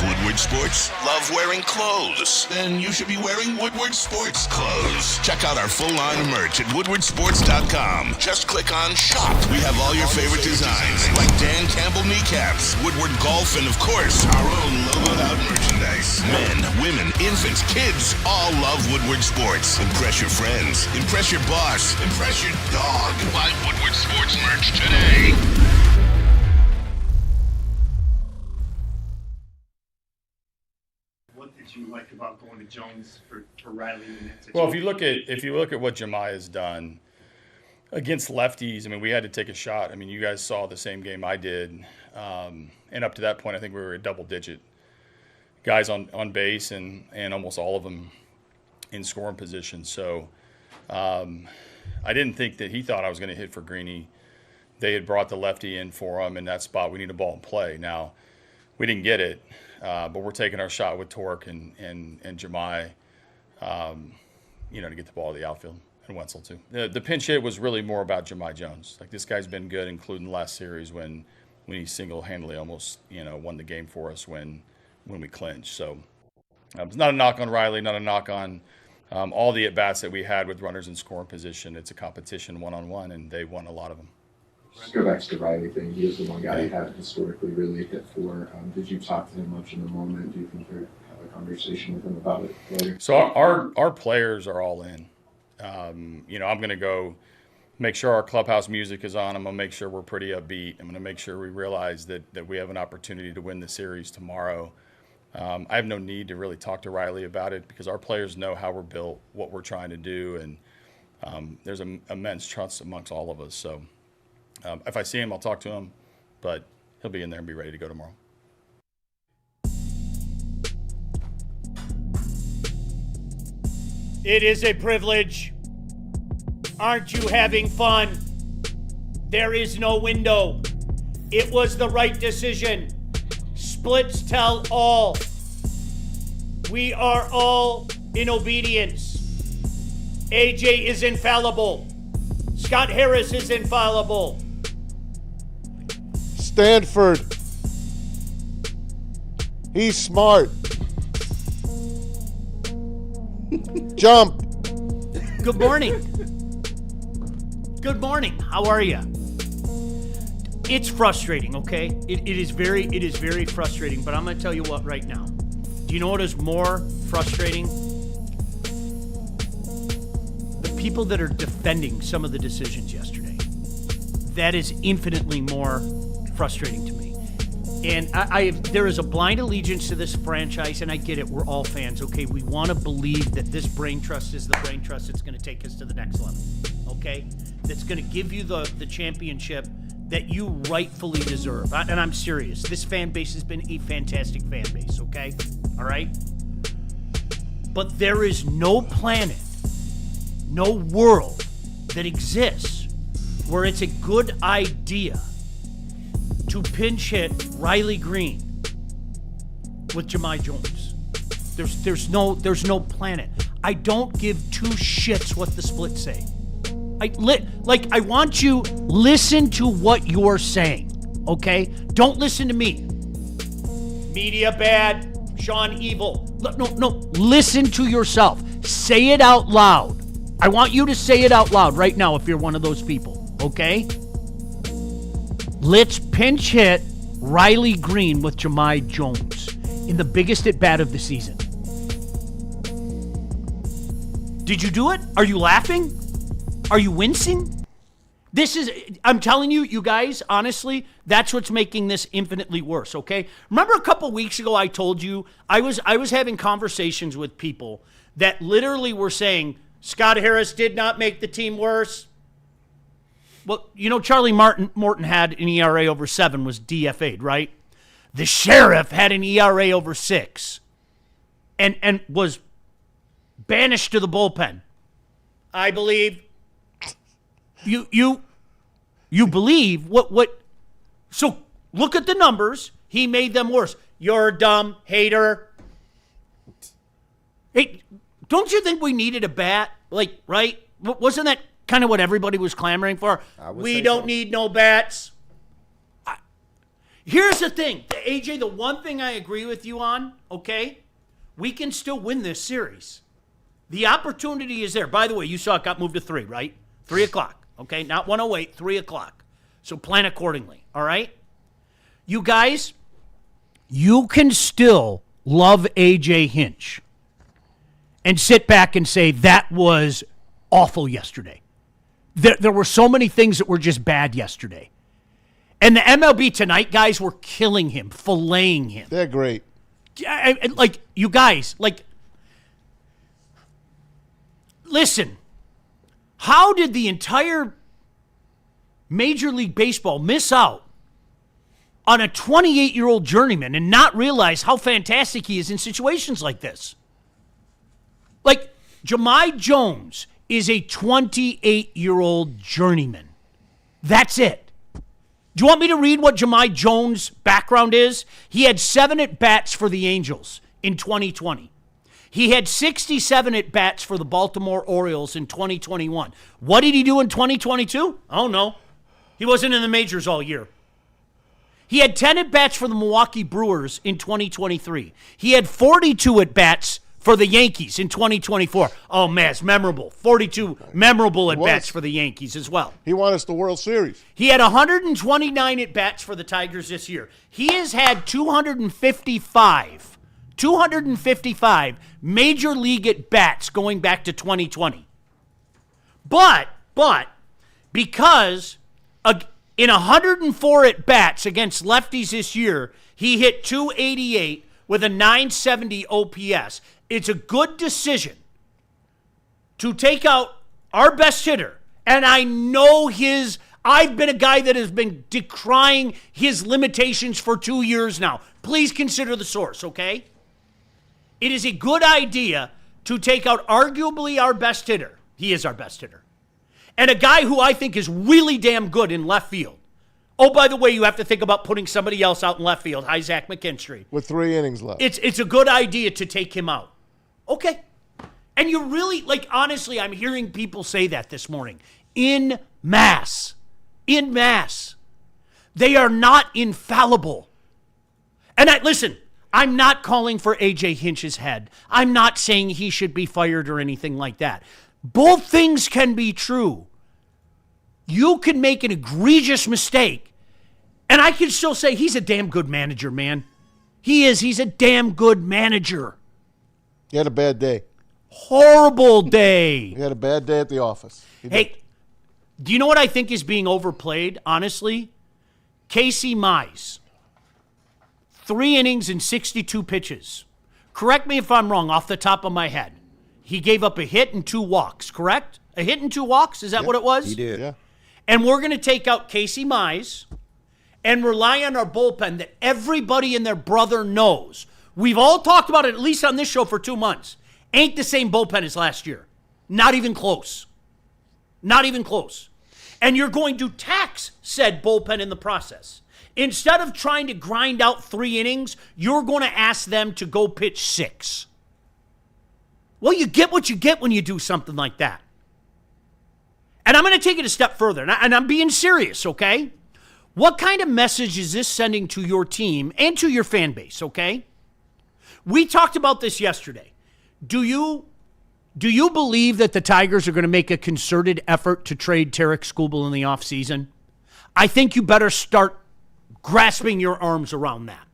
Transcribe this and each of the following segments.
Woodward Sports? Love wearing clothes? Then you should be wearing Woodward Sports clothes. Check out our full line of merch at woodwardsports.com. Just click on Shop. We have all your favorite designs, like Dan Campbell kneecaps, Woodward Golf, and of course, our own logoed out merchandise. Men, women, infants, kids all love Woodward Sports. Impress your friends. Impress your boss. Impress your dog. Buy Woodward Sports merch today. What did you like about going to Jones for Riley in that situation? Well, if you look at what Jemiah's done against lefties, I mean, we had to take a shot. I mean, you guys saw the same game I did, and up to that point, I think we were a double-digit guys on base, and almost all of them in scoring position. So I didn't think that he thought I was going to hit for Greenie. They had brought the lefty in for him in that spot. We need a ball in play. Now, we didn't get it. But we're taking our shot with Torque and Jemiah, to get the ball to the outfield, and Wenzel too. The pinch hit was really more about Jemiah Jones. Like, this guy's been good, including the last series when he single-handedly almost won the game for us when we clinched. So it's not a knock on Riley, not a knock on all the at-bats that we had with runners in scoring position. It's a competition one-on-one, and they won a lot of them. Just go back to the Riley thing. He is the one guy you haven't historically really hit for. Did you talk to him much in the moment? Do you think you have a conversation with him about it later? So our players are all in. I'm going to go make sure our clubhouse music is on. I'm going to make sure we're pretty upbeat. I'm going to make sure we realize that we have an opportunity to win the series tomorrow. I have no need to really talk to Riley about it because our players know how we're built, what we're trying to do, and there's an immense trust amongst all of us. So if I see him, I'll talk to him, but he'll be in there and be ready to go tomorrow. It is a privilege. Aren't you having fun? There is no window. It was the right decision. Splits tell all. We are all in obedience. AJ is infallible. Scott Harris is infallible. Stanford. He's smart. Jump. Good morning. Good morning. How are you? It's frustrating, okay? It is very frustrating, but I'm going to tell you what right now. Do you know what is more frustrating? The people that are defending some of the decisions yesterday. That is infinitely more frustrating to me. And there is a blind allegiance to this franchise, and I get it. We're all fans, okay? We want to believe that this brain trust is the brain trust that's going to take us to the next level, okay? That's going to give you the championship that you rightfully deserve. And I'm serious. This fan base has been a fantastic fan base, okay? All right? But there is no planet, no world that exists where it's a good idea to pinch hit Riley Greene with Jemiah Jones. There's no planet. I don't give two shits what the splits say. I want you listen to what you're saying, okay? Don't listen to me. Media bad, Sean evil. No, listen to yourself. Say it out loud. I want you to say it out loud right now if you're one of those people, okay? Let's pinch hit Riley Greene with Jemiah Jones in the biggest at bat of the season. Did you do it? Are you laughing? Are you wincing? I'm telling you, you guys, honestly, that's what's making this infinitely worse, okay? Remember a couple weeks ago I told you I was having conversations with people that literally were saying Scott Harris did not make the team worse. Well, Charlie Morton had an ERA over 7, was DFA'd, right? The Sheriff had an ERA over 6 and was banished to the bullpen. I believe you believe what so look at the numbers. He made them worse. You're a dumb hater. Hey, don't you think we needed a bat? Like, right? Wasn't that kind of what everybody was clamoring for? We don't need no bats. Here's the thing, AJ, the one thing I agree with you on, okay? We can still win this series. The opportunity is there. By the way, you saw it got moved to 3, right? 3 o'clock, okay? Not 1:08, 3 o'clock. So plan accordingly, all right? You guys, you can still love AJ Hinch and sit back and say that was awful yesterday. There were so many things that were just bad yesterday. And the MLB Tonight guys were killing him, filleting him. They're great. Like, you guys, like, listen, how did the entire Major League Baseball miss out on a 28-year-old journeyman and not realize how fantastic he is in situations like this? Like, Jahmai Jones is a 28-year-old journeyman. That's it. Do you want me to read what Jahmai Jones' background is? He had 7 at-bats for the Angels in 2020. He had 67 at-bats for the Baltimore Orioles in 2021. What did he do in 2022? I don't know. He wasn't in the majors all year. He had 10 at-bats for the Milwaukee Brewers in 2023. He had 42 at-bats for the Yankees in 2024. Oh, man, it's memorable. 42 memorable at-bats for the Yankees as well. He won us the World Series. He had 129 at-bats for the Tigers this year. He has had 255 major league at-bats going back to 2020. But because in 104 at-bats against lefties this year, he hit 288 with a 970 OPS. It's a good decision to take out our best hitter. And I know I've been a guy that has been decrying his limitations for 2 years now. Please consider the source, okay? It is a good idea to take out arguably our best hitter. He is our best hitter. And a guy who I think is really damn good in left field. Oh, by the way, you have to think about putting somebody else out in left field. Hi, Zach McKinstry. With 3 innings left. It's a good idea to take him out. Okay. And you really, like, honestly, I'm hearing people say that this morning. In mass. In mass. They are not infallible. And listen, I'm not calling for AJ Hinch's head. I'm not saying he should be fired or anything like that. Both things can be true. You can make an egregious mistake, and I can still say he's a damn good manager, man. He is. He's a damn good manager. He had a bad day. Horrible day. He had a bad day at the office. Hey, do you know what I think is being overplayed, honestly? Casey Mize. 3 innings and 62 pitches. Correct me if I'm wrong off the top of my head. He gave up a hit and 2 walks, correct? A hit and 2 walks? Is that what it was? He did. Yeah. And we're going to take out Casey Mize and rely on our bullpen that everybody and their brother knows. We've all talked about it, at least on this show, for 2 months. Ain't the same bullpen as last year. Not even close. Not even close. And you're going to tax said bullpen in the process. Instead of trying to grind out 3 innings, you're going to ask them to go pitch 6. Well, you get what you get when you do something like that. And I'm going to take it a step further, and I'm being serious, okay? What kind of message is this sending to your team and to your fan base, okay? We talked about this yesterday. Do you believe that the Tigers are going to make a concerted effort to trade Tarek Skubal in the offseason? I think you better start grasping your arms around that.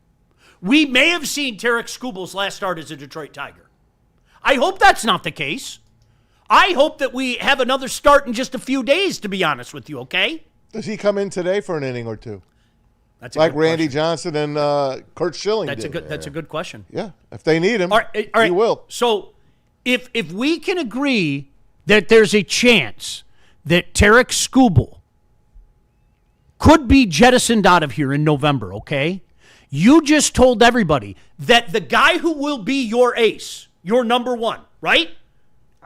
We may have seen Tarek Skubal's last start as a Detroit Tiger. I hope that's not the case. I hope that we have another start in just a few days, to be honest with you, okay? Does he come in today for an inning or 2? That's a like good Randy question. Johnson and Kurt Schilling That's did. a good question. Yeah, if they need him, All right. he will. So if we can agree that there's a chance that Tarek Skubal could be jettisoned out of here in November, okay? You just told everybody that the guy who will be your ace, your number 1, right?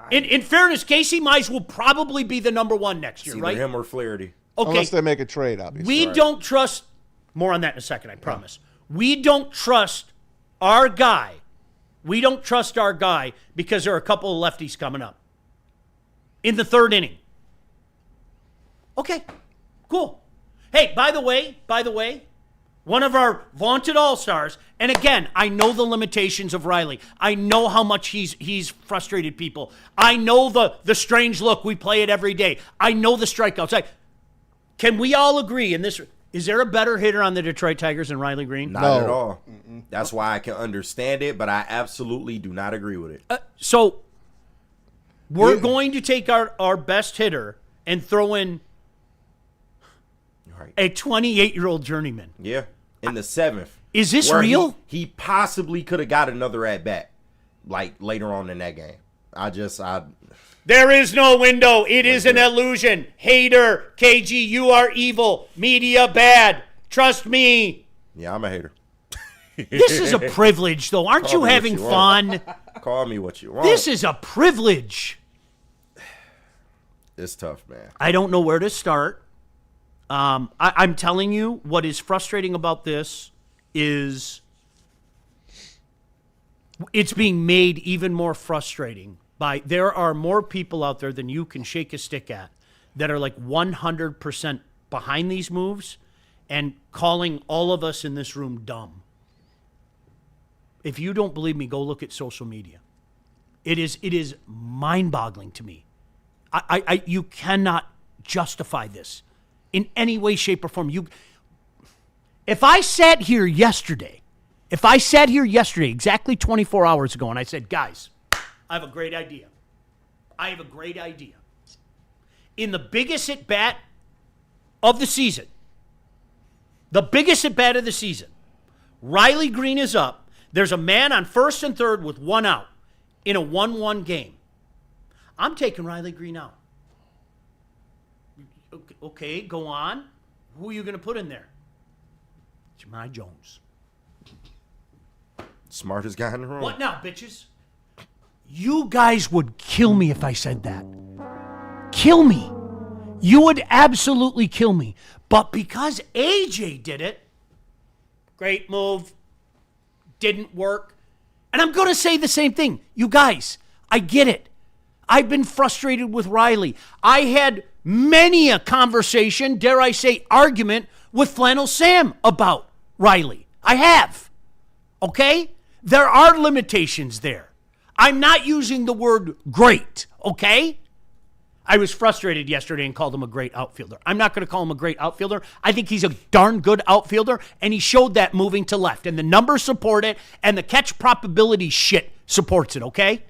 In fairness, Casey Mize will probably be the number 1 next year, It's right? either him or Flaherty. Okay. Unless they make a trade, obviously. We don't trust, more on that in a second, I promise. We don't trust our guy. We don't trust our guy because there are a couple of lefties coming up in the 3rd inning. Okay, cool. Hey, by the way, one of our vaunted all-stars. And again, I know the limitations of Riley. I know how much he's frustrated people. I know the strange look. We play it every day. I know the strikeouts. Can we all agree in this? Is there a better hitter on the Detroit Tigers than Riley Greene? Not at all. That's why I can understand it, but I absolutely do not agree with it. So we're going to take our best hitter and throw in a 28-year-old journeyman. Yeah, in the 7th. Is this real? He possibly could have got another at-bat, like, later on in that game. There is no window. It is an illusion. Hater, KG, you are evil. Media bad. Trust me. Yeah, I'm a hater. This is a privilege, though. Aren't you having fun? Call me what you want. This is a privilege. It's tough, man. I don't know where to start. I'm telling you, what is frustrating about this is it's being made even more frustrating by there are more people out there than you can shake a stick at that are like 100% behind these moves and calling all of us in this room dumb. If you don't believe me, go look at social media. It is mind-boggling to me. You cannot justify this in any way, shape, or form. If I sat here yesterday, exactly 24 hours ago, and I said, guys, I have a great idea. In the biggest at-bat of the season, Riley Greene is up. There's a man on first and third with one out in a 1-1 game. I'm taking Riley Greene out. Okay, go on. Who are you going to put in there? Jahmai Jones. Smartest guy in the room. What now, bitches? You guys would kill me if I said that. Kill me. You would absolutely kill me. But because AJ did it, great move, didn't work. And I'm going to say the same thing. You guys, I get it. I've been frustrated with Riley. I had many a conversation, dare I say argument, with Flannel Sam about Riley. I have. Okay? There are limitations there. I'm not using the word great, okay? I was frustrated yesterday and called him a great outfielder. I'm not going to call him a great outfielder. I think he's a darn good outfielder, and he showed that moving to left. And the numbers support it, and the catch probability shit supports it, okay?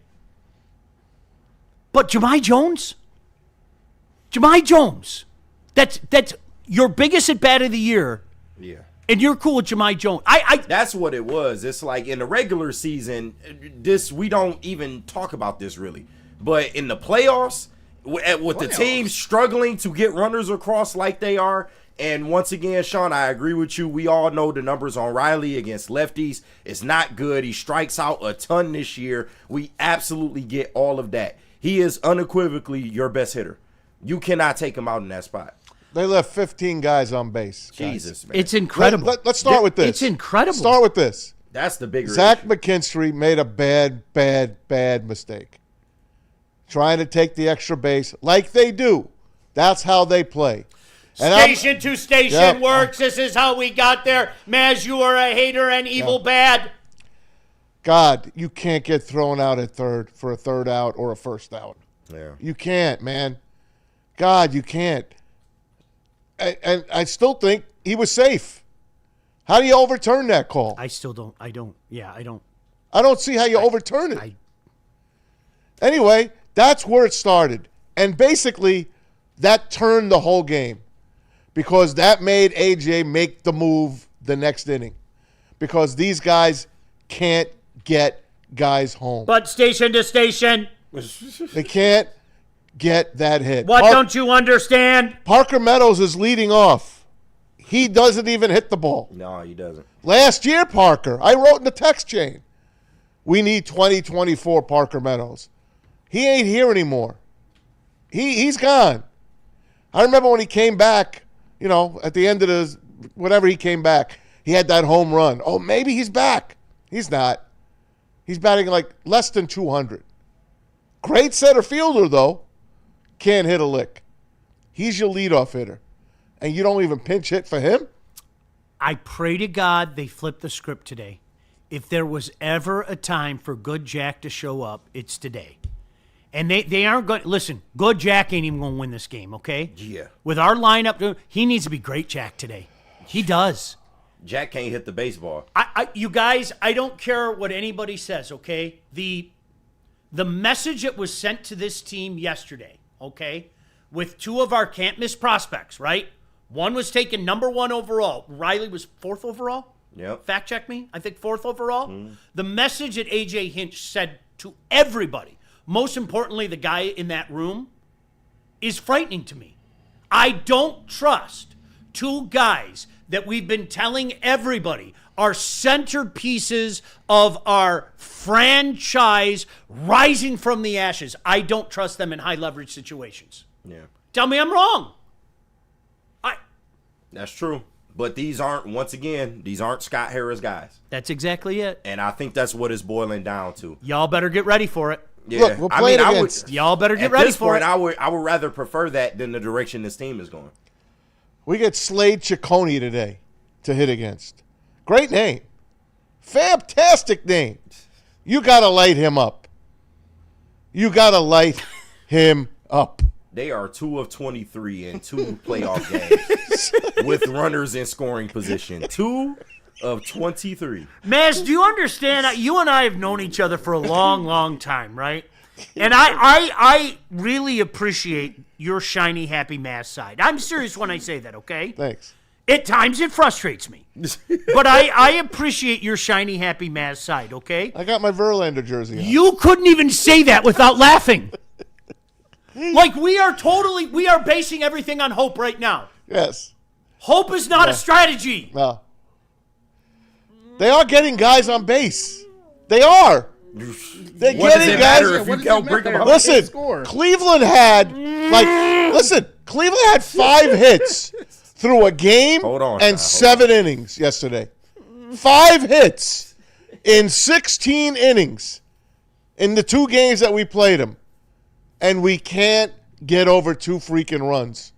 But Jahmai Jones, that's your biggest at-bat of the year. Yeah. And you're cool with Jahmai Jones. That's what it was. It's like in the regular season, we don't even talk about this really. But in the playoffs, with the team struggling to get runners across like they are, and once again, Sean, I agree with you. We all know the numbers on Riley against lefties. It's not good. He strikes out a ton this year. We absolutely get all of that. He is unequivocally your best hitter. You cannot take him out in that spot. They left 15 guys on base. Jesus, man. It's incredible. Let's start with this. It's incredible. Start with this. That's the bigger Zach issue. McKinstry made a bad mistake. Trying to take the extra base like they do. That's how they play. And station to station works. This is how we got there. Maz, you are a hater and evil bad. God, you can't get thrown out at third for a third out or a first out. Yeah. You can't, man. God, you can't. And I still think he was safe. How do you overturn that call? I don't. I don't see how you overturn it. Anyway, that's where it started. And basically, that turned the whole game because that made AJ make the move the next inning because these guys can't get guys home. But station to station. They can't get that hit. What don't you understand? Parker Meadows is leading off. He doesn't even hit the ball. No, he doesn't. Last year, Parker, I wrote in the text chain, we need 2024 Parker Meadows. He ain't here anymore. He's gone. I remember when he came back, at the end of whenever he came back, he had that home run. Oh, maybe he's back. He's not. He's batting like less than 200. Great center fielder, though. Can't hit a lick. He's your leadoff hitter. And you don't even pinch hit for him? I pray to God they flip the script today. If there was ever a time for Good Jack to show up, it's today. And they aren't going to – listen, Good Jack ain't even going to win this game, okay? Yeah. With our lineup, he needs to be Great Jack today. He does. Jack can't hit the baseball. You guys, I don't care what anybody says, okay? The message that was sent to this team yesterday, okay, with two of our can't-miss prospects, right? One was taken number 1 overall. Riley was 4th overall? Yep. Fact check me. I think 4th overall. The message that A.J. Hinch said to everybody, most importantly the guy in that room, is frightening to me. I don't trust two guys that we've been telling everybody are centerpieces of our franchise rising from the ashes. I don't trust them in high leverage situations. Yeah. Tell me I'm wrong. That's true. But these aren't Scott Harris guys. That's exactly it. And I think that's what it's boiling down to. Y'all better get ready for it. Yeah. Look, we're playing against. Y'all better get At ready this for point, it. I would rather prefer that than the direction this team is going. We get Slade Ciccone today to hit against. Great name. Fantastic name. You got to light him up. You got to light him up. They are 2 of 23 in 2 playoff games with runners in scoring position. 2 of 23. Maz, do you understand? You and I have known each other for a long, long time, right? And I really appreciate your shiny, happy Maz side. I'm serious when I say that, okay? Thanks. At times it frustrates me. But I appreciate your shiny, happy Maz side, okay? I got my Verlander jersey on. You couldn't even say that without laughing. Like we are basing everything on hope right now. Yes. Hope is not a strategy. No. They are getting guys on base. They are. They're What does getting it guys. matter if you can't bring them up? Listen, Cleveland had Cleveland had 5 hits through a game and 7 innings yesterday. 5 hits in 16 innings in the 2 games that we played them. And we can't get over 2 freaking runs.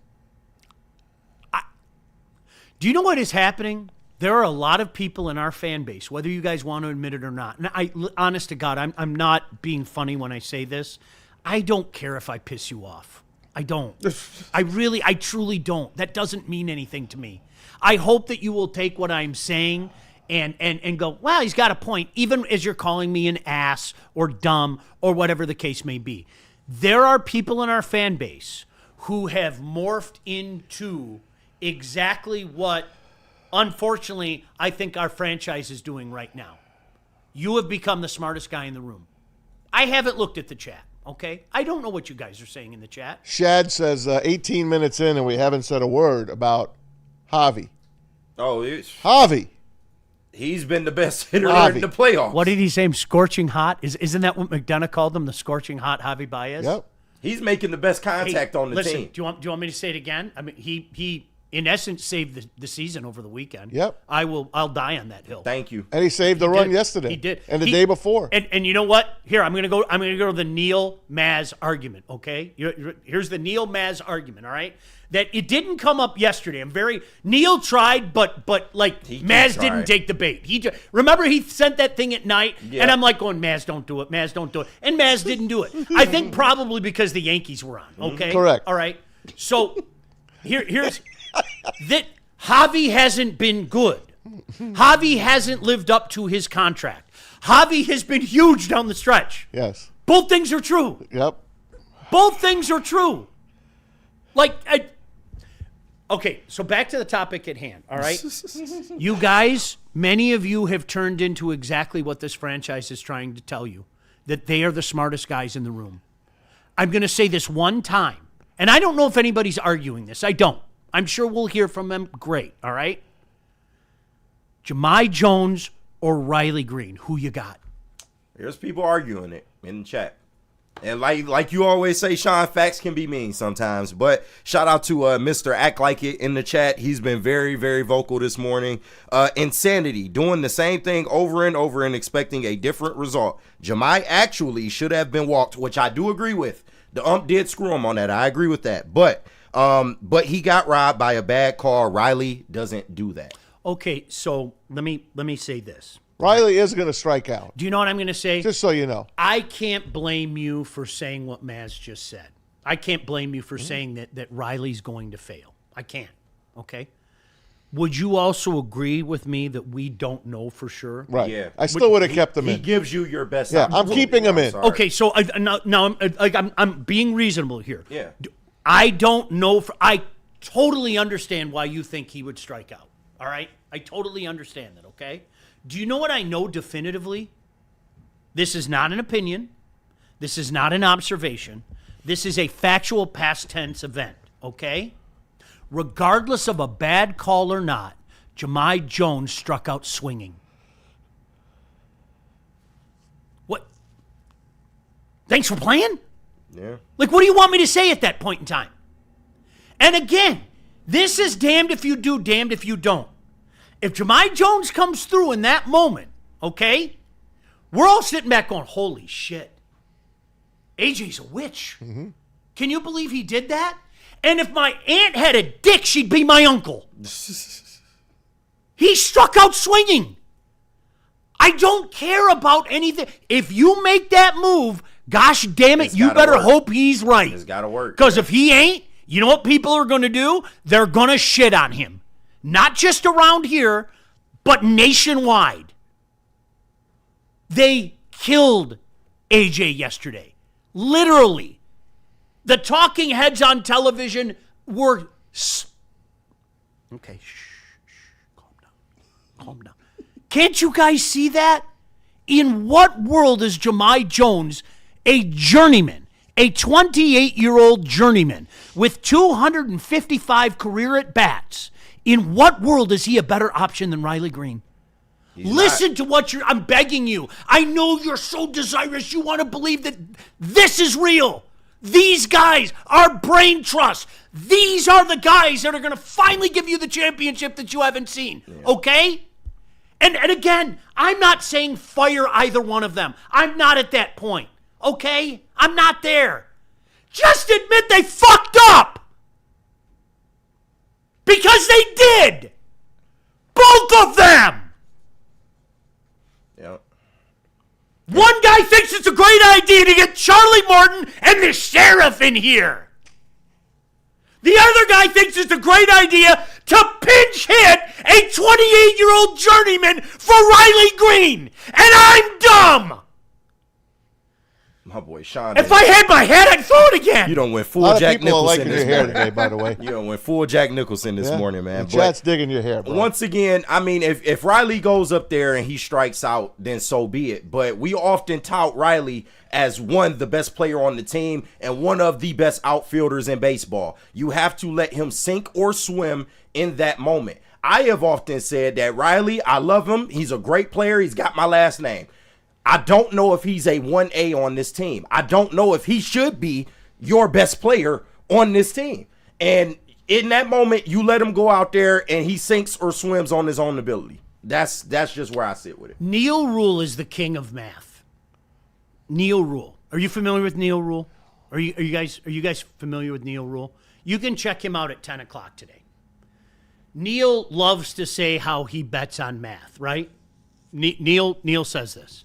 Do you know what is happening? There are a lot of people in our fan base, whether you guys want to admit it or not. And honest to God, I'm not being funny when I say this. I don't care if I piss you off. I don't. I truly don't. That doesn't mean anything to me. I hope that you will take what I'm saying and go, well, he's got a point, even as you're calling me an ass or dumb or whatever the case may be. There are people in our fan base who have morphed into exactly what, unfortunately, I think our franchise is doing right now. You have become the smartest guy in the room. I haven't looked at the chat, okay? I don't know what you guys are saying in the chat. Shad says 18 minutes in and we haven't said a word about Javi. Oh, Javi. he's been the best hitter Javi. in the playoffs. What did he say? Scorching hot? Isn't that what McDonough called him? The scorching hot Javi Baez? Yep. He's making the best contact on the listen, team. Do you want me to say it again? I mean, he in essence saved the season over the weekend. Yep. I'll die on that hill. Thank you. And he saved the run yesterday. He did. And the day before. And you know what? Here, I'm gonna go to the Neil Maz argument, okay? Here's the Neil Maz argument, all right? That it didn't come up yesterday. Neil tried, but like Maz didn't take the bait. Remember he sent that thing at night, and I'm like going, Maz, don't do it. Maz, don't do it. And Maz didn't do it. I think probably because the Yankees were on. Okay, Correct. All right. So here's that Javi hasn't been good. Javi hasn't lived up to his contract. Javi has been huge down the stretch. Yes. Both things are true. Yep. Both things are true. Okay, so back to the topic at hand, all right? You guys, many of you have turned into exactly what this franchise is trying to tell you, that they are the smartest guys in the room. I'm going to say this one time, and I don't know if anybody's arguing this. I don't. I'm sure we'll hear from them. Great, all right? Jahmai Jones or Riley Greene, who you got? There's people arguing it in the chat. And like you always say, Sean, facts can be mean sometimes. But shout out to Mr. Act Like It in the chat. He's been very, very vocal this morning. Insanity, doing the same thing over and over and expecting a different result. Jahmai actually should have been walked, which I do agree with. The ump did screw him on that. I agree with that. But he got robbed by a bad call. Riley doesn't do that. Okay, so let me say this. Riley is going to strike out. Do you know what I'm going to say? Just so you know. I can't blame you for saying what Maz just said. I can't blame you for saying that Riley's going to fail. I can't. Okay? Would you also agree with me that we don't know for sure? Right. Yeah. I still would have kept him He in. gives you your best. Yeah, I'm opportunity. keeping him in. Sorry. Okay, so now I'm being reasonable here. Yeah. I don't know. I totally understand why you think he would strike out. All right? I totally understand that, okay? Do you know what I know definitively? This is not an opinion. This is not an observation. This is a factual past tense event, okay? Regardless of a bad call or not, Jahmai Jones struck out swinging. What? Thanks for playing? Yeah. Like, what do you want me to say at that point in time? And again, this is damned if you do, damned if you don't. If Jahmai Jones comes through in that moment, okay, we're all sitting back going, holy shit. AJ's a witch. Mm-hmm. Can you believe he did that? And if my aunt had a dick, she'd be my uncle. He struck out swinging. I don't care about anything. If you make that move, gosh damn it, It's you gotta better work. hope he's right. It's got to work. Because if he ain't, you know what people are going to do? They're going to shit on him. Not just around here, but nationwide. They killed AJ yesterday. Literally. The talking heads on television were... Okay, calm down. Can't you guys see that? In what world is Jahmai Jones a journeyman, a 28-year-old journeyman with 255 career at-bats? In what world is he a better option than Riley Greene? Listen to what I'm begging you. I know you're so desirous. You want to believe that this is real. These guys are brain trust. These are the guys that are going to finally give you the championship that you haven't seen. Yeah. Okay? And again, I'm not saying fire either one of them. I'm not at that point. Okay? I'm not there. Just admit they fucked up. Because they did. Both of them. Yep. One guy thinks it's a great idea to get Charlie Morton and the sheriff in here. The other guy thinks it's a great idea to pinch hit a 28-year-old journeyman for Riley Greene. And I'm dumb. My boy Sean. If I had my head, I'd throw it again. You don't went A full lot of Jack people are Nicholson liking this your hair morning. today, by the way. You don't went full Jack Nicholson this morning, man. The chat's digging your hair, bro. Once again, I mean, if Riley goes up there and he strikes out, then so be it. But we often tout Riley as the best player on the team and one of the best outfielders in baseball. You have to let him sink or swim in that moment. I have often said that Riley, I love him. He's a great player. He's got my last name. I don't know if he's a 1A on this team. I don't know if he should be your best player on this team. And in that moment, you let him go out there and he sinks or swims on his own ability. That's just where I sit with it. Neil Rule is the king of math. Neil Rule. Are you familiar with Neil Rule? Are you guys familiar with Neil Rule? You can check him out at 10 o'clock today. Neil loves to say how he bets on math, right? Neil says this.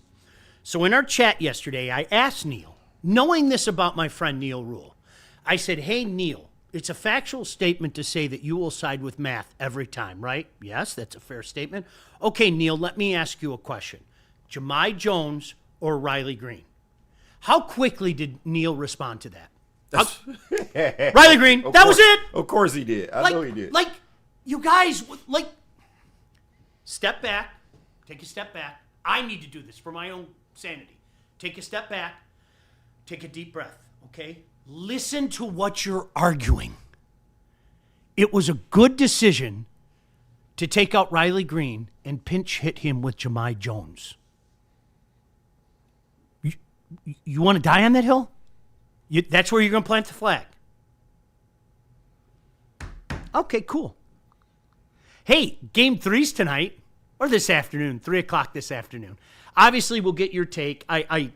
So in our chat yesterday, I asked Neil, knowing this about my friend Neil Rule, I said, hey, Neil, it's a factual statement to say that you will side with math every time, right? Yes, that's a fair statement. Okay, Neil, let me ask you a question. Jahmai Jones or Riley Greene? How quickly did Neil respond to that? Riley Greene, that was it. Of course he did. I know he did. Like, you guys, step back. Take a step back. I need to do this for my own sanity. Take a step back. Take a deep breath, okay? Listen to what you're arguing. It was a good decision to take out Riley Greene and pinch hit him with Jahmai Jones. You want to die on that hill? That's where you're going to plant the flag. Okay, cool. Hey, game 3's tonight, or this afternoon, 3 o'clock this afternoon. Obviously, we'll get your take. I'm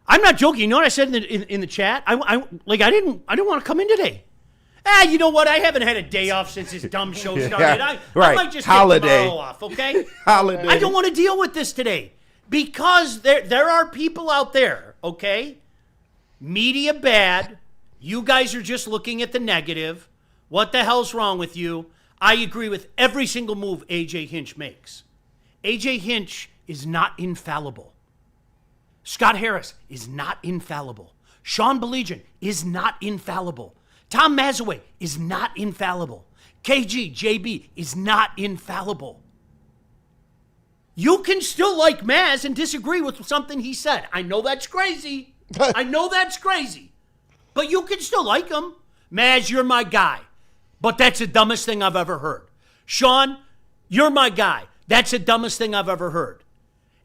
not joking. You know what I said in the chat? I didn't want to come in today. You know what? I haven't had a day off since this dumb show started. I might just Holiday. take tomorrow off, okay? Holiday. I don't want to deal with this today because there are people out there, okay? Media bad. You guys are just looking at the negative. What the hell's wrong with you? I agree with every single move A.J. Hinch makes. A.J. Hinch is not infallible. Scott Harris is not infallible. Sean Baligian is not infallible. Tom Mazaway is not infallible. KG, JB is not infallible. You can still like Maz and disagree with something he said. I know that's crazy. I know that's crazy. But you can still like him. Maz, you're my guy. But that's the dumbest thing I've ever heard. Sean, you're my guy. That's the dumbest thing I've ever heard.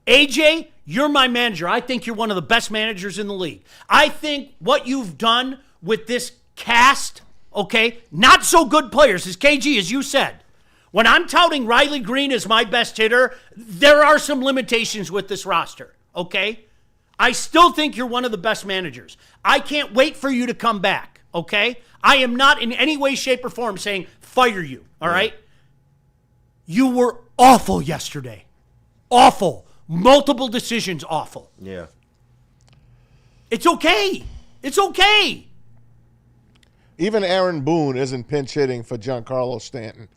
AJ, you're my manager. I think you're one of the best managers in the league. I think what you've done with this cast, okay, not so good players, as KG, as you said. When I'm touting Riley Greene as my best hitter, there are some limitations with this roster, okay? I still think you're one of the best managers. I can't wait for you to come back, okay? I am not in any way, shape, or form saying fire you, all right? You were awful yesterday. Awful. Multiple decisions awful. Yeah. It's okay. It's okay. Even Aaron Boone isn't pinch hitting for Giancarlo Stanton,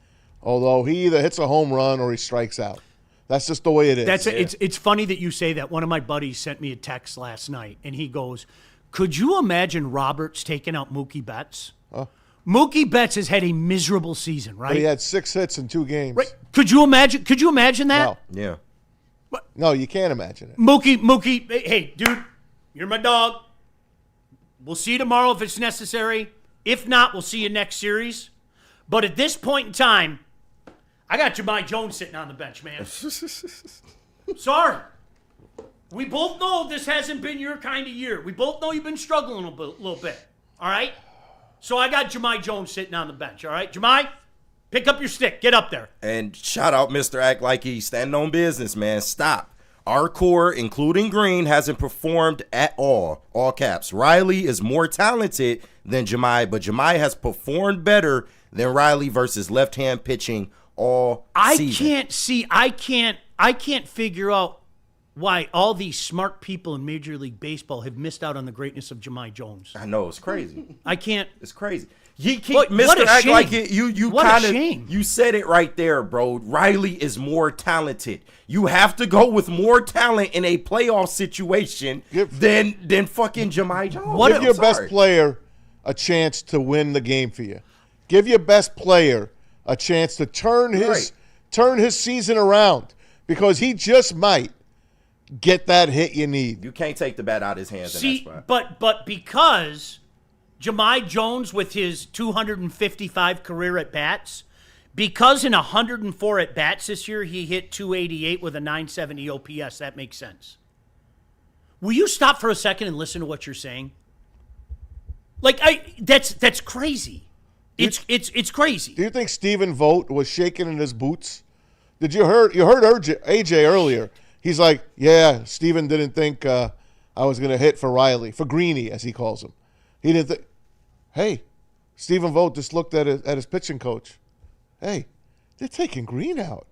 although he either hits a home run or he strikes out. That's just the way it is. It's funny that you say that. One of my buddies sent me a text last night, and he goes, could you imagine Roberts taking out Mookie Betts? Mookie Betts has had a miserable season, right? But he had 6 hits in 2 games. Right. Could you imagine that? No. Yeah. No, you can't imagine it. Mookie, hey, dude, you're my dog. We'll see you tomorrow if it's necessary. If not, we'll see you next series. But at this point in time, I got Jahmai Jones sitting on the bench, man. Sorry. We both know this hasn't been your kind of year. We both know you've been struggling a little bit. All right? So I got Jahmai Jones sitting on the bench. All right? Jahmai, pick up your stick. Get up there. And shout out Mr. Act Like He's standing on business, man. Stop. Our core, including Greene, hasn't performed at all. All caps. Riley is more talented than Jahmai, but Jahmai has performed better than Riley versus left-hand pitching all season. I can't figure out why all these smart people in Major League Baseball have missed out on the greatness of Jahmai Jones. I know, it's crazy. I can't. It's crazy. You keep What Mr. a Act shame. Like It. You What a kind shame. of you said it right there, bro. Riley is more talented. You have to go with more talent in a playoff situation than fucking Jahmai Jones. Give your best player a chance to win the game for you. Give your best player a chance to turn his season around, because he just might get that hit you need. You can't take the bat out of his hands in that spot. But because Jahmai Jones with his 255 career at-bats, because in 104 at-bats this year he hit 288 with a 970 OPS, that makes sense. Will you stop for a second and listen to what you're saying? Like, that's crazy. It's crazy. Do you think Stephen Vogt was shaking in his boots? You heard AJ earlier. He's like, yeah, Stephen didn't think I was going to hit for Riley, for Greenie, as he calls him. He didn't think. Hey, Stephen Vogt just looked at his pitching coach. Hey, they're taking Greene out.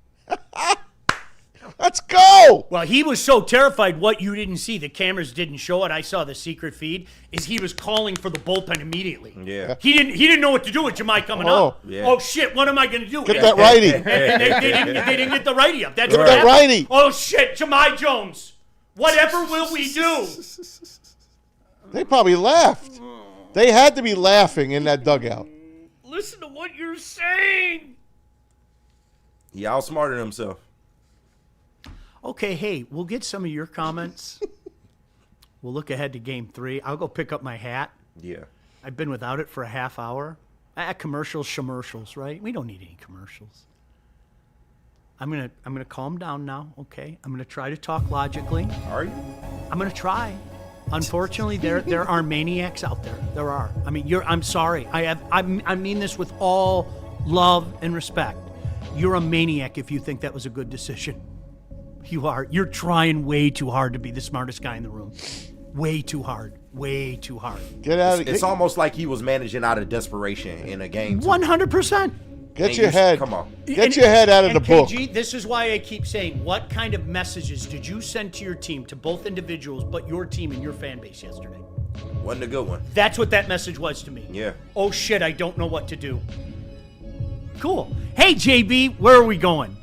Let's go. Well, he was so terrified. What you didn't see, the cameras didn't show it. I saw the secret feed. Is he was calling for the bullpen immediately. Yeah. He didn't know what to do with Jahmai coming up. Yeah. Oh shit! What am I going to do? Get that righty. And they didn't get the righty up. That's Get what that happened. righty. Oh shit! Jahmai Jones. Whatever will we do? They probably laughed. They had to be laughing in that dugout. Listen to what you're saying. He outsmarted himself. Okay, hey, we'll get some of your comments. We'll look ahead to Game 3. I'll go pick up my hat. Yeah. I've been without it for a half hour. Commercials, right? We don't need any commercials. I'm gonna calm down now, okay? I'm gonna try to talk logically. Are you? I'm gonna try. Unfortunately, there are maniacs out there. There are. I mean, I'm sorry. I mean this with all love and respect. You're a maniac if you think that was a good decision. You are. You're trying way too hard to be the smartest guy in the room. Way too hard. Way too hard. Get out of It's almost like he was managing out of desperation in a game. 100%. Get your head. Come on. Get your head out of the book. KG, this is why I keep saying, what kind of messages did you send to your team, to both individuals, but your team and your fan base yesterday? Wasn't a good one. That's what that message was to me. Yeah. Oh shit, I don't know what to do. Cool. Hey JB, where are we going?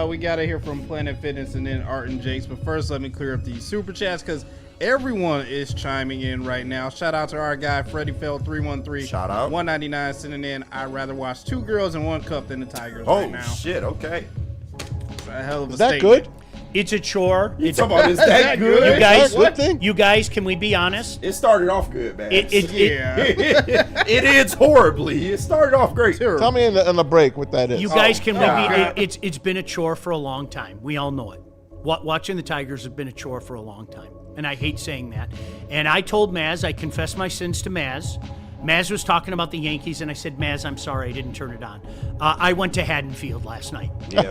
We gotta hear from Planet Fitness and then Art and Jakes. But first, let me clear up these super chats because everyone is chiming in right now. Shout out to our guy Freddie Feld 313. Shout out. 199 sending in. I'd rather watch 2 girls in 1 cup than the Tigers Oh right now. shit. Okay. It's a hell of a Is that statement. good? It's a chore. It's Come on, is that good? You guys, Good thing? you guys, can we be honest? It started off good, man. Yeah. It ends horribly. It started off great. Tell me in the break what that is. You guys can God. maybe. It's been a chore for a long time. We all know it. Watching the Tigers has been a chore for a long time, and I hate saying that. And I told Maz, I confessed my sins to Maz. Maz was talking about the Yankees, and I said, Maz, I'm sorry, I didn't turn it on. I went to Haddonfield last night. Yeah.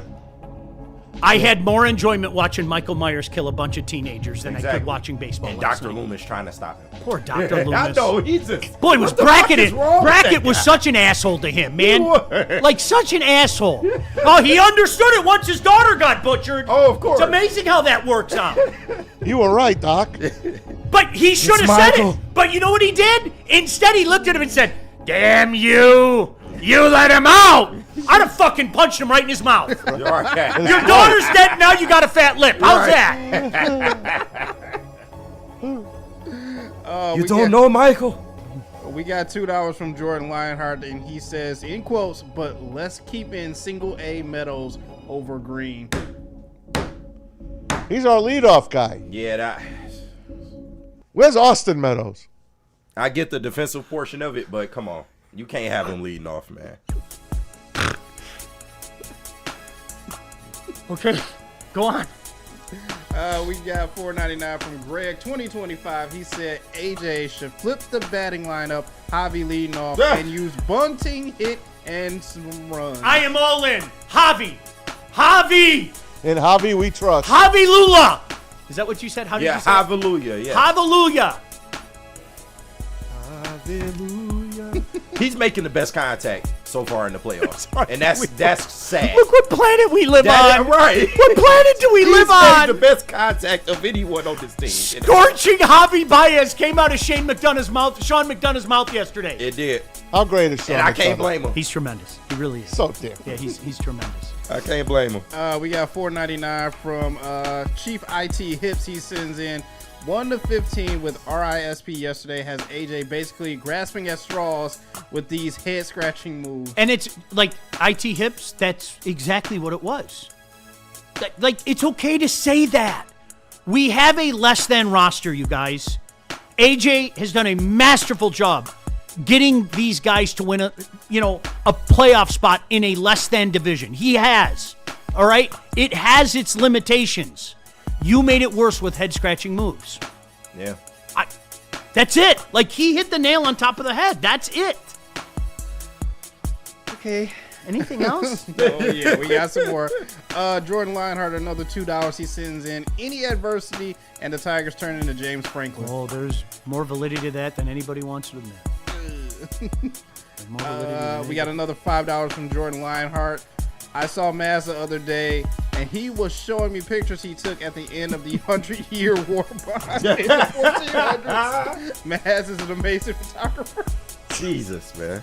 I had more enjoyment watching Michael Myers kill a bunch of teenagers than I Exactly. could watching baseball. And last Dr. night. Loomis trying to stop him. Poor Dr. Loomis. I know. He's just. Boy, was what the fuck Brackett is wrong with Brackett that was guy? such an asshole to him, man. was. Like such an asshole. Oh, he understood it once his daughter got butchered. Oh, of course. It's amazing how that works out. You were right, Doc. But he should have said Michael. it. But you know what he did? Instead, he looked at him and said, "Damn you! You let him out!" I'd have fucking punched him right in his mouth. Okay. Your daughter's dead, now you got a fat lip. How's that? You don't know Michael? We got $2 from Jordan Lionheart, and he says, in quotes, but let's keep in single A Meadows over Green. He's our leadoff guy. Yeah, Where's Austin Meadows? I get the defensive portion of it, but come on. You can't have him leading off, man. Okay, go on. We got $4.99 from Greg 2025. He said AJ should flip the batting lineup, Javi leading off, and use bunting, hit, and some runs. I am all in. Javi. Javi. In Javi, we trust. Javi Lula. Is that what you said? How did Yeah, you say it? hallelujah. Yeah. Hallelujah. Hallelujah. He's making the best contact so far in the playoffs, and that's sad. Look what planet we live on. Right. What planet do we live He's made the on? best contact of anyone on this team. Scorching Javi Baez came out of Sean McDonough's mouth yesterday. It did, How great is Sean? and I can't McDonough? blame him. He's tremendous. He really is. So damn. Yeah, he's tremendous. I can't blame him. We got $4.99 from Chief IT Hips. He sends in 1 to 15 with RISP yesterday. Has AJ basically grasping at straws with these head scratching moves. And it's like IT Hips, that's exactly what it was. Like, it's okay to say that. We have a less than roster, you guys. AJ has done a masterful job getting these guys to win a playoff spot in a less than division. He has. All right? It has its limitations. You made it worse with head scratching moves. Yeah. That's it. Like, he hit the nail on top of the head. That's it. Okay. Anything else? Oh, yeah, we got some more. Jordan Lionheart, another $2 he sends in. Any adversity, and the Tigers turn into James Franklin. Oh, there's more validity to that than anybody wants to admit. There's more validity than We got another $5 from Jordan Lionheart. I saw Maz the other day, and he was showing me pictures he took at the end of the 100-year war bond in the 1400s. Maz is an amazing photographer. Jesus, man.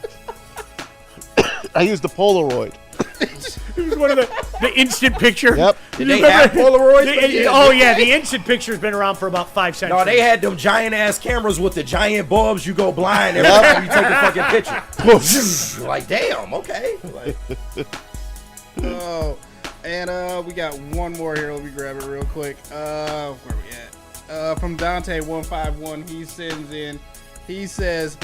I used the Polaroid. It was one of the instant picture. Yep. Did they have Polaroids? The instant picture's been around for about 5 centuries. No, they had them giant ass cameras with the giant bulbs. You go blind every time you take a fucking picture. Like, damn, okay. Like, Oh, and we got one more here. Let me grab it real quick. Where we at? From Dante151, he sends in. He says,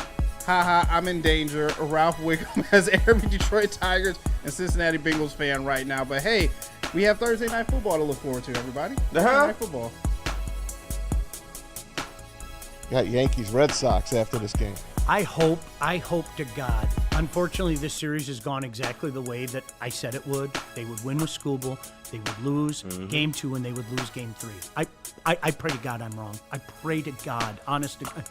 "Haha, I'm in danger." Ralph Wickham has every Detroit Tigers and Cincinnati Bengals fan right now. But hey, we have Thursday night football to look forward to, everybody. Thursday night football. Got Yankees, Red Sox after this game. I hope to God Unfortunately, this series has gone exactly the way that I said it would. They would win with Skubal, they would lose game 2, and they would lose game 3. I pray to God I'm wrong. I pray to God, honest to God.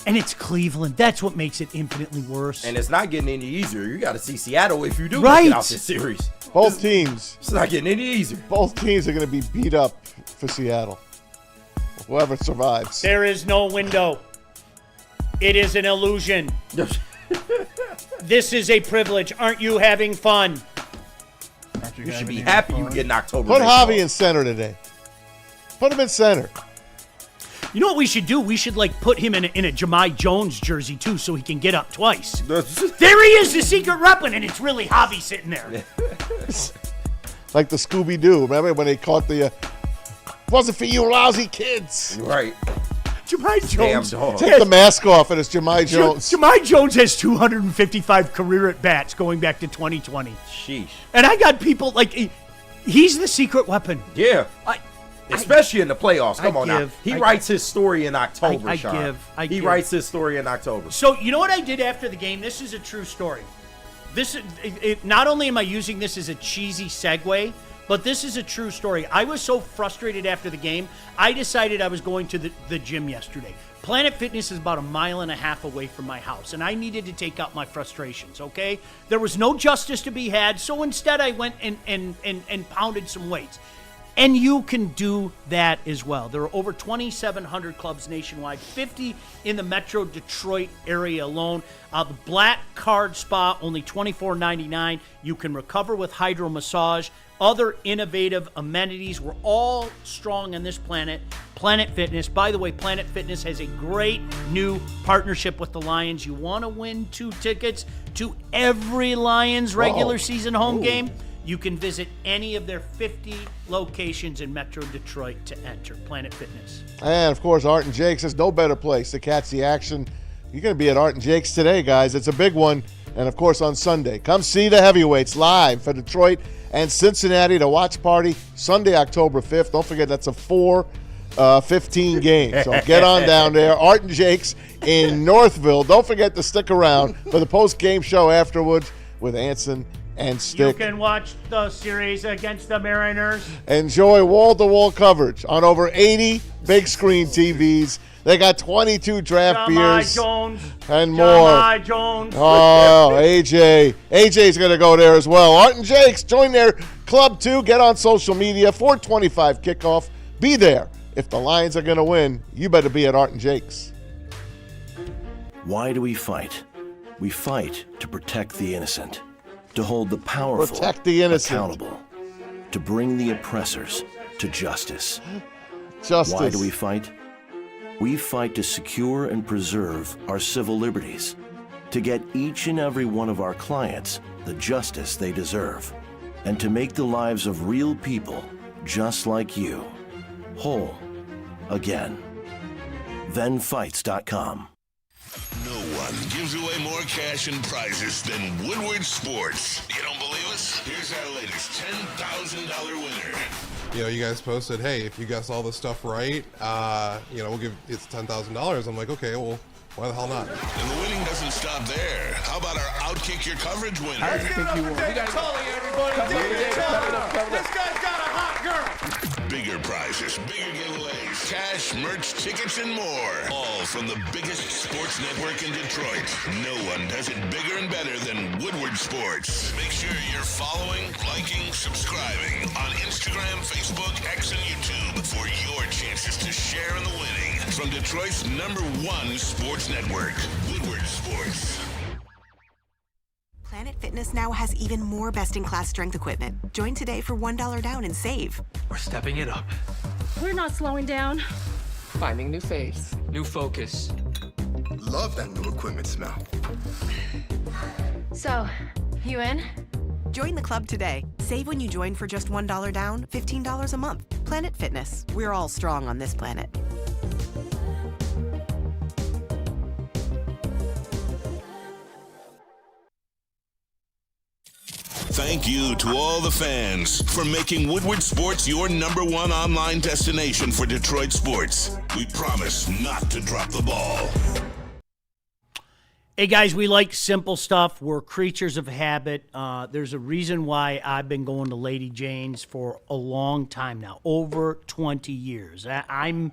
And it's Cleveland. That's what makes it infinitely worse. And it's not getting any easier. You got to see Seattle if you do Right. make it out this series. Both teams. It's not getting any easier. Both teams are going to be beat up for Seattle. Whoever survives. There is no window. It is an illusion. This is a privilege. Aren't you having fun? You should be happy you get an October. Put baseball. Javi in center today. Put him in center. You know what we should do? We should put him in a Jahmai Jones jersey too, so he can get up twice. There he is, the secret weapon, and it's really Javi sitting there. Like the Scooby-Doo. Remember when they caught the... wasn't for you lousy kids. Right. Jahmai Jones. Damn dog. Take the mask off and it's Jahmai Jones. Jahmai Jones has 255 career at-bats going back to 2020. Sheesh. And I got people he's the secret weapon. Yeah. Especially in the playoffs. Come on now. He I writes his story in October, I Sean. He give. writes his story in October. So you know what I did after the game? This is a true story. Not only am I using this as a cheesy segue, but this is a true story. I was so frustrated after the game, I decided I was going to the gym yesterday. Planet Fitness is about 1.5 miles away from my house, and I needed to take out my frustrations, okay? There was no justice to be had, so instead I went and pounded some weights. And you can do that as well. There are over 2,700 clubs nationwide, 50 in the Metro Detroit area alone. The Black Card Spa, only $24.99. You can recover with hydro massage, other innovative amenities. We're all strong on this planet. Planet Fitness. By the way, Planet Fitness has a great new partnership with the Lions. You want to win 2 tickets to every Lions regular season home game? You can visit any of their 50 locations in Metro Detroit to enter. Planet Fitness. And, of course, Art and Jake's. There's no better place to catch the action. You're going to be at Art and Jake's today, guys. It's a big one. And, of course, on Sunday. Come see the heavyweights live for Detroit and Cincinnati. The watch party Sunday, October 5th. Don't forget, that's a 4:15 game. So get on down there. Art and Jake's in Northville. Don't forget to stick around for the post-game show afterwards with Anson and Stick. You can watch the series against the Mariners. Enjoy wall-to-wall coverage on over 80 big screen TVs. They got 22 draft beers and more. Jahmai Jones. Oh, AJ. AJ's going to go there as well. Art and Jake's, join their club too. Get on social media. 4:25 kickoff. Be there. If the Lions are going to win, you better be at Art and Jake's. Why do we fight? We fight to protect the innocent, to hold the powerful accountable, to bring the oppressors to justice. Why do we fight? We fight to secure and preserve our civil liberties, to get each and every one of our clients the justice they deserve, and to make the lives of real people just like you whole again. ThenFights.com. No one gives away more cash and prizes than Woodward Sports. You don't believe us? Here's our latest $10,000 winner. You know, you guys posted, hey, if you guess all this stuff right, we'll give it's $10,000. I'm like, okay, well, why the hell not? And the winning doesn't stop there. How about our Outkick Your Coverage winner? I think you won. We got Tully, everybody. This guy's got a hot girl. Bigger prizes, bigger giveaways, cash, merch, tickets, and more. All from the biggest sports network in Detroit. No one does it bigger and better than Woodward Sports. Make sure you're following, liking, subscribing on Instagram, Facebook, X, and YouTube for your chances to share in the winning. From Detroit's #1 sports network, Woodward Sports. Planet Fitness now has even more best-in-class strength equipment. Join today for $1 down and save. We're stepping it up. We're not slowing down. Finding new faith, new focus. Love that new equipment smell. So, you in? Join the club today. Save when you join for just $1 down, $15 a month. Planet Fitness. We're all strong on this planet. Thank you to all the fans for making Woodward Sports your #1 online destination for Detroit sports. We promise not to drop the ball. Hey, guys, we like simple stuff. We're creatures of habit. There's a reason why I've been going to Lady Jane's for a long time now, over 20 years. I'm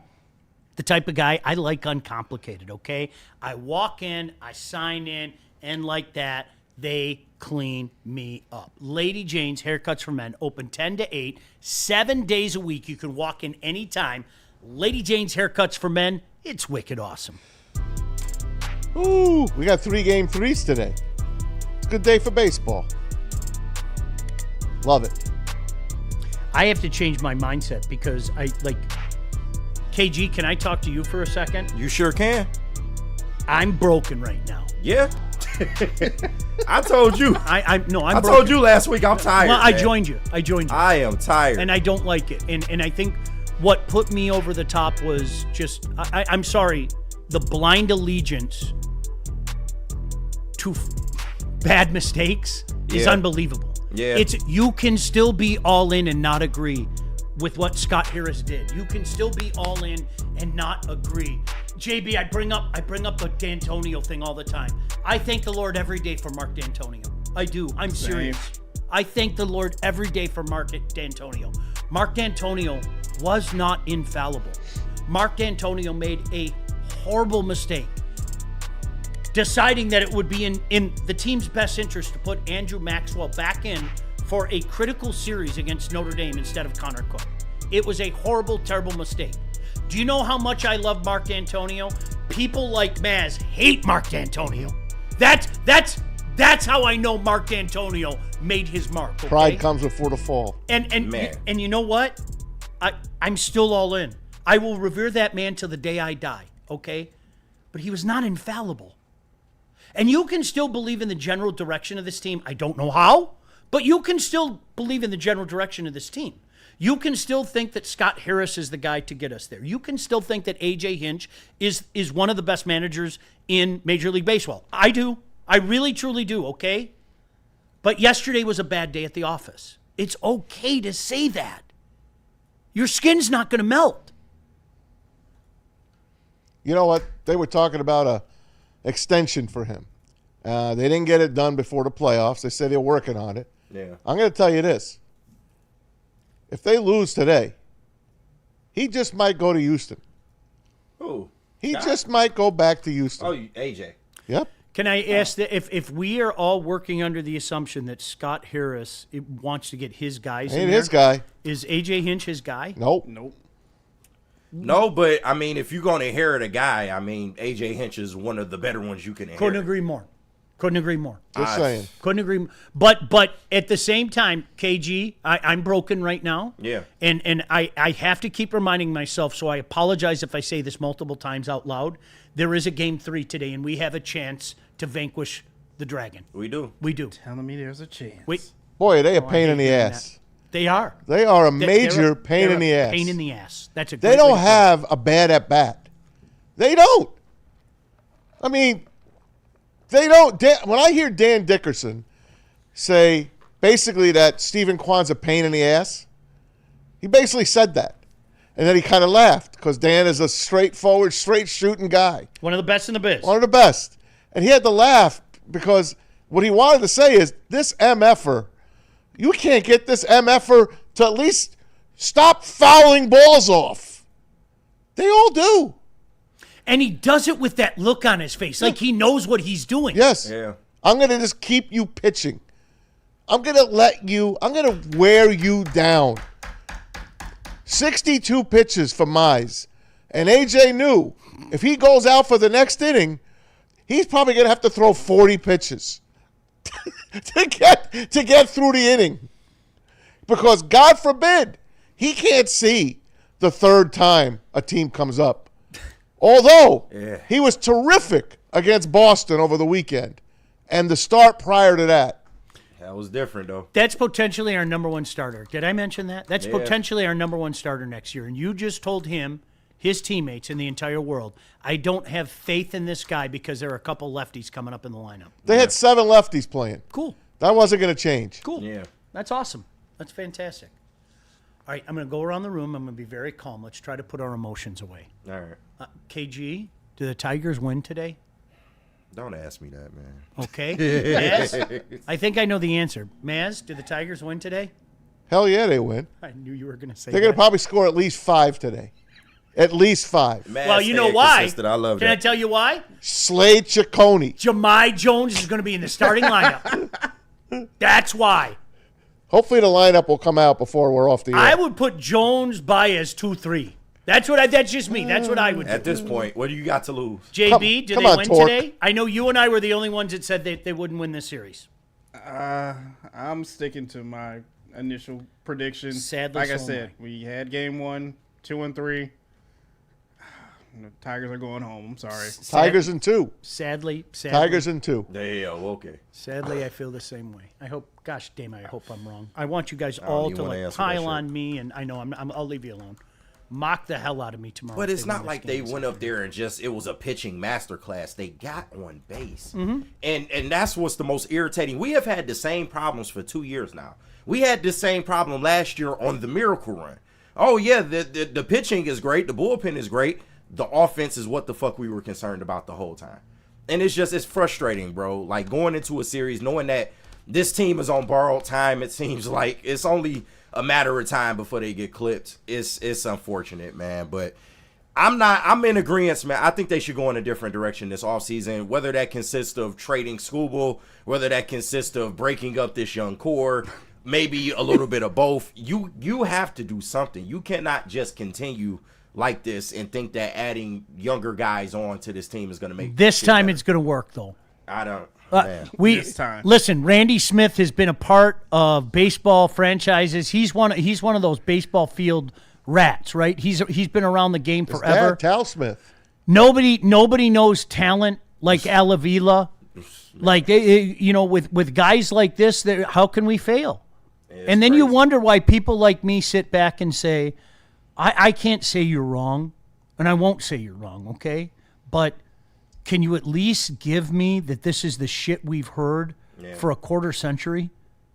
the type of guy, I like uncomplicated, okay? I walk in, I sign in, and like that, they clean me up. Lady Jane's Haircuts for Men, open 10 to 8, 7 days a week. You can walk in anytime. Lady Jane's Haircuts for Men, it's wicked awesome. Ooh, we got 3 game threes today. It's a good day for baseball. Love it. I have to change my mindset because KG, can I talk to you for a second? You sure can. I'm broken right now. Yeah. I told you. I'm I broken. told you last week I'm tired. Well, I man. joined you. I am tired. And I don't like it. And I think what put me over the top was just, I'm sorry, the blind allegiance to bad mistakes is unbelievable. Yeah. You can still be all in and not agree with what Scott Harris did. You can still be all in and not agree. JB, I bring up the D'Antonio thing all the time. I thank the Lord every day for Mark D'Antonio. I do. I'm serious. I thank the Lord every day for Mark D'Antonio. Mark D'Antonio was not infallible. Mark D'Antonio made a horrible mistake, deciding that it would be in the team's best interest to put Andrew Maxwell back in for a critical series against Notre Dame instead of Connor Cook. It was a horrible, terrible mistake. Do you know how much I love Mark D'Antonio? People like Maz hate Mark D'Antonio. That's how I know Mark D'Antonio made his mark. Okay? Pride comes before the fall. And you know what? I'm still all in. I will revere that man till the day I die, okay? But he was not infallible. And you can still believe in the general direction of this team. I don't know how, but you can still believe in the general direction of this team. You can still think that Scott Harris is the guy to get us there. You can still think that A.J. Hinch is one of the best managers in Major League Baseball. I do. I really, truly do, okay? But yesterday was a bad day at the office. It's okay to say that. Your skin's not going to melt. You know what? They were talking about a extension for him. They didn't get it done before the playoffs. They said they're working on it. Yeah. I'm going to tell you this. If they lose today, he just might go to Houston. Who? He just might go back to Houston. Oh, AJ. Yep. Can I ask that if we are all working under the assumption that Scott Harris wants to get his guys in Ain't there, his guy. Is A.J. Hinch his guy? Nope. No, but I mean, if you're going to inherit a guy, I mean, A.J. Hinch is one of the better ones you can inherit. Couldn't agree more. Just saying. Couldn't agree more. But at the same time, KG, I'm broken right now. Yeah. And I have to keep reminding myself, so I apologize if I say this multiple times out loud. There is a game 3 today, and we have a chance to vanquish the Dragon. We do. We do. Telling me there's a chance. Boy, are they a pain in the ass. They are. They are a major pain in the ass. Pain in the ass. That's a great They way don't to have a bad at bat. They don't. I mean, they don't. When I hear Dan Dickerson say basically that Stephen Kwan's a pain in the ass, he basically said that. And then he kind of laughed because Dan is a straightforward, straight shooting guy. One of the best in the biz. One of the best. And he had to laugh because what he wanted to say is this MFer, you can't get this MFer to at least stop fouling balls off. They all do. And he does it with that look on his face, like he knows what he's doing. Yes. Yeah. I'm going to just keep you pitching. I'm going to wear you down. 62 pitches for Mize. And AJ knew if he goes out for the next inning, he's probably going to have to throw 40 pitches to get through the inning. Because God forbid, he can't see the third time a team comes up. Although he was terrific against Boston over the weekend. And the start prior to that. That was different, though. That's potentially our number 1 starter. Did I mention that? That's potentially our number 1 starter next year. And you just told him, his teammates in the entire world, I don't have faith in this guy because there are a couple lefties coming up in the lineup. They had 7 lefties playing. Cool. That wasn't going to change. Cool. Yeah. That's awesome. That's fantastic. All right, I'm going to go around the room. I'm going to be very calm. Let's try to put our emotions away. All right. KG, do the Tigers win today? Don't ask me that, man. Okay. Maz, I think I know the answer. Maz, do the Tigers win today? Hell yeah, they win. I knew you were going to say They're going that. to probably score at least 5 today. At least 5. Well, you know why? I love Can that. I tell you why? Slade Ciccone. Jahmai Jones is going to be in the starting lineup. That's why. Hopefully the lineup will come out before we're off the air. I would put Jones, Baez 2-3. That's just me. That's what I would do. At this point, what do you got to lose? JB, do come they on, win Torque. today? I know you and I were the only ones that said they wouldn't win this series. I'm sticking to my initial prediction. Sadly, like I so am said, we had game 1, 2 and 3. The Tigers are going home. I'm sorry. Tigers in 2. Sadly. Tigers in 2. Yeah, okay. Sadly, I feel the same way. I hope, gosh damn, I hope I'm wrong. I want you guys don't all even to wanna like answer that pile shit. on me, and I know I'll leave you alone. Mock the hell out of me tomorrow. But if it's they win not this like game. they went up there and just it was a pitching masterclass. They got on base, Mm-hmm. and that's what's the most irritating. We have had the same problems for 2 years now. We had this same problem last year on the Miracle Run. Oh yeah, the pitching is great, the bullpen is great. The offense is what the fuck we were concerned about the whole time, and it's frustrating, bro. Like going into a series knowing that this team is on borrowed time. It seems like it's only a matter of time before they get clipped. It's unfortunate, man, but I'm in agreement, man. I think they should go in a different direction this offseason, whether that consists of trading Scooble, whether that consists of breaking up this young core, maybe a little bit of both. You have to do something. You cannot just continue like this and think that adding younger guys on to this team is going to make This shit time better. it's going to work, though. I don't. Man. This time. Listen. Randy Smith has been a part of baseball franchises. He's one of those baseball field rats, right? He's been around the game His forever. dad, Tal Smith. Nobody knows talent like Alavila. Like with guys like this, how can we fail? And then you wonder why people like me sit back and say, I can't say you're wrong, and I won't say you're wrong, okay? But can you at least give me that this is the shit we've heard for a quarter century?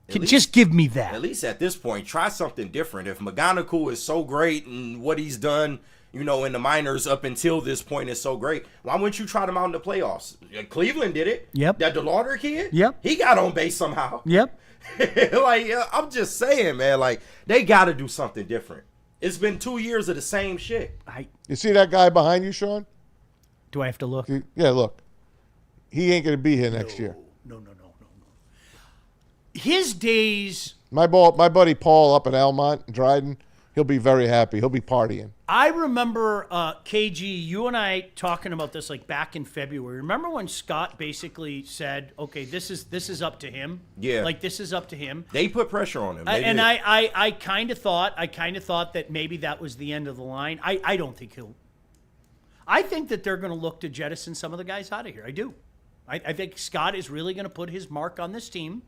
Just give me that. At least at this point, try something different. If McGonagall is so great and what he's done, in the minors up until this point is so great, why wouldn't you try them out in the playoffs? Cleveland did it. Yep. That DeLauder kid? Yep. He got on base somehow. Yep. I'm just saying, man, they got to do something different. It's been 2 years of the same shit. You see that guy behind you, Sean? Do I have to look? Yeah, look. He ain't going to be here next year. No. His days. My buddy Paul up in Almont, Dryden, he'll be very happy. He'll be partying. I remember, KG, you and I talking about this like back in February. Remember when Scott basically said, okay, this is up to him? Yeah. Like, this is up to him. They put pressure on him. They And did. I kind of thought that maybe that was the end of the line. I don't think he'll. I think that they're going to look to jettison some of the guys out of here. I do. I think Scott is really going to put his mark on this team.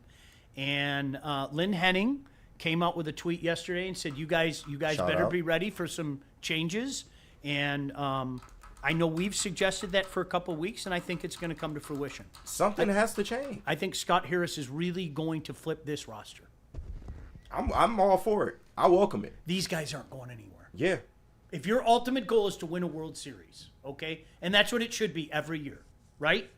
And Lynn Henning came out with a tweet yesterday and said, you guys Shout better out. be ready for some changes. And I know we've suggested that for a couple of weeks, and I think it's going to come to fruition. Something has to change. I think Scott Harris is really going to flip this roster. I'm all for it. I welcome it. These guys aren't going anywhere. Yeah. If your ultimate goal is to win a World Series, okay, and that's what it should be every year, right?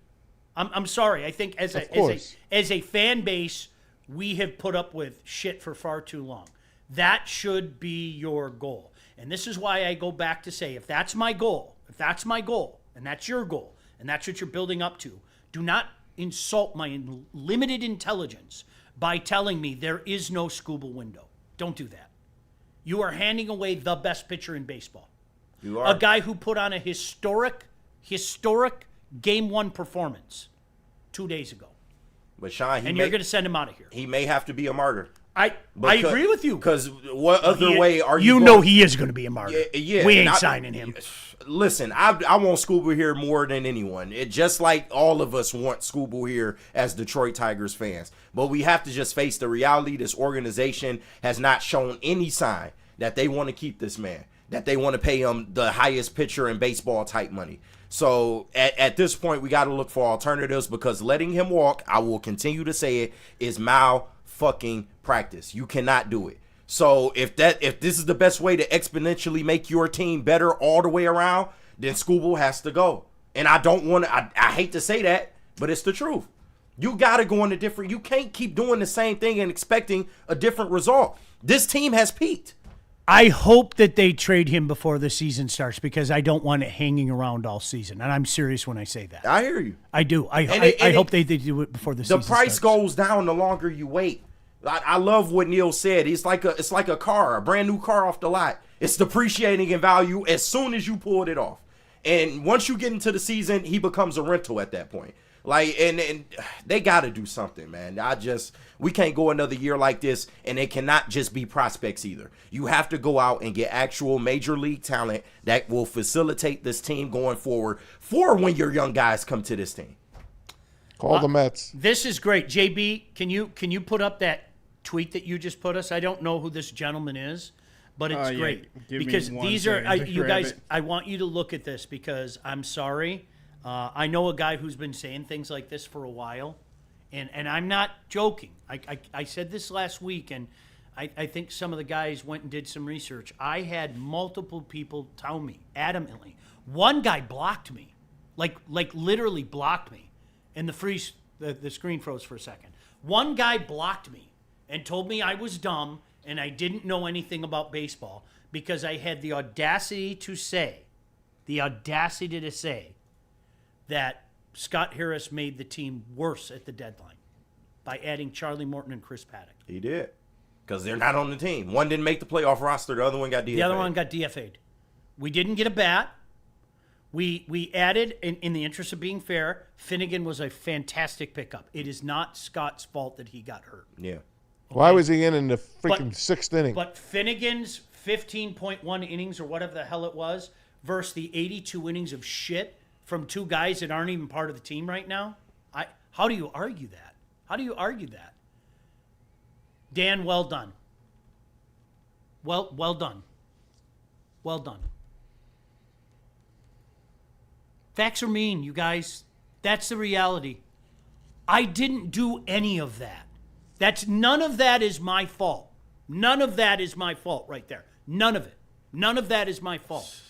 I'm sorry. I think as a fan base, we have put up with shit for far too long. That should be your goal. And this is why I go back to say, if that's my goal, and that's your goal, and that's what you're building up to, do not insult my limited intelligence by telling me there is no Scooble window. Don't do that. You are handing away the best pitcher in baseball. You are. A guy who put on a historic Game 1 performance 2 days ago. But Sean, You're going to send him out of here. He may have to be a martyr. I agree with you. Because what other way are you? You know he is going to be a martyr. Yeah, we ain't signing him. Listen, I want Scooble here more than anyone. It just like all of us want Scooble here as Detroit Tigers fans. But we have to just face the reality. This organization has not shown any sign that they want to keep this man, that they want to pay him the highest pitcher in baseball type money. So at this point, we got to look for alternatives, because letting him walk, I will continue to say it, is fucking practice. You cannot do it. So if this is the best way to exponentially make your team better all the way around, then Scooble has to go. And I don't want to, I hate to say that, but it's the truth. You got to go in a different. You can't keep doing the same thing and expecting a different result. This team has peaked. I hope that they trade him before the season starts because I don't want it hanging around all season. And I'm serious when I say that. I hear you. I do. I hope they do it before the season starts. The price goes down the longer you wait. I love what Neil said. It's like a car, a brand new car off the lot. It's depreciating in value as soon as you pulled it off. And once you get into the season, he becomes a rental at that point. Like, and they got to do something, man. We can't go another year like this, and it cannot just be prospects either. You have to go out and get actual major league talent that will facilitate this team going forward for when your young guys come to this team. Call the Mets. This is great. JB, can you put up that tweet that you just put us? I don't know who this gentleman is, but it's great. Because these are, you guys, I want you to look at this because I'm sorry. I know a guy who's been saying things like this for a while, and I'm not joking. I said this last week, and I think some of the guys went and did some research. I had multiple people tell me adamantly. One guy blocked me, like literally blocked me, and the screen froze for a second. One guy blocked me and told me I was dumb and I didn't know anything about baseball because I had the audacity to say that Scott Harris made the team worse at the deadline by adding Charlie Morton and Chris Paddock. He did. Because they're not on the team. One didn't make the playoff roster. The other one got DFA'd. The other one got DFA'd. We didn't get a bat. We added, in the interest of being fair, Finnegan was a fantastic pickup. It is not Scott's fault that he got hurt. Yeah. Okay? Why was he in the freaking sixth inning? But Finnegan's 15.1 innings or whatever the hell it was versus the 82 innings of shit from two guys that aren't even part of the team right now? How do you argue that? How do you argue that? Dan, well done. Well done. Well done. Facts are mean, you guys. That's the reality. I didn't do any of that. None of that is my fault. None of that is my fault right there. None of it. None of that is my fault.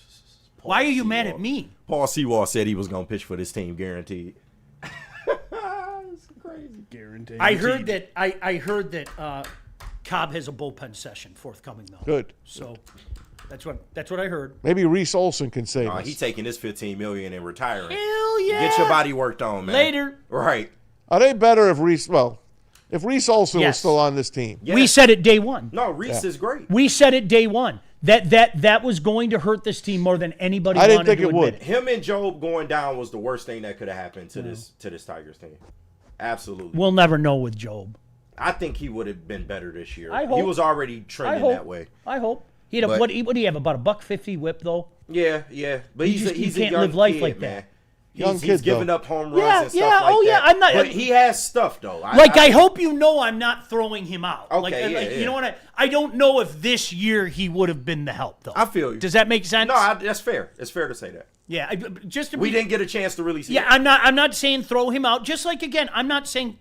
Why are you mad at me? Paul Sewall said he was going to pitch for this team, guaranteed. It's crazy. Guaranteed. I heard that Cobb has a bullpen session forthcoming though. Good. So that's what I heard. Maybe Reese Olson can save us. He's taking this $15 million and retiring. Hell yeah! Get your body worked on, man. Later. Right. Are they better if Reese Olson was still on this team? Yes. We said it day one. No, Reese is great. We said it day one. That was going to hurt this team more than anybody I didn't wanted think to it would. admit. Him and Job going down was the worst thing that could have happened to this Tigers team. Absolutely. We'll never know with Job. I think he would have been better this year. I hope. He was already trending that way. I hope. What do you have, about $150 whip though? Yeah. But he's a can't young live life kid, like man. that. He's giving up home runs and stuff like that. I'm not. But he has stuff though. I hope you know I'm not throwing him out. Okay, You know what? I don't know if this year he would have been the help though. I feel you. Does that make sense? No, that's fair. It's fair to say that. Yeah, we didn't get a chance to really see. Yeah, it. I'm not saying throw him out. Just like again, I'm not saying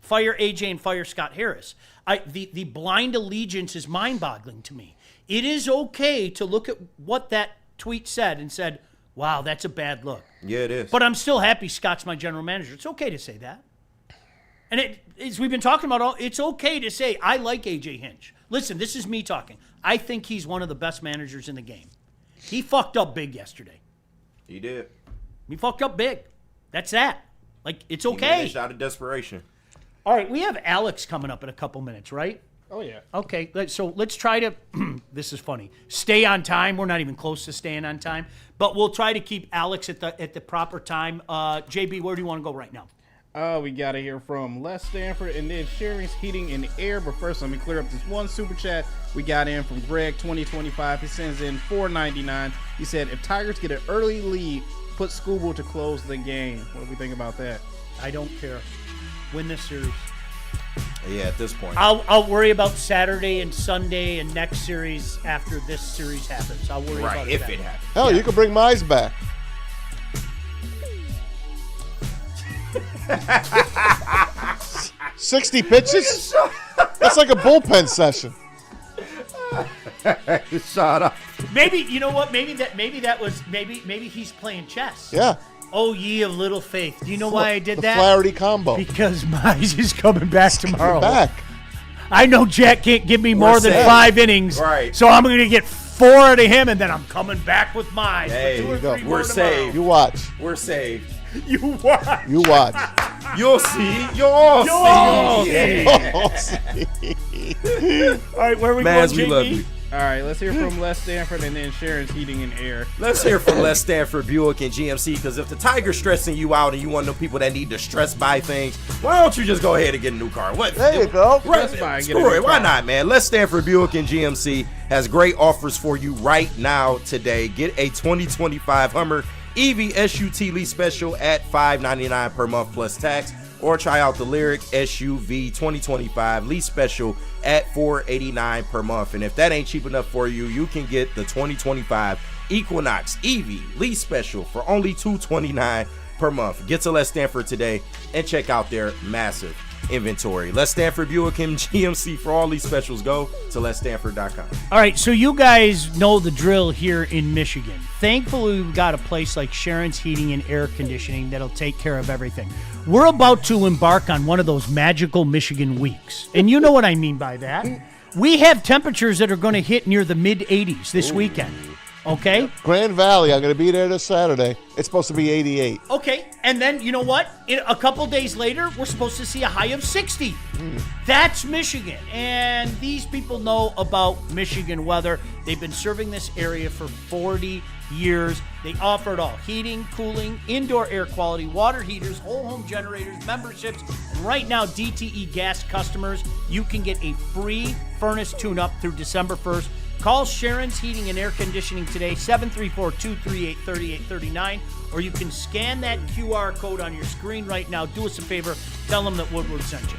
fire AJ and fire Scott Harris. The blind allegiance is mind-boggling to me. It is okay to look at what that tweet said and said, wow, that's a bad look. Yeah, it is. But I'm still happy Scott's my general manager. It's okay to say that. And as we've been talking about, it's okay to say, I like A.J. Hinch. Listen, this is me talking. I think he's one of the best managers in the game. He fucked up big yesterday. He did. He fucked up big. That's that. It's okay. He managed out of desperation. All right, we have Alex coming up in a couple minutes, right? Oh, yeah. Okay, so let's try to, this is funny, stay on time. We're not even close to staying on time, but we'll try to keep Alex at the proper time. JB, where do you want to go right now? We got to hear from Les Stanford and then Sherry's Heating and Air. But first, let me clear up this one super chat we got in from Greg 2025. He sends in $4.99. He said, if Tigers get an early lead, put Scooble to close the game. What do we think about that? I don't care. Win this series. Yeah, at this point. I'll worry about Saturday and Sunday and next series after this series happens. I'll worry about it. If it happens. Hell, you can bring Mize back. 60 pitches? That's like a bullpen session. Shut up. Maybe you know what? Maybe he's playing chess. Yeah. Oh, ye of little faith. Do you know why I did the that? Flaherty combo. Because Mize is coming back tomorrow. Back. I know Jack can't give me more than safe. 5 innings. Right. So I'm going to get 4 out of him, and then I'm coming back with Mize. Hey, for 2 or 3 more we're tomorrow. saved. You watch. We're saved. You watch. You watch. You'll see. You'll all see. You'll see. All right, where are we Maz, going, we love JP? you. All right, let's hear from Les Stanford and then Sharon's Heating and Air. Let's hear from Les Stanford, Buick, and GMC, because if the Tiger's stressing you out and you want to know people that need to stress buy things, why don't you just go ahead and get a new car? What? There you go. Right, Stress buy and get screw a new it. Why car. not, man? Les Stanford, Buick, and GMC has great offers for you right now today. Get a 2025 Hummer EV SUT lease special at $599 per month plus tax, or try out the Lyric SUV 2025 lease special at $489 per month. And if that ain't cheap enough for you, you can get the 2025 Equinox EV lease special for only $229 per month. Get to Les Stanford today and check out their massive inventory. Les Stanford, Buick, and GMC for all these specials. Go to lesstanford.com. All right, so you guys know the drill here in Michigan. Thankfully, we've got a place like Sharon's Heating and Air Conditioning that'll take care of everything. We're about to embark on one of those magical Michigan weeks. And you know what I mean by that. We have temperatures that are going to hit near the mid-80s this weekend. Okay? Grand Valley, I'm going to be there this Saturday. It's supposed to be 88. Okay, and then you know what? A couple days later, we're supposed to see a high of 60. That's Michigan, and these people know about Michigan weather. They've been serving this area for 40 years. They offer it all: heating, cooling, indoor air quality, water heaters, whole home generators, memberships, and right now, DTE gas customers, you can get a free furnace tune-up through December 1st. Call Sharon's Heating and Air Conditioning today, 734-238-3839, or you can scan that QR code on your screen right now. Do us a favor, tell them that Woodward sent you.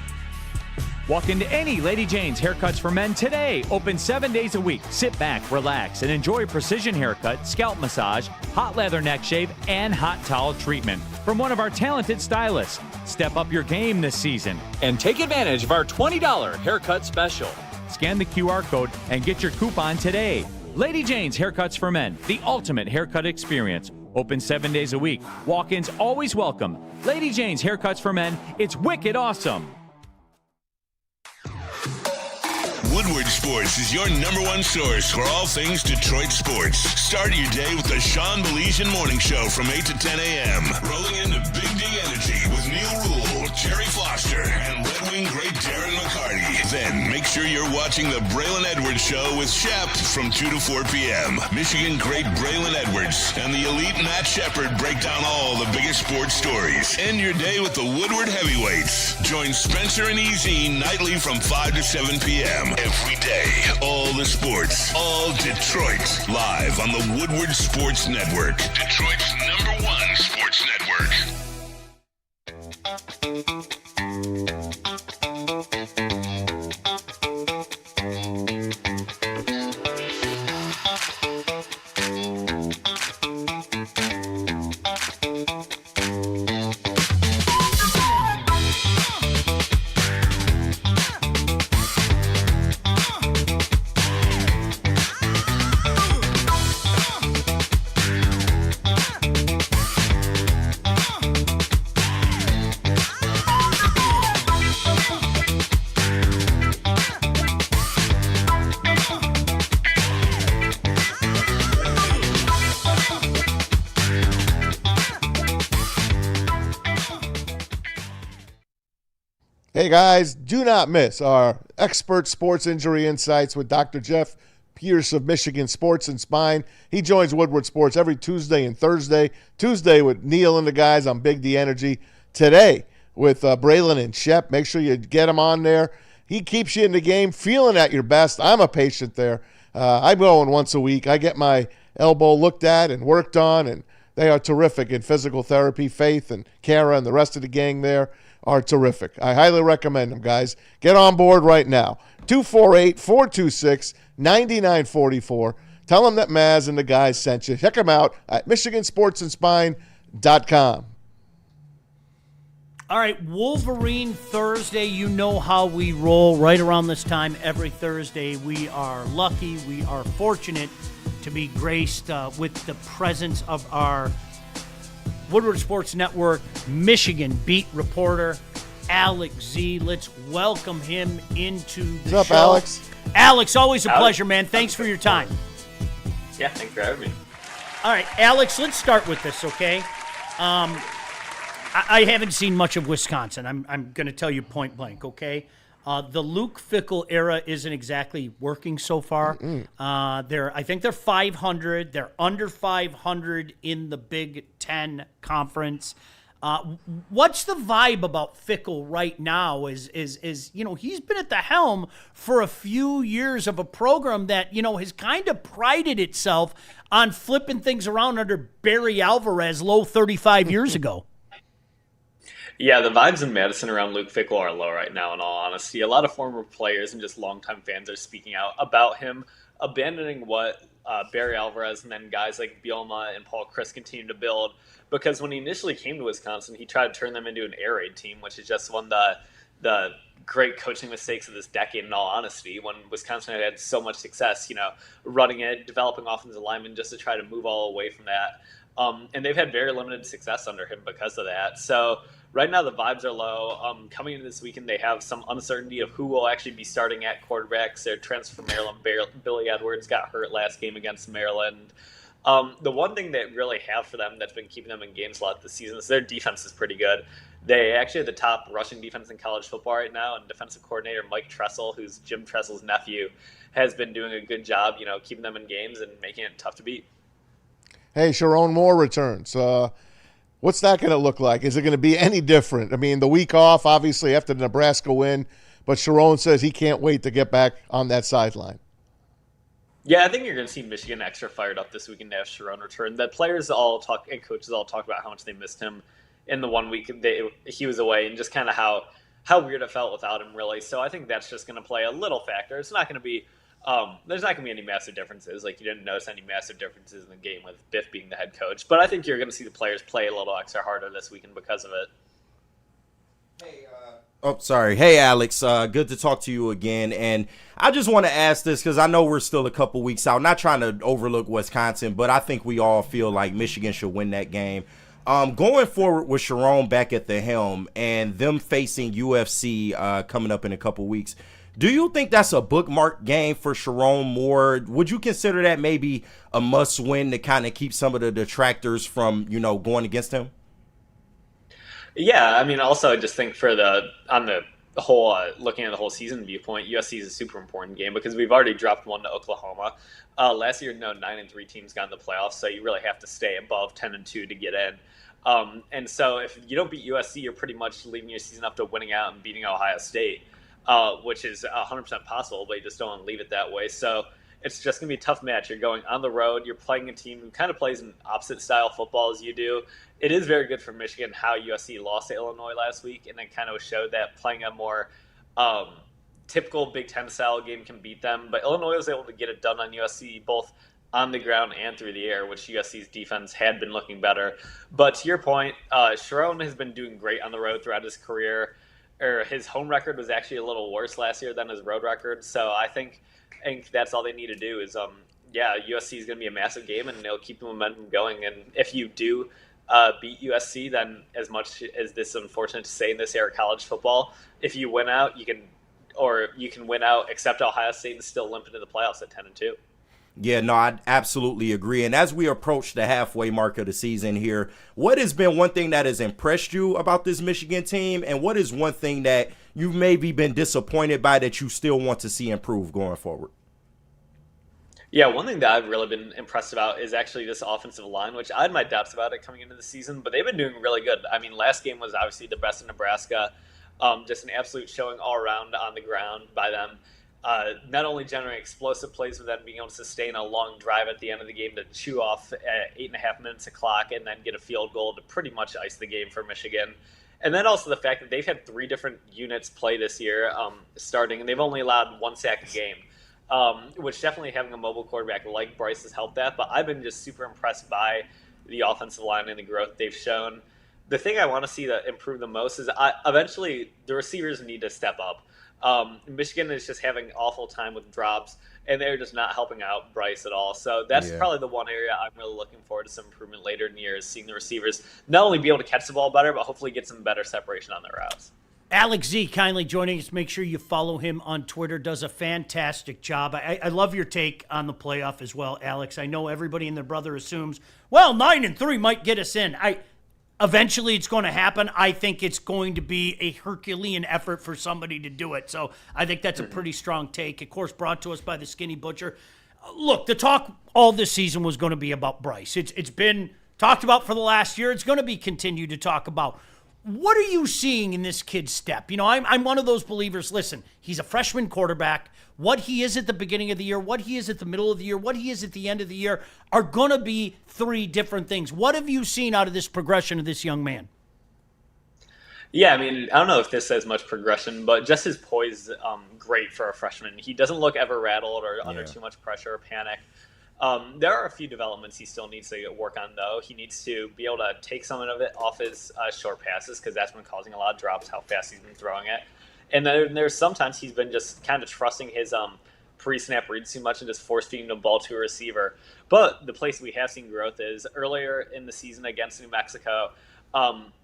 Walk into any Lady Jane's Haircuts for Men today. Open 7 days a week. Sit back, relax, and enjoy a precision haircut, scalp massage, hot leather neck shave, and hot towel treatment from one of our talented stylists. Step up your game this season and take advantage of our $20 haircut special. Scan the QR code and get your coupon today. Lady Jane's Haircuts for Men, the ultimate haircut experience. Open 7 days a week. Walk-ins always welcome. Lady Jane's Haircuts for Men, it's wicked awesome. Woodward Sports is your #1 source for all things Detroit sports. Start your day with the Sean Baligian Morning Show from 8 to 10 a.m. Rolling into Big D Energy with Neil Rule, Jerry Foster, and Red Wing great Darren McCarty. Then make sure you're watching the Braylon Edwards Show with Shep from 2 to 4 p.m. Michigan great Braylon Edwards and the elite Matt Shepard break down all the biggest sports stories. End your day with the Woodward Heavyweights. Join Spencer and Easy nightly from 5 to 7 p.m. Every day, all the sports, all Detroit, live on the Woodward Sports Network. Detroit's #1 sports network. Hey guys, do not miss our expert sports injury insights with Dr. Jeff Pierce of Michigan Sports and Spine. He joins Woodward Sports every Tuesday and Thursday. Tuesday with Neil and the guys on Big D Energy. Today with Braylon and Shep. Make sure you get him on there. He keeps you in the game, feeling at your best. I'm a patient there. I'm going once a week. I get my elbow looked at and worked on, and they are terrific in physical therapy. Faith and Kara and the rest of the gang there are terrific. I highly recommend them, guys. Get on board right now. 248-426-9944. Tell them that Maz and the guys sent you. Check them out at MichiganSportsAndSpine.com. All right, Wolverine Thursday. You know how we roll right around this time every Thursday. We are lucky, we are fortunate to be graced with the presence of our Woodward Sports Network Michigan beat reporter Alex Z. Let's welcome him into the show. What's up, Alex? Alex, always a pleasure, man. Thanks for your time. Yeah, thanks for having me. All right, Alex, let's start with this, okay? I haven't seen much of Wisconsin. I'm going to tell you point blank, okay? The Luke Fickell era isn't exactly working so far. I think they're 500. They're under 500 in the Big Ten Conference. What's the vibe about Fickell right now? Is he's been at the helm for a few years of a program that has kind of prided itself on flipping things around under Barry Alvarez 35 years ago. Yeah, the vibes in Madison around Luke Fickell are low right now, in all honesty. A lot of former players and just longtime fans are speaking out about him abandoning what Barry Alvarez and then guys like Bielema and Paul Chryst continue to build. Because when he initially came to Wisconsin, he tried to turn them into an air raid team, which is just one of the great coaching mistakes of this decade, in all honesty, when Wisconsin had so much success, running it, developing offensive linemen just to try to move all away from that. And they've had very limited success under him because of that. So right now the vibes are low. Coming into this weekend, they have some uncertainty of who will actually be starting at quarterbacks. Their transfer from Maryland, Billy Edwards, got hurt last game against Maryland. The one thing they really have for them that's been keeping them in games a lot this season is their defense is pretty good. They actually have the top rushing defense in college football right now, and defensive coordinator Mike Tressel, who's Jim Tressel's nephew, has been doing a good job, keeping them in games and making it tough to beat. Hey, Sharon Moore returns. What's that going to look like? Is it going to be any different? I mean, the week off, obviously, after the Nebraska win, but Sharon says he can't wait to get back on that sideline. Yeah, I think you're going to see Michigan extra fired up this weekend to have Sharon return. The players all talk and coaches all talk about how much they missed him in the 1 week he was away, and just kind of how weird it felt without him, really. So I think that's just going to play a little factor. It's not going to be there's not going to be any massive differences. Like, you didn't notice any massive differences in the game with Biff being the head coach. But I think you're going to see the players play a little extra harder this weekend because of it. Hey, Alex. Good to talk to you again. And I just want to ask this because I know we're still a couple weeks out. Not trying to overlook Wisconsin, but I think we all feel like Michigan should win that game. Going forward with Sharon back at the helm and them facing UFC coming up in a couple weeks, do you think that's a bookmark game for Sharon Moore? Would you consider that maybe a must-win to kind of keep some of the detractors from, going against him? Yeah, I mean, also I just think on the whole, looking at the whole season viewpoint, USC is a super important game because we've already dropped one to Oklahoma. Last year, 9-3 teams got in the playoffs, so you really have to stay above 10-2 to get in. And so if you don't beat USC, you're pretty much leaving your season up to winning out and beating Ohio State. Which is 100% possible, but you just don't want to leave it that way. So it's just going to be a tough match. You're going on the road. You're playing a team who kind of plays an opposite style football as you do. It is very good for Michigan how USC lost to Illinois last week, and it kind of showed that playing a more typical Big Ten style game can beat them. But Illinois was able to get it done on USC both on the ground and through the air, which USC's defense had been looking better. But to your point, Sharon has been doing great on the road throughout his career. His home record was actually a little worse last year than his road record. So I think that's all they need to do is, USC is going to be a massive game, and they'll keep the momentum going. And if you do beat USC, then as much as this is unfortunate to say in this era of college football, if you win out, you can win out, except Ohio State, and still limp into the playoffs at 10-2. Yeah, no, I absolutely agree. And as we approach the halfway mark of the season here, what has been one thing that has impressed you about this Michigan team? And what is one thing that you've maybe been disappointed by that you still want to see improve going forward? Yeah, one thing that I've really been impressed about is actually this offensive line, which I had my doubts about it coming into the season, but they've been doing really good. I mean, last game was obviously the best in Nebraska. Just an absolute showing all around on the ground by them. Not only generating explosive plays, but then being able to sustain a long drive at the end of the game to chew off 8.5 minutes of clock and then get a field goal to pretty much ice the game for Michigan. And then also the fact that they've had 3 different units play this year starting, and they've only allowed 1 sack a game, which definitely having a mobile quarterback like Bryce has helped that. But I've been just super impressed by the offensive line and the growth they've shown. The thing I want to see that improve the most is eventually the receivers need to step up. Michigan is just having awful time with drops, and they're just not helping out Bryce at all. So that's probably the one area I'm really looking forward to some improvement later in the year, is seeing the receivers not only be able to catch the ball better, but hopefully get some better separation on their routes. Alex Z kindly joining us. Make sure you follow him on Twitter. Does a fantastic job. I love your take on the playoff as well, Alex. I know everybody and their brother assumes, well, 9-3 might get us in. Eventually it's going to happen. I think it's going to be a Herculean effort for somebody to do it. So I think that's a pretty strong take. Of course, brought to us by the Skinny Butcher. Look, the talk all this season was going to be about Bryce. It's been talked about for the last year. It's going to be continued to talk about. What are you seeing in this kid's step? You know, I'm one of those believers. Listen, he's a freshman quarterback. What he is at the beginning of the year, what he is at the middle of the year, what he is at the end of the year are going to be three different things. What have you seen out of this progression of this young man? Yeah, I mean, I don't know if this has much progression, but just his poise, great for a freshman. He doesn't look ever rattled or under too much pressure or panic. There are a few developments he still needs to work on, though. He needs to be able to take some of it off his short passes, because that's been causing a lot of drops, how fast he's been throwing it. And then there's sometimes he's been just kind of trusting his pre-snap reads too much and just force-feeding the ball to a receiver. But the place we have seen growth is earlier in the season against New Mexico.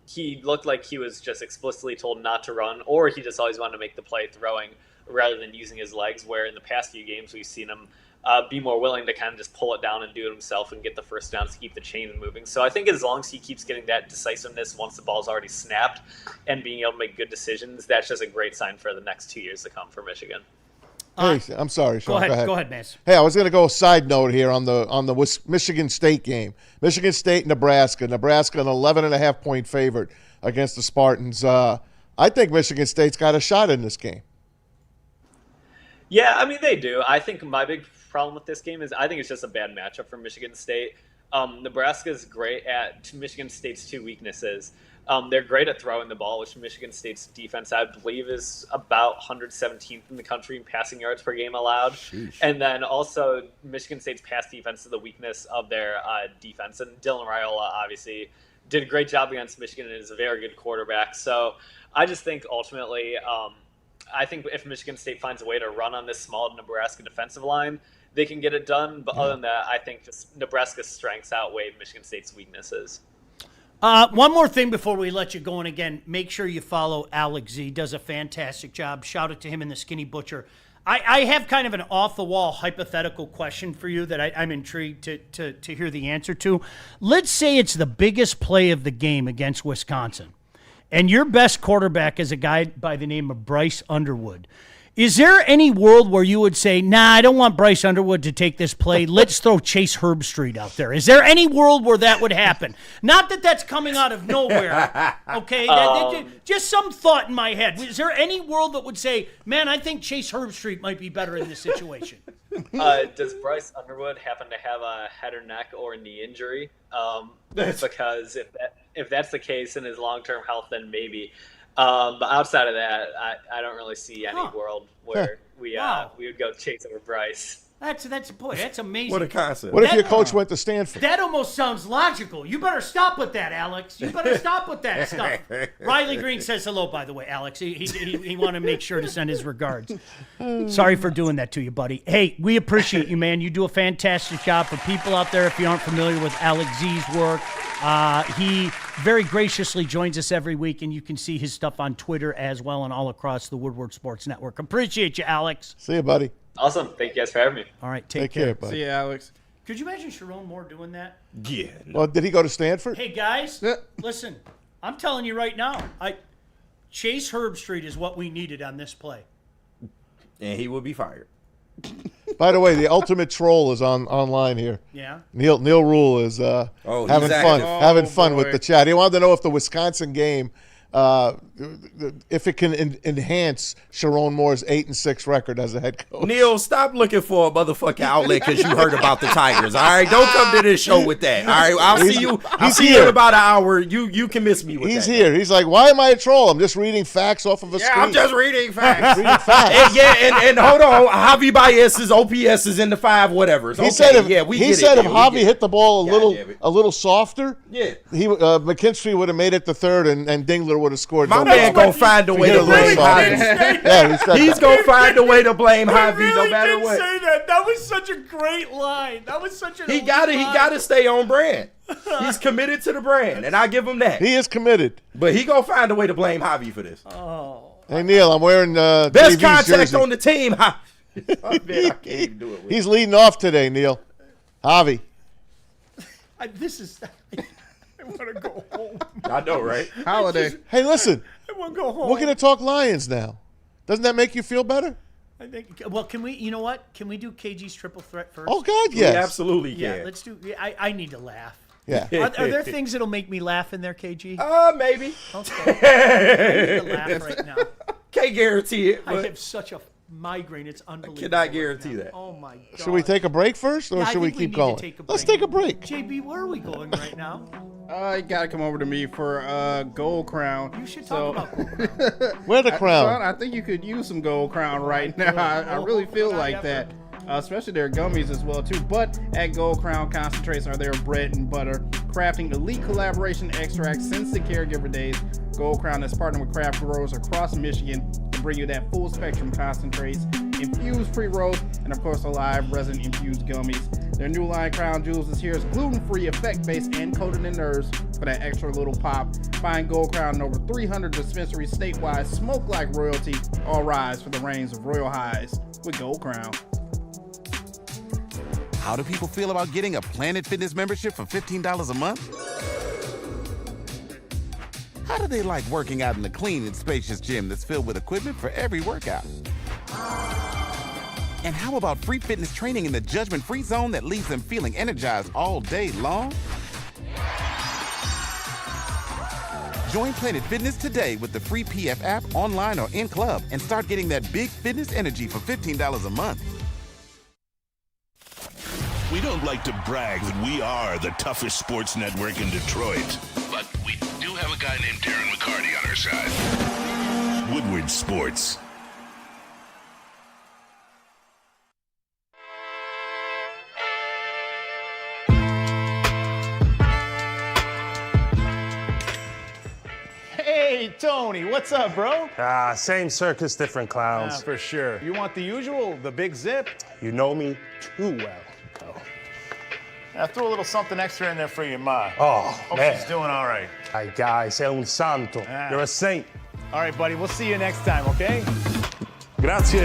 He looked like he was just explicitly told not to run, or he just always wanted to make the play throwing rather than using his legs, where in the past few games we've seen him be more willing to kind of just pull it down and do it himself and get the first downs to keep the chain moving. So I think as long as he keeps getting that decisiveness once the ball's already snapped and being able to make good decisions, that's just a great sign for the next 2 years to come for Michigan. Hey, I'm sorry, Sean. Go ahead, Mace. Hey, I was going to go a side note here on the Michigan State game. Michigan State, Nebraska. Nebraska, an 11.5-point favorite against the Spartans. I think Michigan State's got a shot in this game. Yeah, I mean, they do. I think my big problem with this game is I think it's just a bad matchup for Michigan State. Nebraska is great at Michigan State's two weaknesses. They're great at throwing the ball, which Michigan State's defense, I believe, is about 117th in the country in passing yards per game allowed. Sheesh. And then also Michigan State's pass defense is the weakness of their defense. And Dylan Raiola obviously did a great job against Michigan and is a very good quarterback. So I just think ultimately, I think if Michigan State finds a way to run on this small Nebraska defensive line, they can get it done. But other than that, I think just Nebraska's strengths outweigh Michigan State's weaknesses. One more thing before we let you go, and again, make sure you follow Alex Z. Does a fantastic job. Shout out to him and the Skinny Butcher. I have kind of an off-the-wall hypothetical question for you that I'm intrigued to hear the answer to. Let's say it's the biggest play of the game against Wisconsin, and your best quarterback is a guy by the name of Bryce Underwood. Is there any world where you would say, nah, I don't want Bryce Underwood to take this play. Let's throw Chase Herbstreit out there. Is there any world where that would happen? Not that that's coming out of nowhere, okay? Just some thought in my head. Is there any world that would say, man, I think Chase Herbstreit might be better in this situation? Does Bryce Underwood happen to have a head or neck or knee injury? Because if that's the case in his long-term health, then maybe. But outside of that, I don't really see any world where we would go chase over Bryce. That's amazing. What a concept. What if your coach went to Stanford? That almost sounds logical. You better stop with that, Alex. You better stop with that stuff. Riley Green says hello, by the way, Alex. He wanted to make sure to send his regards. Sorry for doing that to you, buddy. Hey, we appreciate you, man. You do a fantastic job. For people out there, if you aren't familiar with Alex Z's work, he very graciously joins us every week, and you can see his stuff on Twitter as well and all across the Woodward Sports Network. Appreciate you, Alex. See you, buddy. Awesome. Thank you guys for having me. All right, take care. Buddy. See you, Alex. Could you imagine Sharon Moore doing that? Yeah. Well, did he go to Stanford? Hey, guys, listen, I'm telling you right now, Chase Herbstreit is what we needed on this play. And he will be fired. By the way, the ultimate troll is online here. Yeah. Neil Rule is having fun with the chat. He wanted to know if the Wisconsin game, if it can enhance Sharon Moore's 8-6 record as a head coach. Neil, stop looking for a motherfucking outlet because you heard about the Tigers. All right, don't come to this show with that. All right, I'll see you. I'll see you in about an hour. You can miss me with that. He's here. He's like, why am I a troll? I'm just reading facts off of a screen. I'm just reading facts. And hold on. Javi Baez's OPS is in the 5 whatevers. He said if Javi hit the ball a little softer, yeah, McKinstry would have made it to third and Dingler would have scored. My man gonna find a way to blame Javi. Yeah, he said He's gonna find a way to blame Javi no matter what. Say that. That was such a great line. That was such a. He gotta stay on brand. He's committed to the brand, and I give him that. He is committed. But he gonna find a way to blame Javi for this. Oh. Hey Neil, I'm wearing best JV's contact jersey. on the team. Oh, man, I can't even do it. He's leading off today, Neil. Javi. I want to go home. I know, right? Holiday. Hey, listen. I want to go home. We're gonna talk Lions now. Doesn't that make you feel better? I think. Well, can we? You know what? Can we do KG's triple threat first? Oh God, yes. We absolutely can. Yeah, let's do. I need to laugh. Yeah. Are there things that'll make me laugh in there, KG? Maybe. Okay. I need to laugh right now. Can't guarantee it. I have such a migraine. It's unbelievable. Cannot guarantee that. Oh my God. Should we take a break first, or Yeah, I should we think keep need going? to take a Let's break. take a break. JB, where are we going right now? You gotta come over to me for Gold Crown. You should talk about Gold Crown. Where the crown? Son, I think you could use some Gold Crown right now. I really feel like that. Especially their gummies as well too. But at Gold Crown, concentrates are their bread and butter. Crafting elite collaboration extracts since the caregiver days. Gold Crown has partnered with craft growers across Michigan to bring you that full spectrum concentrates, infused pre-rolls, and of course the live resin infused gummies. Their new line Crown Jewels is here. It's gluten-free, effect-based, and coated in nerves for that extra little pop. Find Gold Crown in over 300 dispensaries statewide. Smoke like royalty. All rise for the reigns of royal highs with Gold Crown. How do people feel about getting a Planet Fitness membership for $15 a month? How do they like working out in a clean and spacious gym that's filled with equipment for every workout? And how about free fitness training in the judgment-free zone that leaves them feeling energized all day long? Join Planet Fitness today with the free PF app, online or in club, and start getting that big fitness energy for $15 a month. We don't like to brag that we are the toughest sports network in Detroit, but we do have a guy named Darren McCarty on our side. Woodward Sports. Hey, Tony, what's up, bro? Same circus, different clowns. For sure. You want the usual, the big zip? You know me too well. I threw a little something extra in there for your ma. Oh, Hope man. she's doing all right. Ay, guy, sei un santo. You're a saint. All right, buddy, we'll see you next time, okay? Grazie.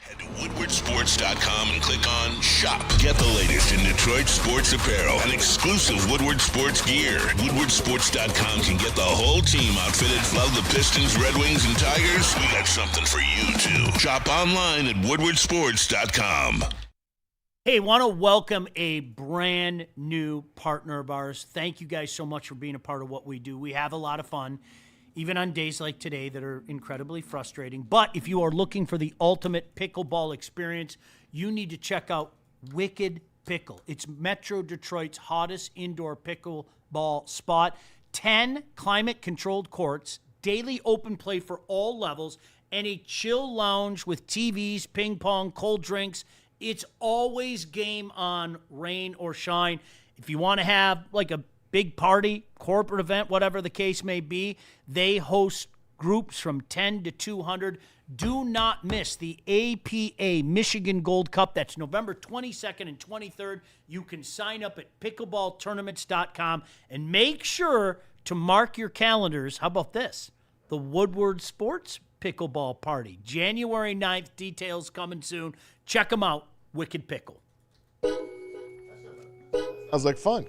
Head to WoodwardSports.com and click on Shop. Get the latest in Detroit sports apparel and exclusive Woodward Sports gear. WoodwardSports.com can get the whole team outfitted. Love the Pistons, Red Wings, and Tigers? We got something for you, too. Shop online at WoodwardSports.com. Hey, want to welcome a brand new partner of ours. Thank you guys so much for being a part of what we do. We have a lot of fun, even on days like today that are incredibly frustrating. But if you are looking for the ultimate pickleball experience, you need to check out Wicked Pickle. It's Metro Detroit's hottest indoor pickleball spot. 10 climate-controlled courts, daily open play for all levels, and a chill lounge with TVs, ping pong, cold drinks. It's always game on, rain or shine. If you want to have like a big party, corporate event, whatever the case may be, they host groups from 10 to 200. Do not miss the APA Michigan Gold Cup. That's November 22nd and 23rd. You can sign up at pickleballtournaments.com and make sure to mark your calendars. How about this? The Woodward Sports Pickleball Party, January 9th. Details coming soon. Check them out, Wicked Pickle. Sounds like fun.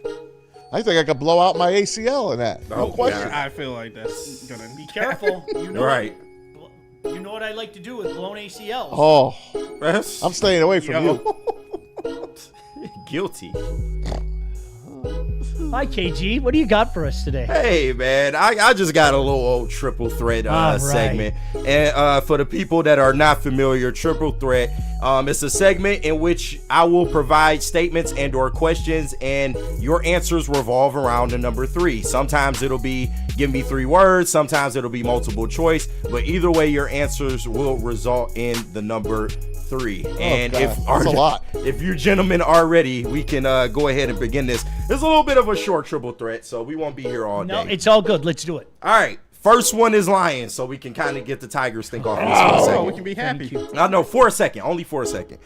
I think I could blow out my ACL in that. No question. I feel like that's gonna be careful. You know Right. You know what I like to do with blown ACLs. Oh, I'm staying away from you. Guilty. Hi, KG. What do you got for us today? Hey, man, I just got a little old triple threat segment. And for the people that are not familiar, triple threat, it's a segment in which I will provide statements and or questions, and your answers revolve around the number 3. Sometimes it'll be give me 3 words. Sometimes it'll be multiple choice. But either way, your answers will result in the number 3. And God, that's a lot. If you gentlemen are ready, we can go ahead and begin this. It's a little bit of a short triple threat, so we won't be here all day. No, it's all good. Let's do it. All right. First one is Lions, so we can kind of get the Tigers think off this for a second. We can be happy. No, for a second. Only for a second.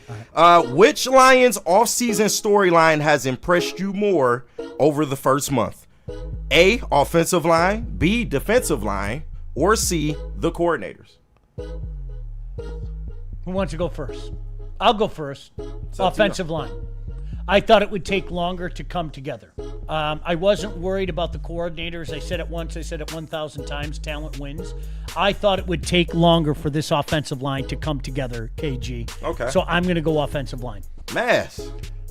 Which Lions offseason storyline has impressed you more over the first month? A, offensive line, B, defensive line, or C, the coordinators? Who wants to go first? I'll go first. Offensive line. I thought it would take longer to come together. I wasn't worried about the coordinators. I said it once. I said it 1,000 times. Talent wins. I thought it would take longer for this offensive line to come together, KG. Okay. So I'm going to go offensive line. Mass.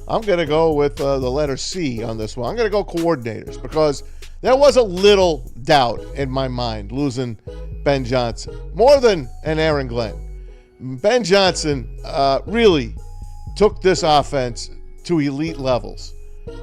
I'm going to go with the letter C on this one. I'm going to go coordinators because there was a little doubt in my mind losing Ben Johnson. More than an Aaron Glenn. Ben Johnson really took this offense to elite levels.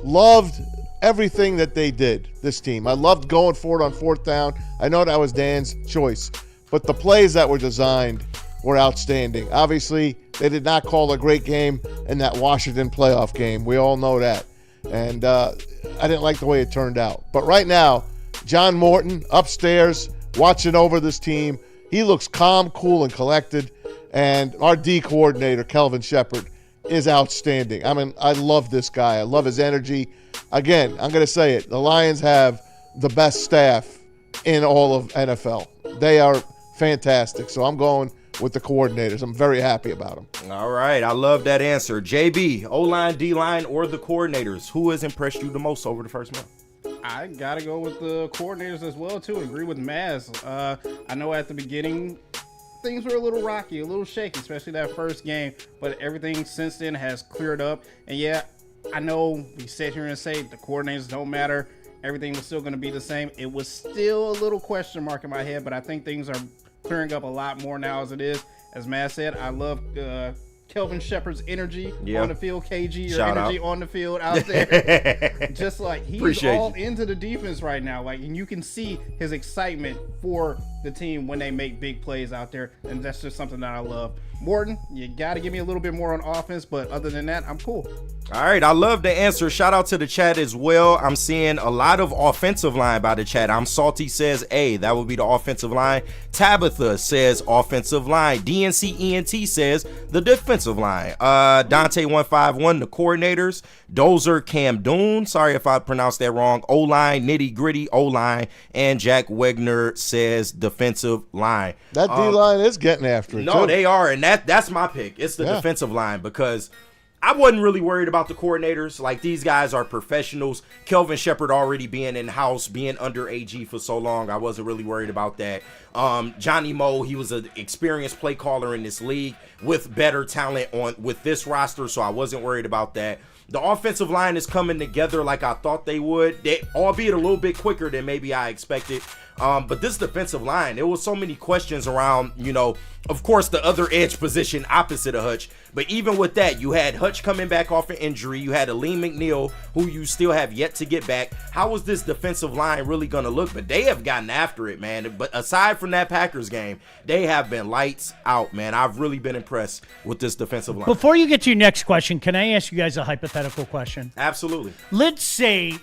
Loved everything that they did, this team. I loved going for it on fourth down. I know that was Dan's choice, but the plays that were designed were outstanding. Obviously, they did not call a great game in that Washington playoff game. We all know that. And I didn't like the way it turned out. But right now, John Morton upstairs watching over this team. He looks calm, cool, and collected. And our D coordinator, Kelvin Shepard, is outstanding. I mean, I love this guy. I love his energy. Again, I'm going to say it. The Lions have the best staff in all of NFL. They are fantastic. So I'm going with the coordinators. I'm very happy about them. All right. I love that answer. JB, O-line, D-line, or the coordinators? Who has impressed you the most over the first month? I got to go with the coordinators as well, too. Agree with Maz. I know at the beginning, things were a little rocky, a little shaky, especially that first game, but everything since then has cleared up. And yeah, I know we sit here and say the coordinators don't matter. Everything was still going to be the same. It was still a little question mark in my head, but I think things are clearing up a lot more now as it is. As Matt said, I love Kelvin Shepard's energy on the field, KG, your energy on the field out there. Just like he's all into the defense right now. Like, and you can see his excitement for the team when they make big plays out there. And that's just something that I love. Morton, you got to give me a little bit more on offense, but other than that, I'm cool. All right, I love the answer. Shout out to the chat as well. I'm seeing a lot of offensive line by the chat. I'm Salty says A, that would be the offensive line. Tabitha says offensive line. DNC ENT says the defensive line. Dante151, the coordinators. Dozer Camdoon, sorry if I pronounced that wrong. O-line, Nitty Gritty O-line. And Jack Wegner says defensive line. That D-line is getting after it, No, too. they are, and that's my pick. It's the defensive line because I wasn't really worried about the coordinators. Like, these guys are professionals. Kelvin Shepard already being in-house, being under AG for so long, I wasn't really worried about that. Johnny Moe, he was an experienced play caller in this league with better talent with this roster, so I wasn't worried about that. The offensive line is coming together like I thought they would, albeit a little bit quicker than maybe I expected. But this defensive line, there was so many questions around, of course, the other edge position opposite of Hutch. But even with that, you had Hutch coming back off an injury. You had Aleem McNeil, who you still have yet to get back. How is this defensive line really going to look? But they have gotten after it, man. But aside from that Packers game, they have been lights out, man. I've really been impressed with this defensive line. Before you get to your next question, can I ask you guys a hypothetical question? Absolutely. Let's say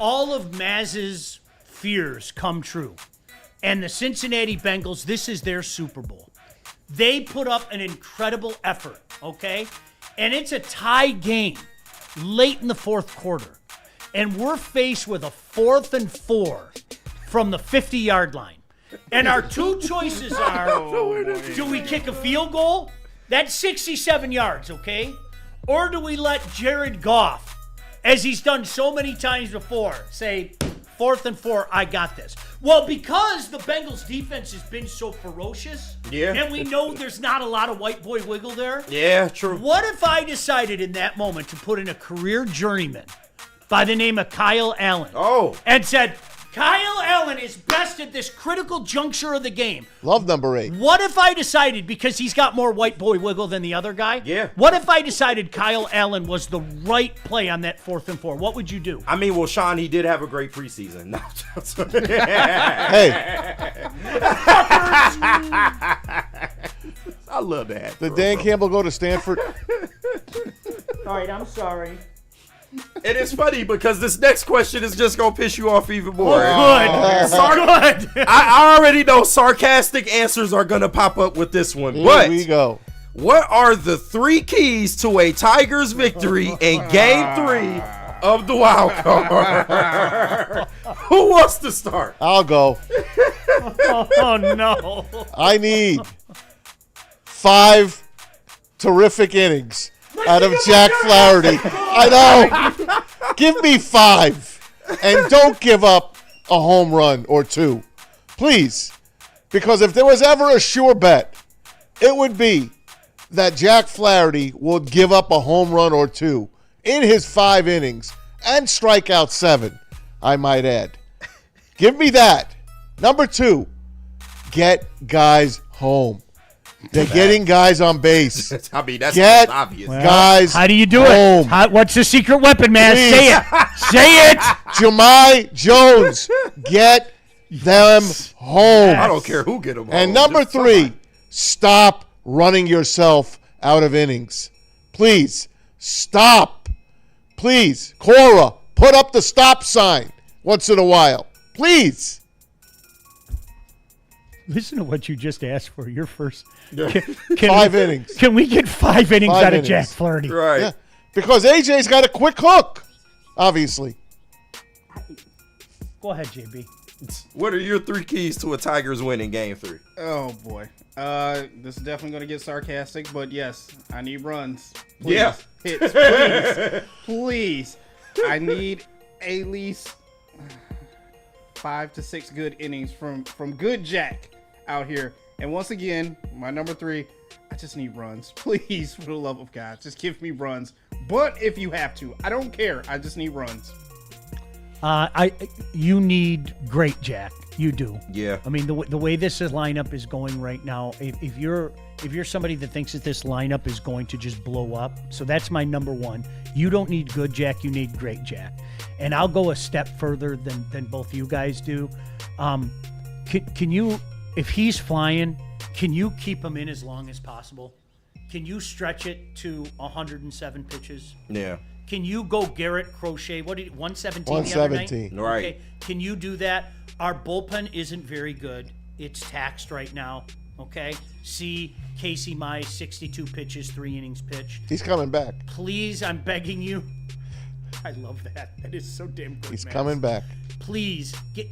all of Maz's fears come true, and the Cincinnati Bengals, this is their Super Bowl. They put up an incredible effort, okay? And it's a tie game late in the fourth quarter, and we're faced with a 4th and 4 from the 50-yard line. And our two choices are, do we kick a field goal? That's 67 yards, okay? Or do we let Jared Goff, as he's done so many times before, say, 4th and 4, I got this. Well, because the Bengals defense has been so ferocious, and we know there's not a lot of white boy wiggle there. Yeah, true. What if I decided in that moment to put in a career journeyman by the name of Kyle Allen? And said, Kyle Allen is best at this critical juncture of the game. Love number 8. What if I decided, because he's got more white boy wiggle than the other guy? Yeah. What if I decided Kyle Allen was the right play on that 4th and 4? What would you do? I mean, well, Sean, he did have a great preseason. No, Hey. I love that. Did Dan Campbell go to Stanford? All right, I'm sorry. It is funny because this next question is just gonna piss you off even more. Good. I already know sarcastic answers are gonna pop up with this one. Here we go. What are the 3 keys to a Tigers victory in Game 3 of the wild card? Who wants to start? I'll go. Oh no. I need 5 terrific innings out of Jack Flaherty. I know. Give me 5. And don't give up a home run or 2. Please. Because if there was ever a sure bet, it would be that Jack Flaherty would give up a home run or 2 in his 5 innings and strike out 7, I might add. Give me that. Number 2, get guys home. They're getting guys on base. I mean, that's get obvious. Guys how do you do home. it? What's the secret weapon, man? Please. Say it. Say it. Jahmai Jones, get them home. I don't care who get them home. And number 3, stop running yourself out of innings. Please, stop. Please, Cora, put up the stop sign once in a while. Please. Listen to what you just asked for. Your first. Yeah. 5 innings. Can we get 5 innings 5 out innings. of Jack Flaherty? Right. Yeah. Because AJ's got a quick hook, obviously. Go ahead, JB. What are your 3 keys to a Tigers win in Game 3? Oh boy. This is definitely gonna get sarcastic, but yes, I need runs. Please. Yeah. Hits, please. Please. I need at least 5 to 6 good innings from good Jack out here. And once again, my number 3, I just need runs. Please, for the love of God, just give me runs. But if you have to, I don't care. I just need runs. You need great Jack. You do. Yeah. I mean, the way this lineup is going right now, if you're somebody that thinks that this lineup is going to just blow up, so that's my number 1. You don't need good Jack. You need great Jack. And I'll go a step further than both you guys do. Can you, if he's flying, can you keep him in as long as possible? Can you stretch it to 107 pitches? Yeah. Can you go Garrett Crochet? What did 117? 117. The other night? Right. Okay. Can you do that? Our bullpen isn't very good. It's taxed right now. Okay. See Casey Mize, 62 pitches, 3 innings pitched. He's coming back. Please, I'm begging you. I love that. That is so damn good. He's man. coming back. Please get.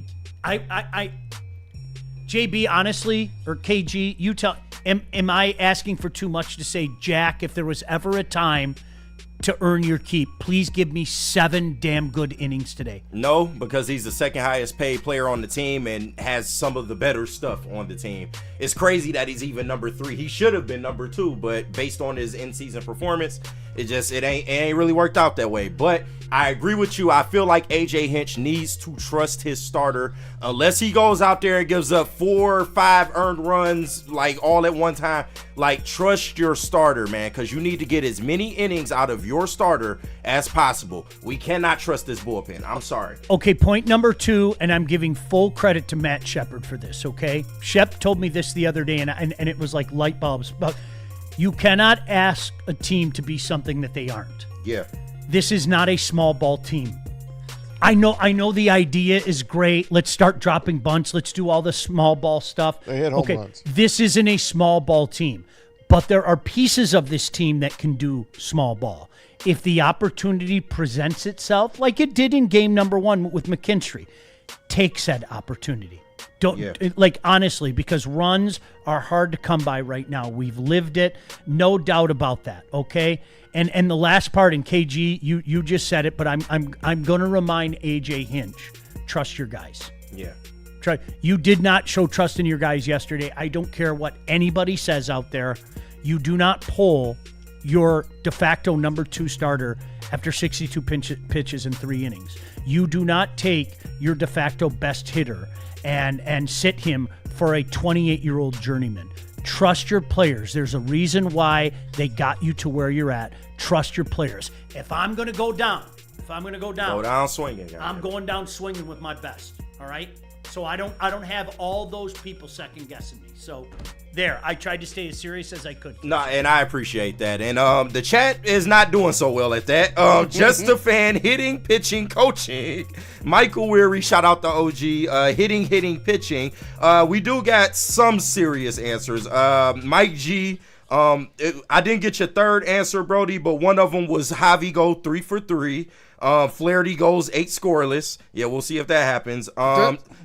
JB, honestly, or KG, you tell. Am I asking for too much to say, Jack? If there was ever a time to earn your keep, please give me 7 damn good innings today. No, because he's the second highest paid player on the team and has some of the better stuff on the team. It's crazy that he's even number 3. He should have been number 2, but based on his in-season performance, it ain't really worked out that way. But I agree with you. I feel like AJ Hinch needs to trust his starter unless he goes out there and gives up 4 or 5 earned runs like all at one time. Like, trust your starter, man, because you need to get as many innings out of your starter as possible. We cannot trust this bullpen. I'm sorry. Okay, point number 2, and I'm giving full credit to Matt Shepard for this, okay? Shep told me this the other day, and it was like light bulbs. But you cannot ask a team to be something that they aren't. Yeah. This is not a small ball team. I know the idea is great. Let's start dropping bunts. Let's do all the small ball stuff. They hit home runs. This isn't a small ball team, but there are pieces of this team that can do small ball. If the opportunity presents itself, like it did in game number 1 with McKinstry, take said opportunity. Honestly, because runs are hard to come by right now. We've lived it, no doubt about that. Okay, and the last part, in KG, you just said it, but I'm going to remind AJ Hinch, trust your guys. Yeah. You did not show trust in your guys yesterday. I don't care what anybody says out there. You do not pull your de facto number 2 starter after 62 pitches in 3 innings. You do not take your de facto best hitter and sit him for a 28-year-old journeyman. Trust your players. There's a reason why they got you to where you're at. Trust your players. If I'm going to go down, go down swinging. I'm going down swinging with my best. All right? So I don't have all those people second guessing me. So there, I tried to stay as serious as I could. Nah, and I appreciate that. And the chat is not doing so well at that. Just a fan, hitting, pitching, coaching. Michael Weary, shout out to OG. Hitting, pitching. We do got some serious answers. Mike G. I didn't get your third answer, Brody, but one of them was Javi go 3 for 3. Flaherty goes 8 scoreless. Yeah, we'll see if that happens.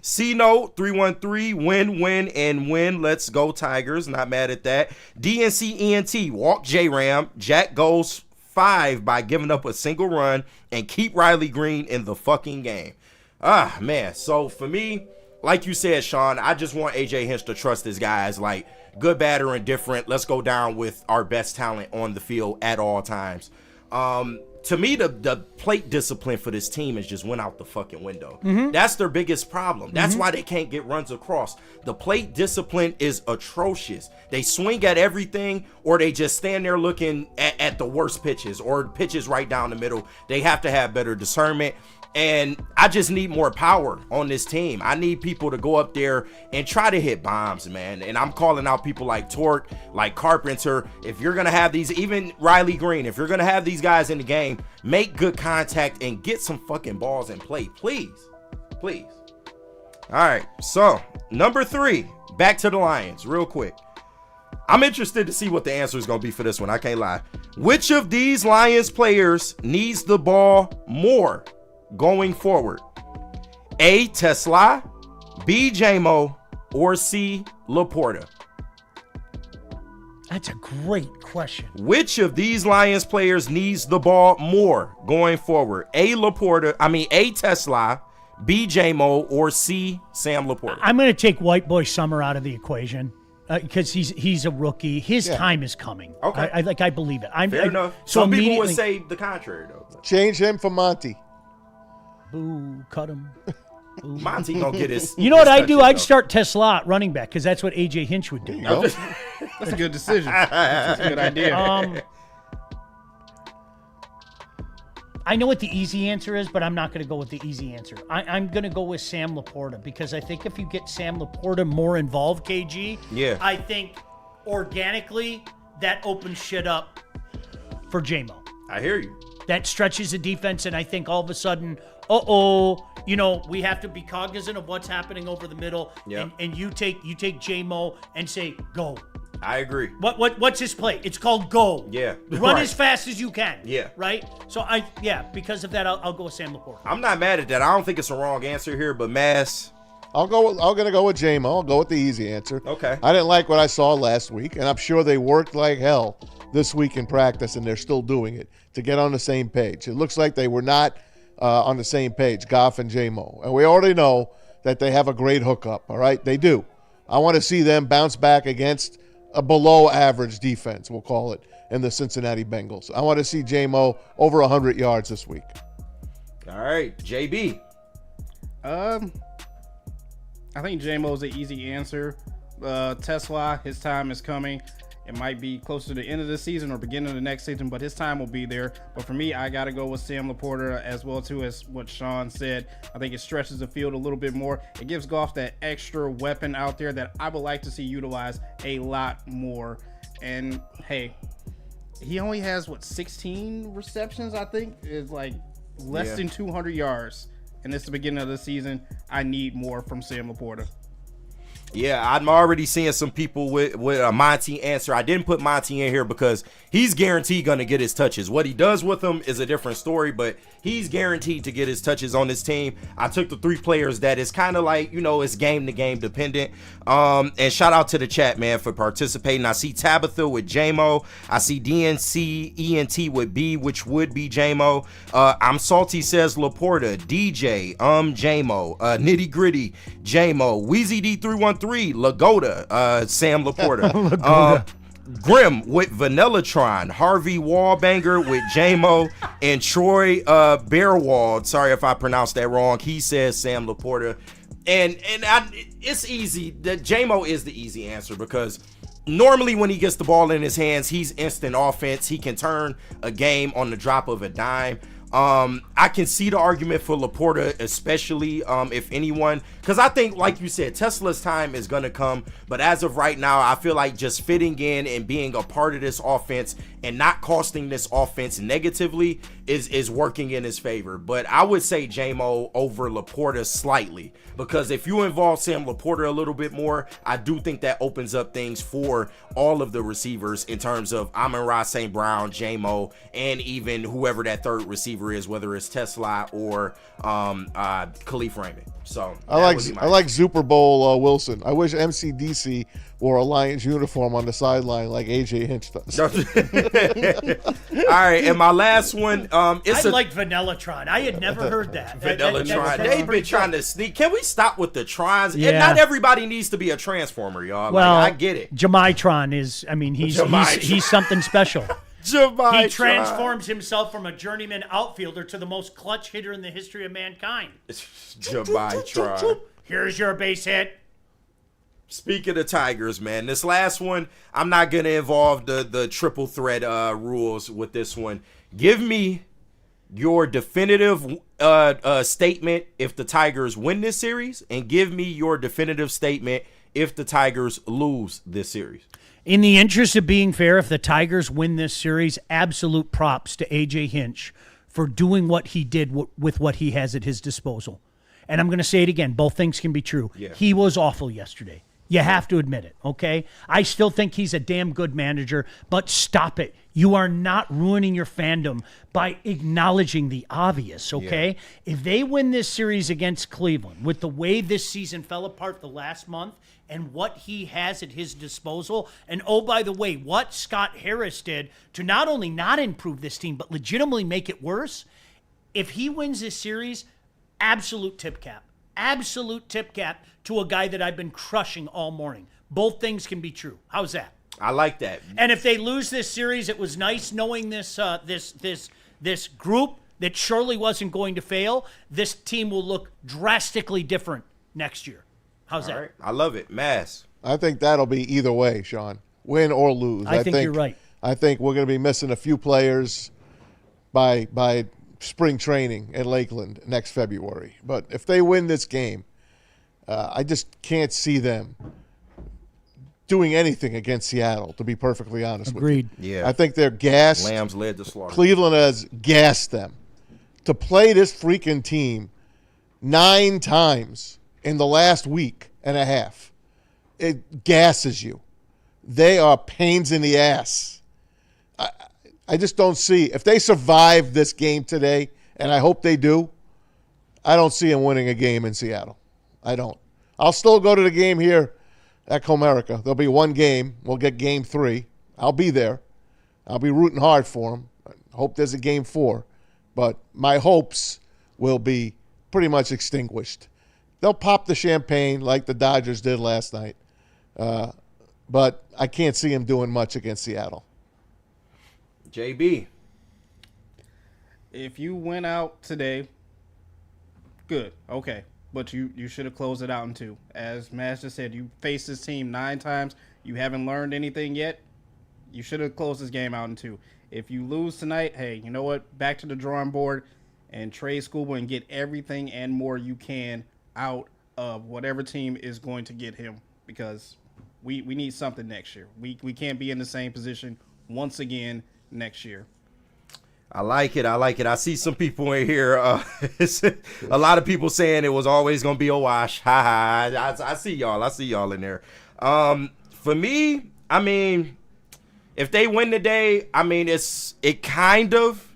C-Note 313, win. Let's go Tigers. Not mad at that. DNC ENT, walk J-Ram. Jack goes 5 by giving up a single run and keep Riley Greene in the fucking game. Ah, man. So for me, like you said, Sean, I just want AJ Hinch to trust his guys. Like, good, bad, or indifferent. Let's go down with our best talent on the field at all times. To me, the plate discipline for this team has just went out the fucking window. That's their biggest problem. That's why they can't get runs across. The plate discipline is atrocious. They swing at everything, or they just stand there looking at the worst pitches, or pitches right down the middle. They have to have better discernment. And I just need more power on this team. I need people to go up there and try to hit bombs, man. And I'm calling out people like Torque, like Carpenter. If you're going to have these, even Riley Greene, if you're going to have these guys in the game, make good contact and get some fucking balls in play. Please. Please. All right. So, number 3, back to the Lions real quick. I'm interested to see what the answer is going to be for this one. I can't lie. Which of these Lions players needs the ball more going forward? A, Tesla, B, J-Mo, or C, Laporta? That's a great question. Which of these Lions players needs the ball more going forward? A, Tesla, B, J-Mo, or C, Sam Laporta? I'm going to take White Boy Summer out of the equation because he's a rookie. His time is coming. Okay. I believe it. Fair enough. So some people would say the contrary, though. Change him for Monty. Boo, cut him. Boo. Monty gonna get his. You know what I'd do? I'd start Tesla at running back because that's what AJ Hinch would do. That's a good decision. That's a good idea. I know what the easy answer is, but I'm not going to go with the easy answer. I'm going to go with Sam Laporta because I think if you get Sam Laporta more involved, KG, I think organically that opens shit up for J-Mo. I hear you. That stretches the defense, and I think all of a sudden, we have to be cognizant of what's happening over the middle. Yep. And you take J-Mo and say, go. I agree. What's his play? It's called go. Yeah. Run as fast as you can. Yeah. Right? So because of that, I'll go with Sam Laporta. I'm not mad at that. I don't think it's a wrong answer here, but Mass. I'm gonna go with J-Mo. I'll go with the easy answer. Okay. I didn't like what I saw last week, and I'm sure they worked like hell this week in practice, and they're still doing it to get on the same page. It looks like they were not on the same page, Goff and J-Mo. And we already know that they have a great hookup, all right? They do. I want to see them bounce back against a below-average defense, we'll call it, in the Cincinnati Bengals. I want to see J-Mo over 100 yards this week. All right, JB. I think J-Mo's the easy answer. Tesla, his time is coming. It might be close to the end of the season or beginning of the next season, but his time will be there. But for me, I got to go with Sam Laporta as well, too, as what Sean said. I think it stretches the field a little bit more. It gives Goff that extra weapon out there that I would like to see utilized a lot more. And, hey, he only has, 16 receptions, I think? It's like less than 200 yards. And it's the beginning of the season. I need more from Sam Laporta. Yeah, I'm already seeing some people with a Monty answer. I didn't put Monty in here because he's guaranteed going to get his touches. What he does with them is a different story, but he's guaranteed to get his touches on this team. I took the 3 players that is kind of like, it's game-to-game dependent. And shout out to the chat, man, for participating. I see Tabitha with J-Mo. I see DNC ENT with B, which would be J-Mo. I'm Salty says Laporta. DJ, J-Mo. Nitty Gritty, J-Mo. Weezy D313. Lagoda, Sam Laporta. Grim with Vanillatron, Harvey Wallbanger with J-Mo, and Troy Bearwald. Sorry if I pronounced that wrong. He says Sam Laporta. And it's easy. J-Mo is the easy answer because normally when he gets the ball in his hands, he's instant offense. He can turn a game on the drop of a dime. I can see the argument for Laporta, especially if anyone, because I think, like you said, Tesla's time is going to come. But as of right now, I feel like just fitting in and being a part of this offense and not costing this offense negatively is working in his favor. But I would say J-Mo over Laporta slightly, because if you involve Sam Laporta a little bit more, I do think that opens up things for all of the receivers in terms of Amon-Ra, St. Brown, J-Mo, and even whoever that third receiver is, whether it's Tesla or Khalif Raymond. So I like Super Bowl Wilson. I wish MCDC wore a Lions uniform on the sideline like AJ Hinch does. All right, and my last one, I like Vanellatron. I had never heard that. Vanellatron. They've been trying to sneak. Can we stop with the trons? Yeah. And not everybody needs to be a transformer, y'all. Well, like, I get it. Jamitron is. I mean, he's something special. Jamitron. He transforms himself from a journeyman outfielder to the most clutch hitter in the history of mankind. Jamitron. Here's your base hit. Speaking of Tigers, man, this last one, I'm not going to involve the triple threat rules with this one. Give me your definitive statement if the Tigers win this series, and give me your definitive statement if the Tigers lose this series. In the interest of being fair, if the Tigers win this series, absolute props to A.J. Hinch for doing what he did with what he has at his disposal. And I'm going to say it again. Both things can be true. Yeah. He was awful yesterday. You have to admit it, okay? I still think he's a damn good manager, but stop it. You are not ruining your fandom by acknowledging the obvious, okay? Yeah. If they win this series against Cleveland, with the way this season fell apart the last month, and what he has at his disposal. And oh, by the way, what Scott Harris did to not only not improve this team, but legitimately make it worse. If he wins this series, absolute tip cap to a guy that I've been crushing all morning. Both things can be true. How's that? I like that. And if they lose this series, it was nice knowing this group that surely wasn't going to fail. This team will look drastically different next year. How's that? Right. I love it. Mass. I think that'll be either way, Sean. Win or lose. I think you're right. I think we're going to be missing a few players by spring training at Lakeland next February. But if they win this game, I just can't see them doing anything against Seattle, to be perfectly honest with you. Agreed. Yeah. I think they're gassed. Lambs led the slaughter. Cleveland has gassed them. To play this freaking team 9 times in the last week and a half, it gasses you. They are pains in the ass. I just don't see. If they survive this game today, and I hope they do, I don't see them winning a game in Seattle. I don't. I'll still go to the game here at Comerica. There'll be one game. We'll get game 3. I'll be there. I'll be rooting hard for them. I hope there's a game 4. But my hopes will be pretty much extinguished. They'll pop the champagne like the Dodgers did last night. But I can't see them doing much against Seattle. JB. If you went out today, good. Okay. But you should have closed it out in 2. As Master said, you faced this team 9 times. You haven't learned anything yet. You should have closed this game out in 2. If you lose tonight, hey, you know what? Back to the drawing board and trade Scuba and get everything and more you can out of whatever team is going to get him, because we need something next year. We can't be in the same position once again next year. I like it. I see some people in here. A lot of people saying it was always going to be a wash. Ha ha. I see y'all in there. For me, I mean, if they win today, I mean, it kind of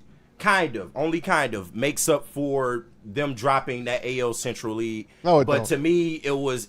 makes up for them dropping that AL Central lead. No, it but don't. To me, it was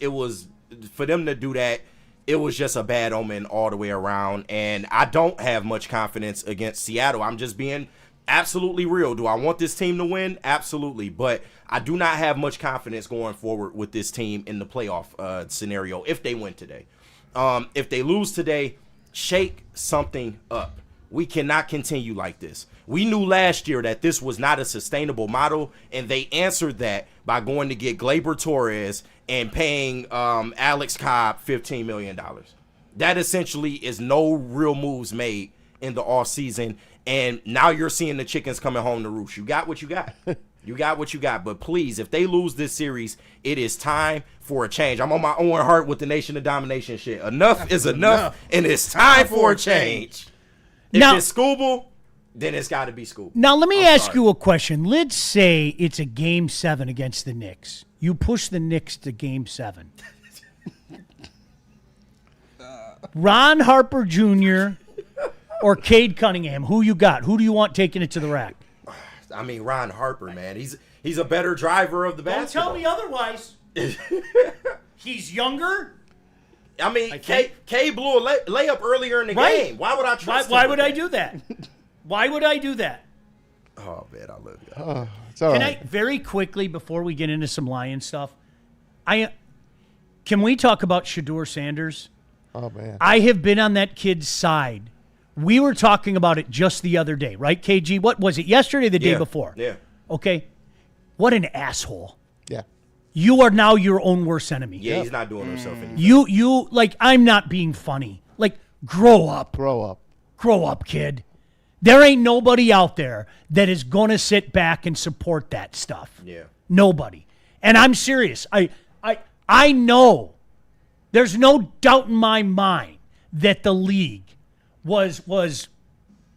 for them to do that. It was just a bad omen all the way around, and I don't have much confidence against Seattle. I'm just being absolutely real. Do I want this team to win? Absolutely, but I do not have much confidence going forward with this team in the playoff scenario if they win today. If they lose today, shake something up. We cannot continue like this. We knew last year that this was not a sustainable model, and they answered that by going to get Gleyber Torres and paying Alex Cobb $15 million. That essentially is no real moves made in the offseason, and now you're seeing the chickens coming home to roost. You got what you got. You got what you got. But please, if they lose this series, it is time for a change. I'm on my own heart with the Nation of Domination shit. Enough is enough, and it's time for a change. If it's Scooble, then it's got to be Scooble. Now, let me ask you a question. Let's say it's a Game 7 against the Knicks. You push the Knicks to Game 7. Ron Harper Jr. or Cade Cunningham, who you got? Who do you want taking it to the rack? I mean, Ron Harper, man. He's a better driver of the basketball. Don't tell me otherwise. He's younger. I mean, K blew a layup earlier in the game. Why would I trust him? Why would I do that? Why would I do that? Oh, man, I love you. Oh, it's all Can right. I, very quickly, before we get into some Lion stuff, can we talk about Shedeur Sanders? Oh, man. I have been on that kid's side. We were talking about it just the other day, right, KG? What was it, yesterday or the day before? Yeah. Okay. What an asshole. Yeah. You are now your own worst enemy. Yeah, he's not doing himself any You like, I'm not being funny. Like, grow up. Grow up. Grow up, kid. There ain't nobody out there that is going to sit back and support that stuff. Yeah. Nobody. And I'm serious. I know. There's no doubt in my mind that the league was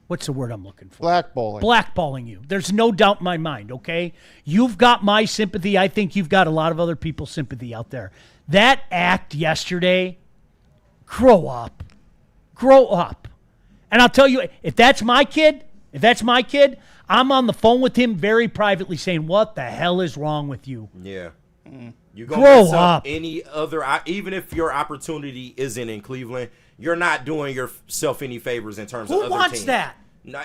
what's the word I'm looking for? Blackballing you. There's no doubt in my mind, okay? You've got my sympathy. I think you've got a lot of other people's sympathy out there. That act yesterday, grow up. Grow up. And I'll tell you, if that's my kid, I'm on the phone with him very privately saying, what the hell is wrong with you? Yeah. You Grow mess up. Any other, even if your opportunity isn't in Cleveland, you're not doing yourself any favors in terms of Who other wants teams. that?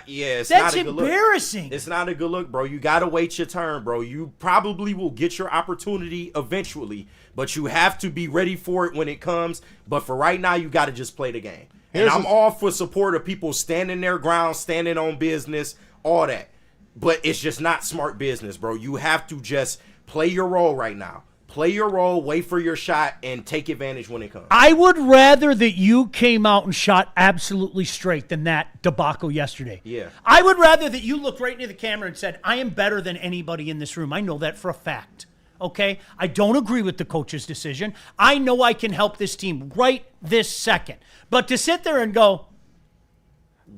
It's That's not a good look. embarrassing. It's not a good look, bro. You got to wait your turn, bro. You probably will get your opportunity eventually, but you have to be ready for it when it comes. But for right now, you got to just play the game. And I'm all for support of people standing their ground, standing on business, all that. But it's just not smart business, bro. You have to just play your role right now. Play your role, wait for your shot, and take advantage when it comes. I would rather that you came out and shot absolutely straight than that debacle yesterday. Yeah. I would rather that you looked right into the camera and said, I am better than anybody in this room. I know that for a fact. Okay? I don't agree with the coach's decision. I know I can help this team right this second. But to sit there and go,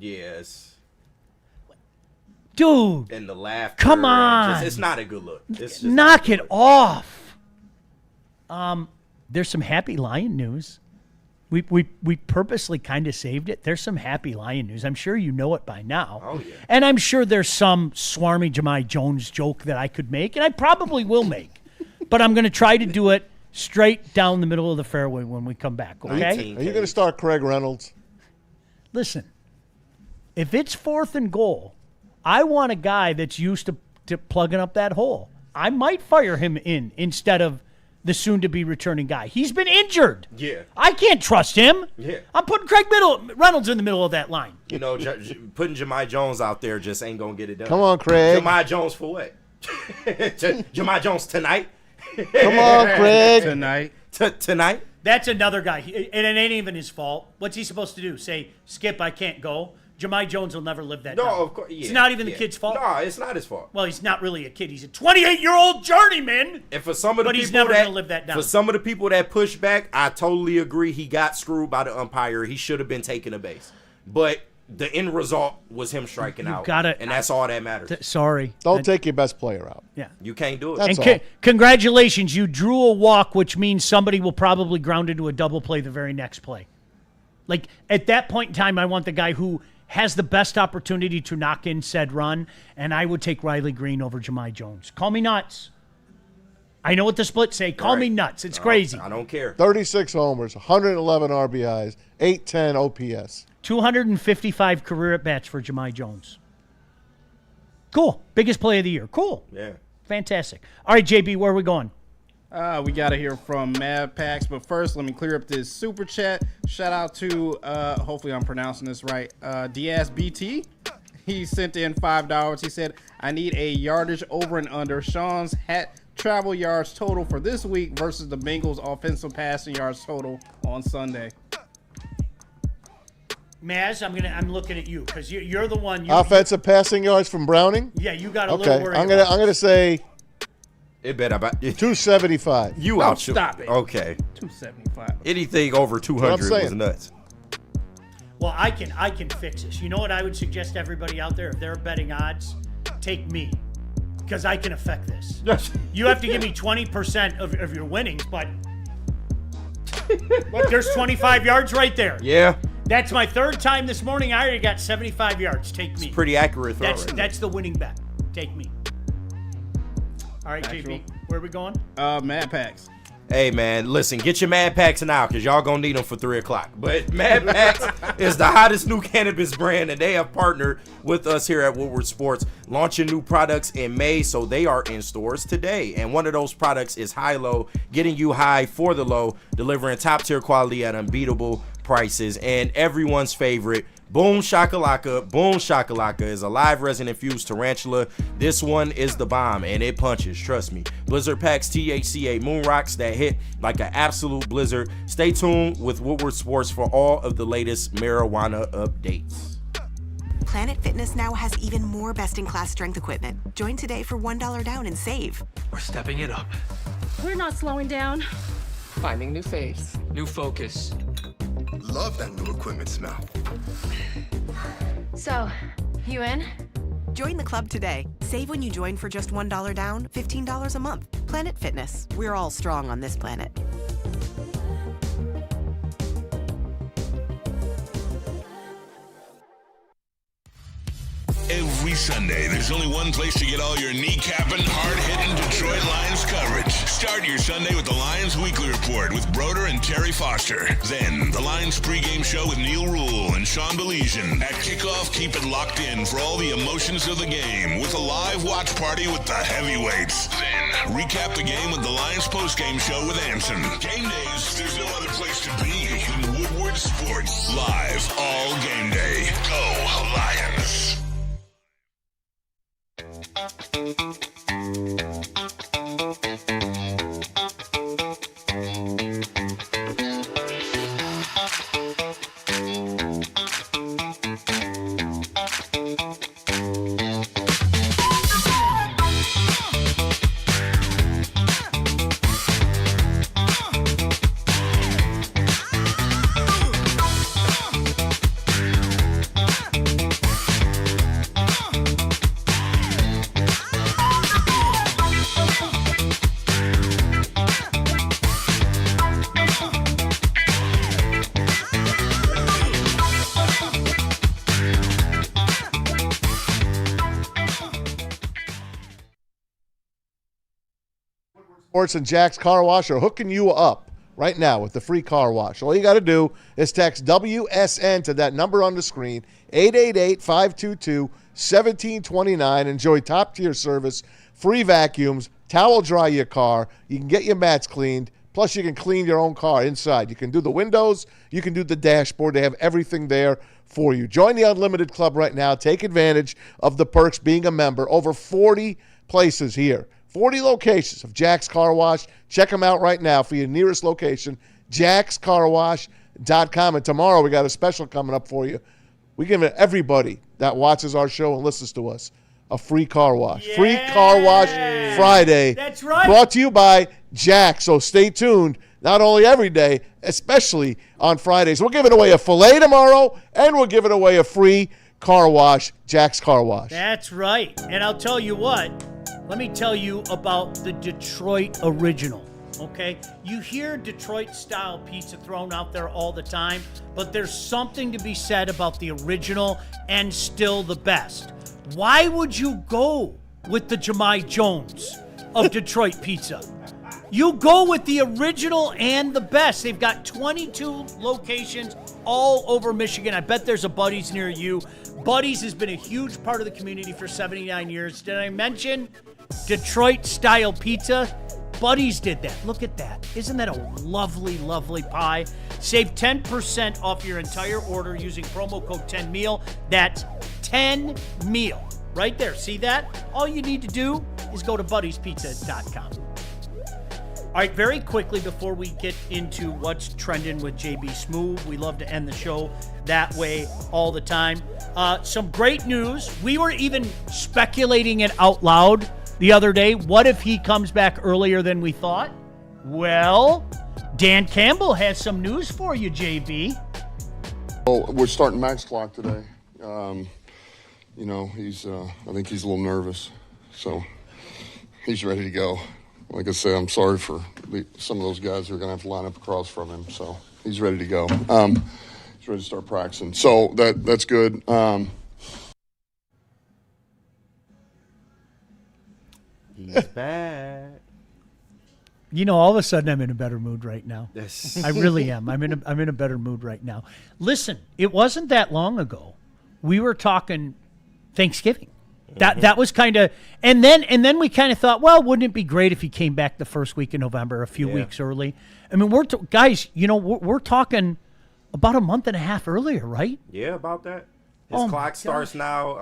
Yes. dude, And the laughter. come on. It's not a good look. It's just Knock it off. There's some happy Lion news. We purposely kind of saved it. There's some happy Lion news. I'm sure you know it by now. Oh, yeah. And I'm sure there's some swarmy Jemai Jones joke that I could make, and I probably will make. But I'm going to try to do it straight down the middle of the fairway when we come back, okay? Are you going to start Craig Reynolds? Listen, if it's 4th and goal, I want a guy that's used to plugging up that hole. I might fire him instead of the soon-to-be returning guy. He's been injured. Yeah. I can't trust him. Yeah. I'm putting Craig Reynolds in the middle of that line. You know, putting Jemai Jones out there just ain't going to get it done. Come on, Craig. Jemai Jones for what? Jemai Jones tonight? Come on, Craig. Tonight? That's another guy. And it ain't even his fault. What's he supposed to do? Say, Skip, I can't go? Jemai Jones will never live that down. No, of course. Yeah, it's not even the kid's fault. No, it's not his fault. Well, he's not really a kid. He's a 28-year-old journeyman. And for some of the but he's people never going to live that down. For some of the people that push back, I totally agree. He got screwed by the umpire. He should have been taking a base. But the end result was him striking out. And that's all that matters. Sorry. Don't take your best player out. Yeah. You can't do it. That's and all. Congratulations, you drew a walk, which means somebody will probably ground into a double play the very next play. Like, at that point in time, I want the guy who has the best opportunity to knock in said run, and I would take Riley Greene over Jemai Jones. Call me nuts. I know what the splits say. Call me nuts. It's crazy. I don't care. 36 homers, 111 RBIs, 810 OPS. 255 career at-bats for Jemai Jones. Cool. Biggest play of the year. Cool. Yeah. Fantastic. All right, JB, where are we going? We got to hear from Mad Pax, but first, let me clear up this super chat. Shout out to, hopefully I'm pronouncing this right, Diaz BT. He sent in $5. He said, I need a yardage over and under Sean's hat travel yards total for this week versus the Bengals offensive passing yards total on Sunday. Maz, I'm looking at you because you're the one. Offensive passing yards from Browning? Yeah, you got a little worried. I'm gonna say it better about 275. You out. Stop it. Okay. 275. Anything over 200 was nuts. Well, I can fix this. You know what I would suggest to everybody out there? If they're betting odds, take me. Because I can affect this. Yes. You have to give me 20% of your winnings, but look, there's 25 yards right there. Yeah. That's my third time this morning. I already got 75 yards. Take me. Pretty accurate throw. That's the winning bet. Take me. All right, JP, where are we going? Mad Packs. Hey, man, listen, get your Mad Packs now because y'all going to need them for 3 o'clock. But Mad Packs is the hottest new cannabis brand, and they have partnered with us here at Woodward Sports, launching new products in May, so they are in stores today. And one of those products is High-Low, getting you high for the low, delivering top-tier quality at unbeatable prices. And everyone's favorite, Boom Shakalaka. Boom Shakalaka is a live resin infused tarantula. This one is the bomb and it punches, trust me. Blizzard packs THCA moon rocks that hit like an absolute blizzard. Stay tuned with Woodward Sports for all of the latest marijuana updates. Planet Fitness now has even more best-in-class strength equipment. Join today for $1 down and save. We're stepping it up. We're not slowing down. Finding new faith, new focus. Love that new equipment smell. So, you in? Join the club today. Save when you join for just $1 down, $15 a month. Planet Fitness. We're all strong on this planet. Every Sunday, there's only one place to get all your kneecapping, hard-hitting Detroit Lions coverage. Start your Sunday with the Lions Weekly Report with Broder and Terry Foster. Then, the Lions pregame show with Neil Rule and Sean Baligian. At kickoff, keep it locked in for all the emotions of the game with a live watch party with the heavyweights. Then, recap the game with the Lions postgame show with Anson. Game days, there's no other place to be than Woodward Sports. Live all game day. Go Lions. Sports and Jack's Car Wash are hooking you up right now with the free car wash. All you got to do is text WSN to that number on the screen, 888-522-1729. Enjoy top-tier service, free vacuums, towel dry your car. You can get your mats cleaned. Plus, you can clean your own car inside. You can do the windows. You can do the dashboard. They have everything there for you. Join the Unlimited Club right now. Take advantage of the perks being a member. Over 40 places here. 40 locations of Jack's Car Wash. Check them out right now for your nearest location, jackscarwash.com. And tomorrow we got a special coming up for you. We give everybody that watches our show and listens to us a free car wash. Yeah. Free Car Wash Friday. That's right. Brought to you by Jack. So stay tuned, not only every day, especially on Fridays. We're giving away a filet tomorrow, and we're giving away a free car wash, Jack's Car Wash. That's right. And I'll tell you what. Let me tell you about the Detroit Original, okay? You hear Detroit-style pizza thrown out there all the time, but there's something to be said about the original and still the best. Why would you go with the Jemai Jones of Detroit Pizza? You go with the original and the best. They've got 22 locations all over Michigan. I bet there's a Buddy's near you. Buddy's has been a huge part of the community for 79 years. Did I mention Detroit-style pizza? Buddy's did that. Look at that. Isn't that a lovely, lovely pie? Save 10% off your entire order using promo code 10MEAL. That's 10MEAL. Right there. See that? All you need to do is go to buddyspizza.com. All right, very quickly before we get into what's trending with JB Smoove, we love to end the show that way all the time. Some great news. We were even speculating it out loud the other day. What if he comes back earlier than we thought? Well, Dan Campbell has some news for you, JB. Well, we're starting Max Clock today. He's I think he's a little nervous, so he's ready to go. Like I said, I'm sorry for some of those guys who are going to have to line up across from him. So he's ready to go. He's ready to start practicing. So that's good. He's back. All of a sudden I'm in a better mood right now. I really am. I'm in a better mood right now. Listen, it wasn't that long ago. We were talking Thanksgiving. That was kind of, and then we kind of thought, well, wouldn't it be great if he came back the first week in November, a few weeks early? I mean, we're talking about a month and a half earlier, right? Yeah, about that. His clock starts now.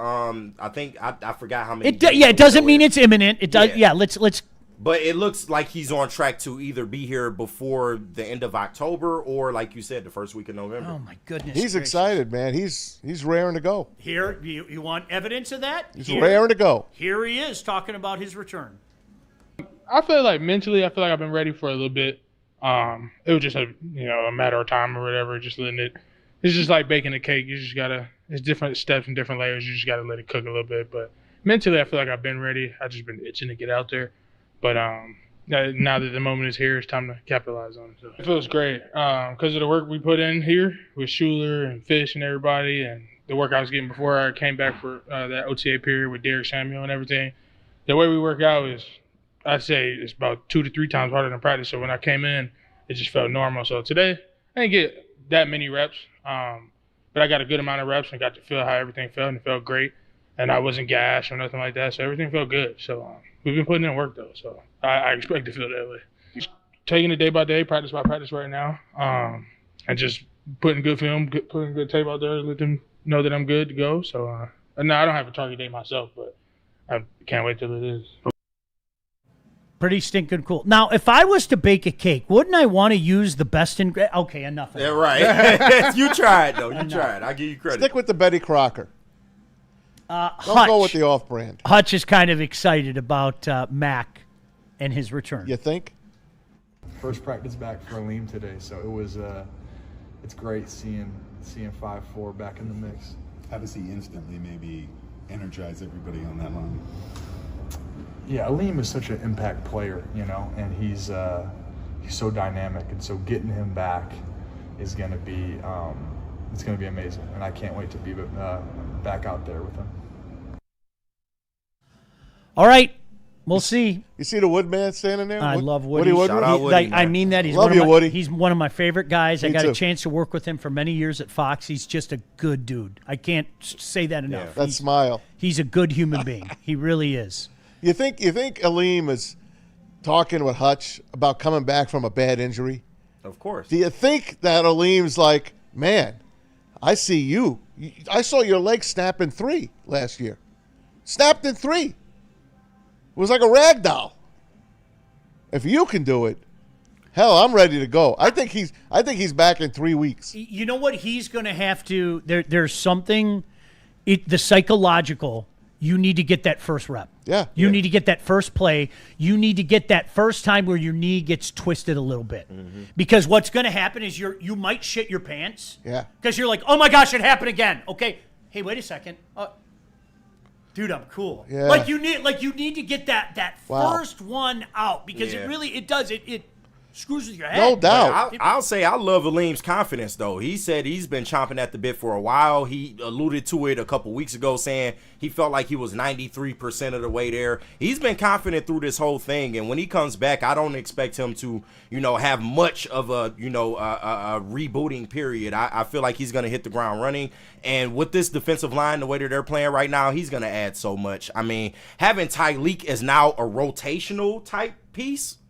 I think I forgot how many. It doesn't mean it's imminent. It does. Yeah, let's. But it looks like he's on track to either be here before the end of October or, like you said, the first week of November. Oh my goodness! He's excited, man. He's raring to go. Here, you want evidence of that? He's raring to go. Here he is talking about his return. I feel like mentally, I've been ready for a little bit. It was just a matter of time or whatever. Just letting it. It's just like baking a cake. You just gotta. It's different steps and different layers. You just gotta let it cook a little bit. But mentally, I feel like I've been ready. I've just been itching to get out there. But now that the moment is here, it's time to capitalize on it. So it feels great because of the work we put in here with Schuler and Fish and everybody, and the work I was getting before I came back for that OTA period with Derek Samuel and everything. The way we work out is, I'd say, it's about 2 to 3 times harder than practice. So when I came in, it just felt normal. So today, I didn't get that many reps, but I got a good amount of reps and got to feel how everything felt, and it felt great. And I wasn't gassed or nothing like that, so everything felt good. So we've been putting in work, though, so I expect to feel that way. Just taking it day by day, practice by practice right now, and just putting good film, putting good tape out there, let them know that I'm good to go. So no, I don't have a target date myself, but I can't wait till it is. Pretty stinking cool. Now, if I was to bake a cake, wouldn't I want to use the best ingredient? Okay, enough of that. Yeah, right. You tried, though. You tried. I give you credit. Stick with the Betty Crocker. Hutch, go with the off-brand. Hutch is kind of excited about Mac and his return. You think? First practice back for Aleem today, so it was. It's great seeing 5'4" back in the mix. How does he instantly maybe energize everybody on that line? Yeah, Aleem is such an impact player, and he's so dynamic, and so getting him back is going to be it's going to be amazing, and I can't wait to be back out there with him. All right, we'll see. You see the Woodman standing there? I love Woody. Shout out Woody, I mean that. Woody. He's one of my favorite guys. Me I got too. a chance to work with him for many years at Fox. He's just a good dude. I can't say that enough. That smile. He's a good human being. He really is. You think Aleem is talking with Hutch about coming back from a bad injury? Of course. Do you think that Aleem's like, man, I see you. I saw your leg snap in 3 last year. Snapped in 3. It was like a rag doll. If you can do it, hell, I'm ready to go. I think he's back in 3 weeks. You know what he's going to have to? There's something. The psychological. You need to get that first rep. Yeah. You need to get that first play. You need to get that first time where your knee gets twisted a little bit. Mm-hmm. Because what's going to happen is you might shit your pants. Yeah. Because you're like, oh my gosh, it happened again. Okay. Hey, wait a second. Dude, I'm cool. Yeah. Like you need to get that Wow. first one out because it does screws with your head. No doubt. I'll say I love Aleem's confidence, though. He said he's been chomping at the bit for a while. He alluded to it a couple weeks ago, saying he felt like he was 93% of the way there. He's been confident through this whole thing, and when he comes back, I don't expect him to, have much of a rebooting period. I feel like he's going to hit the ground running, and with this defensive line, the way that they're playing right now, he's going to add so much. I mean, having Tyleek as now a rotational type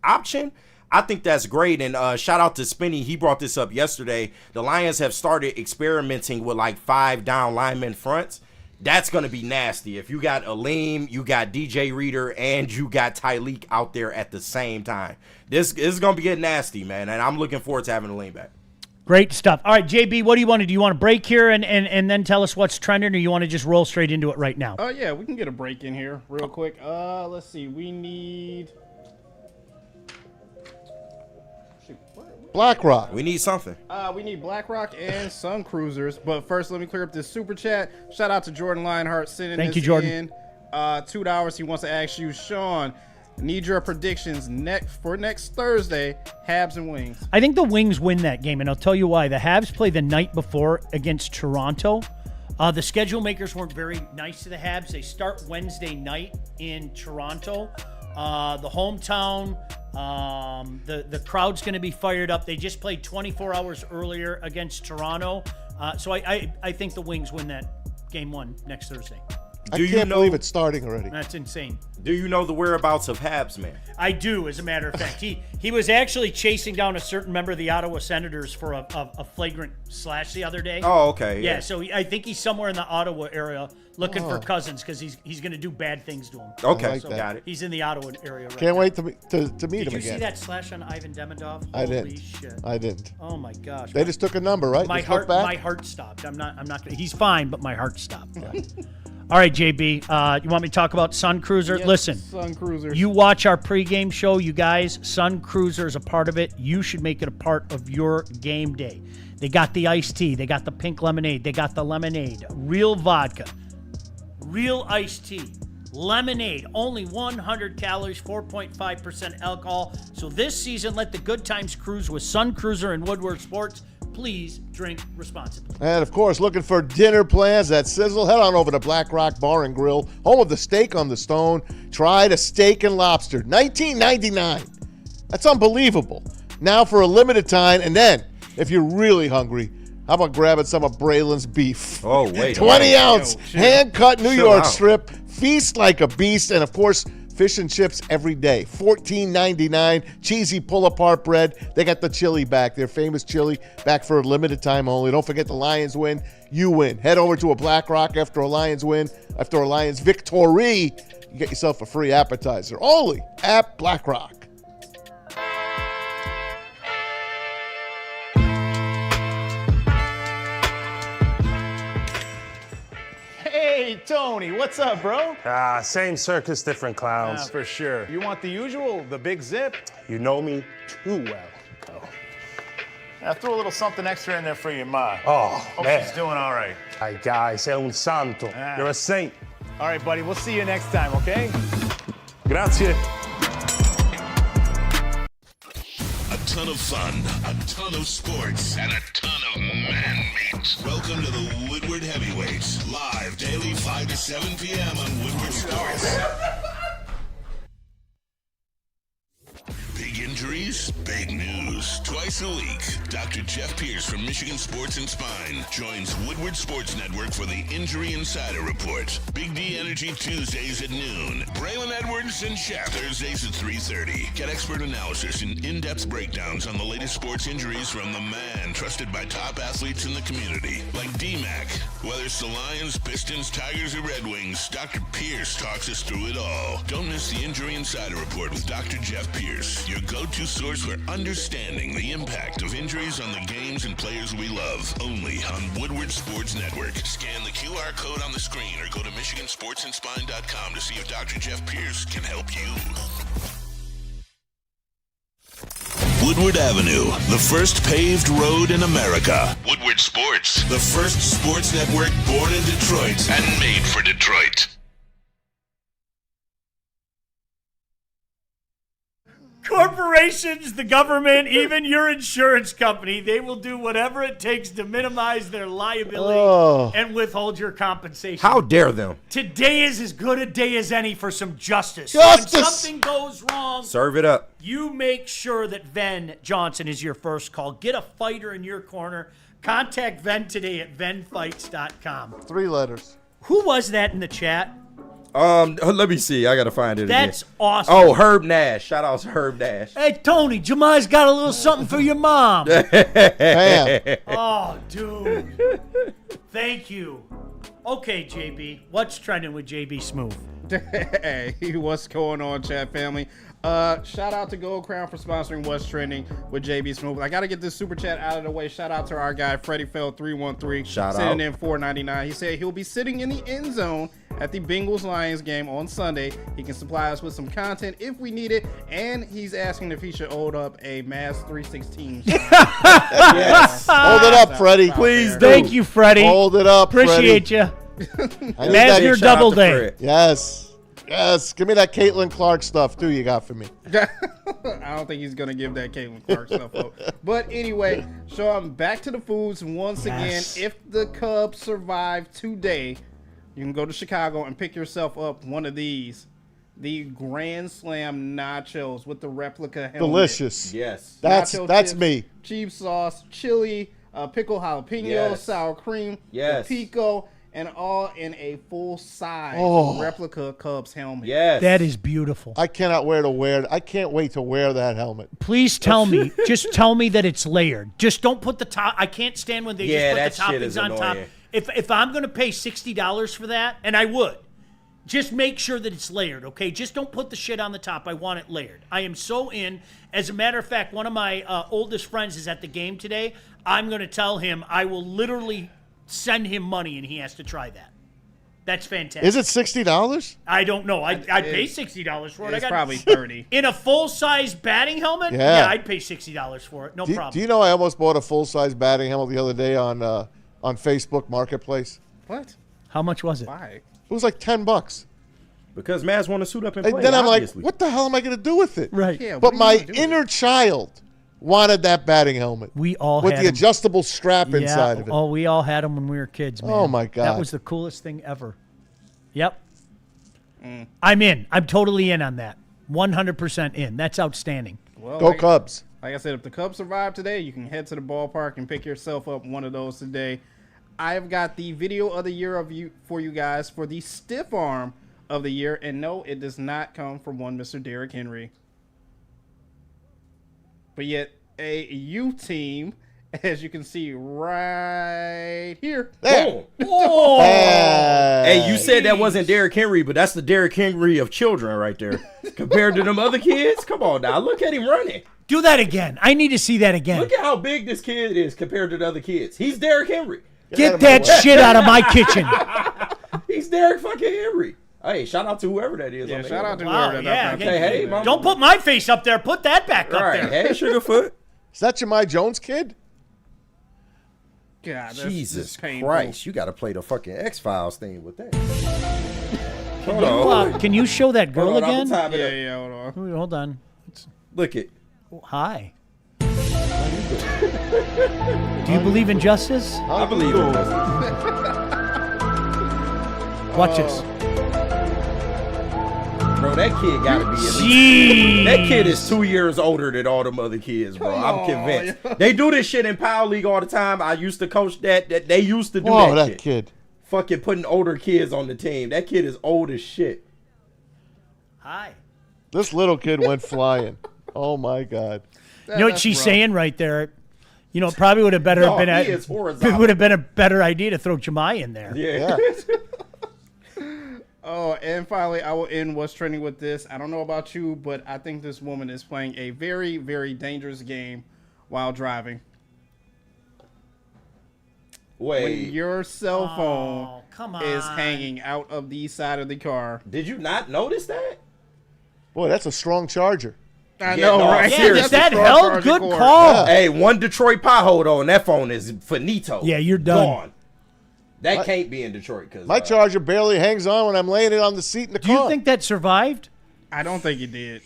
option, I think that's great, and shout out to Spinney. He brought this up yesterday. The Lions have started experimenting with like 5 down lineman fronts. That's going to be nasty. If you got Aleem, you got DJ Reader, and you got Tyleek out there at the same time. This is going to be getting nasty, man, and I'm looking forward to having Aleem back. Great stuff. All right, JB, what do you want to do? You want to break here and then tell us what's trending, or you want to just roll straight into it right now? Oh, yeah, we can get a break in here real quick. Let's see. We need... BlackRock. We need something. We need BlackRock and Sun Cruisers. But first, let me clear up this super chat. Shout out to Jordan Lionheart sending Thank this you, Jordan. in. $2. He wants to ask you, Sean, need your predictions for next Thursday, Habs and Wings. I think the Wings win that game, and I'll tell you why. The Habs play the night before against Toronto. The schedule makers weren't very nice to the Habs. They start Wednesday night in Toronto. The hometown, the crowd's going to be fired up. They just played 24 hours earlier against Toronto. So I think the Wings win that game 1 next Thursday. I can't believe it's starting already. That's insane. Do you know the whereabouts of Habs, man? I do, as a matter of fact. He was actually chasing down a certain member of the Ottawa Senators for a flagrant slash the other day. Oh, okay. Yeah, so I think he's somewhere in the Ottawa area looking for Cousins because he's going to do bad things to him. Okay, like so that. got it. He's in the Ottawa area right Can't now. wait to meet him Did you again. see that slash on Ivan Demidov? I Holy didn't. shit. I didn't. Oh my gosh. They just took a number, right? My Just look heart back? stopped. I'm not gonna, he's fine, but my heart stopped. All right, JB, you want me to talk about Sun Cruiser? Yes, Listen, Sun Cruiser. you watch our pregame show, you guys. Sun Cruiser is a part of it. You should make it a part of your game day. They got the iced tea. They got the pink lemonade. They got the lemonade. Real vodka. Real iced tea. Lemonade. Only 100 calories, 4.5% alcohol. So this season, let the good times cruise with Sun Cruiser and Woodward Sports. Please drink responsibly. And, of course, looking for dinner plans at Sizzle, head on over to Black Rock Bar and Grill, home of the steak on the stone. Try the steak and lobster, $19.99. That's unbelievable. Now for a limited time, and then, if you're really hungry, how about grabbing some of Braylon's beef? Oh, wait. 20-ounce, hand-cut New York out. strip. Feast like a beast. And, of course, fish and chips every day. $14.99. Cheesy pull-apart bread. They got the chili back. Their famous chili back for a limited time only. Don't forget the Lions win. You win. Head over to a Black Rock after a Lions win. After a Lions victory, you get yourself a free appetizer. Only at Black Rock. Hey, Tony, what's up, bro? Same circus, different clowns. For sure. You want the usual, the big zip? You know me too well. I threw a little something extra in there for your ma. Oh, Hope man. she's doing all right. Ay, guy, sei un santo. You're a saint. All right, buddy, we'll see you next time, okay? Grazie. A ton of fun, a ton of sports, and a ton of man meat. Welcome to the Woodward Heavyweights, live daily 5 to 7 p.m. on Woodward Sports. Big injuries, big news. Twice a week, Dr. Jeff Pierce from Michigan Sports and Spine joins Woodward Sports Network for the Injury Insider Report. Big D Energy Tuesdays at noon. Braylon Edwards and Shaq Thursdays at 3:30. Get expert analysis and in-depth breakdowns on the latest sports injuries from the man trusted by top athletes in the community, like D-Mac. Whether it's the Lions, Pistons, Tigers, or Red Wings, Dr. Pierce talks us through it all. Don't miss the Injury Insider Report with Dr. Jeff Pierce, your go-to source for understanding the impact of injuries on the games and players we love. Only on Woodward Sports Network. Scan the QR code on the screen or go to MichiganSportsandSpine.com to see if Dr. Jeff Pierce can help you. Woodward Avenue, the first paved road in America. Woodward Sports, the first sports network born in Detroit and made for Detroit. Corporations, the government, even your insurance company, they will do whatever it takes to minimize their liability and withhold your compensation. How dare them? Today is as good a day as any for some justice. Justice! When something goes wrong, Serve it up. you make sure that Ven Johnson is your first call. Get a fighter in your corner. Contact Ven today at venfights.com. 3 letters. Who was that in the chat? Let me see. I gotta find it That's again. awesome. Oh, Herb Nash. Shout out to Herb Nash. Hey, Tony, Jemi's got a little something for your mom. Bam. Oh, dude. Thank you. Okay, JB. What's trending with JB Smooth? Hey, what's going on, chat family? Shout out to Gold Crown for sponsoring What's Trending with JB Smooth. I gotta get this super chat out of the way. Shout out to our guy Freddie Feld 313. Shout sending out. in $4.99. He said he'll be sitting in the end zone at the Bengals Lions game on Sunday. He can supply us with some content if we need it, and he's asking if he should hold up a Mass 316. Yes. Hold it up, Freddie. Please do. Thank you, Freddie. Hold it up, Appreciate you. Masner Doubleday. Yes. Yes. Give me that Caitlin Clark stuff, too, you got for me. I don't think he's going to give that Caitlin Clark stuff up. But anyway, so I'm back to the foods once again. If the Cubs survive today, you can go to Chicago and pick yourself up one of these. The Grand Slam nachos with the replica helmet. Delicious. Yes. That's chips, me. Cheap sauce, chili, pickle jalapeno, Yes. sour cream, Yes. the pico, and all in a full-size replica Cubs helmet. Yes. That is beautiful. I cannot wait to wear that helmet. Please tell me. Just tell me that it's layered. Just don't put the top. I can't stand when they Yeah, just put that the shit is toppings on top. annoying. If I'm going to pay $60 for that, and I would, just make sure that it's layered, okay? Just don't put the shit on the top. I want it layered. I am so in. As a matter of fact, one of my oldest friends is at the game today. I'm going to tell him I will literally send him money, and he has to try that. That's fantastic. Is it $60? I don't know. I'd pay $60 for it. It's probably $30. In a full-size batting helmet? Yeah. I'd pay $60 for it. No problem. Do you know I almost bought a full-size batting helmet the other day on Facebook Marketplace? What? How much was it? Why? It was like $10. Because Maz want to suit up and play. And then I'm obviously. like, what the hell am I going to do with it? Right. Yeah, But what are you my gonna do with inner child wanted that batting helmet. We all with had the 'em. adjustable strap inside of it. Oh, we all had them when we were kids, man. Oh, my God. That was the coolest thing ever. Yep. I'm in. I'm totally in on that. 100% in. That's outstanding. Well, Go Cubs. Like I said, if the Cubs survive today, you can head to the ballpark and pick yourself up one of those today. I've got the video of the year for you guys for the stiff arm of the year. And no, it does not come from one Mr. Derrick Henry. But yet, a U team, as you can see right here. There. Oh. Hey, you said that wasn't Derrick Henry, but that's the Derrick Henry of children right there. Compared to them other kids, come on now, look at him running. Do that again. I need to see that again. Look at how big this kid is compared to the other kids. He's Derrick Henry. Get that shit out of my kitchen. He's Derrick fucking Henry. Hey, shout out to whoever that is. Yeah, on the shout end. out to Wow, whoever yeah. that Hey, mama. Don't put my face up there. Put that back up Right. there. Hey, Sugarfoot. Is that Jemai Jones kid? God, that's Jesus just painful. Christ, you got to play the fucking X-Files thing with that. Can you show that girl Hold on, again? I'm Yeah, yeah, hold on. Hold on. Look it. Oh, hi. Do you believe in justice? I believe in this. Watch this. Bro, that kid got to be at least. Jeez. That kid is 2 years older than all them other kids, bro. I'm convinced. They do this shit in Power League all the time. I used to coach that. They used to do Whoa, that that shit. kid. Fucking putting older kids on the team. That kid is old as shit. Hi. This little kid went flying. Oh, my God. You know what she's saying right there? You know, it probably would have better No, been he is horizontal. it would have been a better idea to throw Jemai in there. Yeah. Oh, and finally, I will end what's trending with this. I don't know about you, but I think this woman is playing a very, very dangerous game while driving. Wait. When your cell phone come is on. hanging out of the side of the car. Did you not notice that? Boy, that's a strong charger. I know, right? Yeah, seriously. is that Strong held? charging Good cord. call. Hey, one Detroit pothole though, and that phone is finito. Yeah, you're done. Gone. That can't be in Detroit because My charger barely hangs on when I'm laying it on the seat in the Do car. you think that survived? I don't think it did,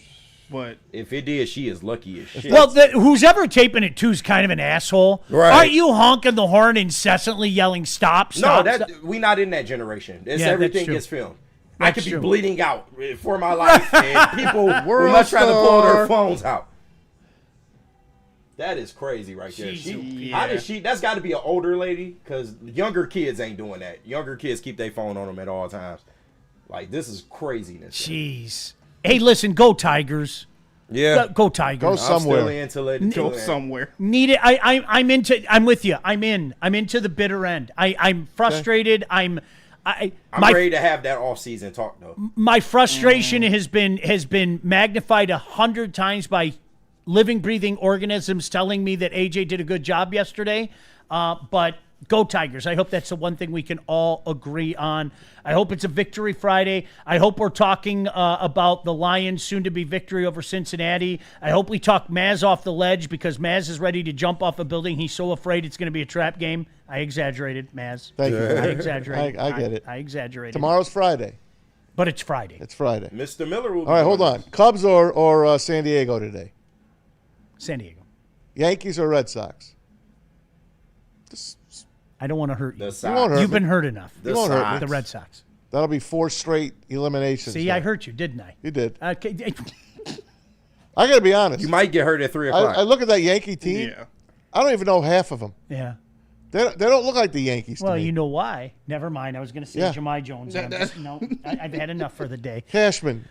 but if it did, she is lucky as shit. Well, who's ever taping it to is kind of an asshole. Right. Aren't you honking the horn incessantly, yelling "Stop! Stop!" no, stop? we not in that generation. It's Yeah, that's everything true. gets filmed. I That's could be true. bleeding out for my life, and people will World not try to pull star. their phones out. That is crazy right there. Jeez, How yeah. did she? That's got to be an older lady because younger kids ain't doing that. Younger kids keep their phone on them at all times. Like this is craziness. Jeez. Hey, listen, go Tigers. Yeah, Go Tigers. Go I'm somewhere. still into letting go somewhere. Need it. I'm into. I'm with you. I'm in. I'm into the bitter end. I'm frustrated. I'm I'm ready to have that off-season talk, though. My frustration has been magnified 100 times by living, breathing organisms telling me that AJ did a good job yesterday. But go Tigers. I hope that's the one thing we can all agree on. I hope it's a victory Friday. I hope we're talking about the Lions' soon-to-be victory over Cincinnati. I hope we talk Maz off the ledge because Maz is ready to jump off a building. He's so afraid it's going to be a trap game. I exaggerated, Maz. Thank you. I exaggerated. I get it. I exaggerated. Tomorrow's Friday. But it's Friday. It's Friday. Mr. Miller will be All right, hold on. Cubs or San Diego today? San Diego. Yankees or Red Sox? I don't want to hurt you. You won't hurt You've me. been hurt enough. You won't hurt me. The Red Sox. That'll be 4 straight eliminations. See, I hurt you, didn't I? You did. Okay. I got to be honest. You might get hurt at 3 o'clock. I look at that Yankee team. Yeah. I don't even know half of them. Yeah. They don't look like the Yankees Well, to me. you know why. Never mind. I was going to say Yeah. Jemai Jones. No, I've had enough for the day. Cashman.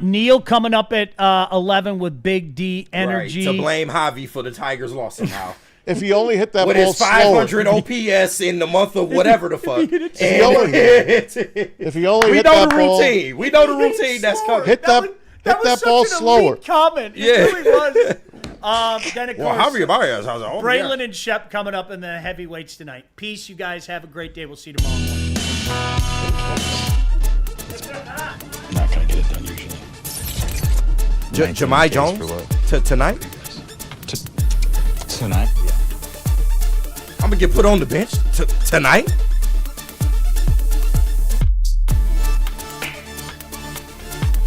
Neil coming up at 11 with Big D energy. Right, to blame Javi for the Tigers' loss somehow. If he only hit that with ball his 500 slower. OPS in the month of whatever the fuck. If he only we hit know that the ball, routine. We know the routine that's coming. Hit that ball slower. Comment. It Yeah. really was. Then of Well, course, Javier Baez, I was like, oh, Braylon yeah. and Shep coming up in the heavyweights tonight. Peace, you guys. Have a great day. We'll see you tomorrow morning. Not gonna get it done usually. Jemai Jones tonight? Tonight? I'm gonna get put on the bench tonight.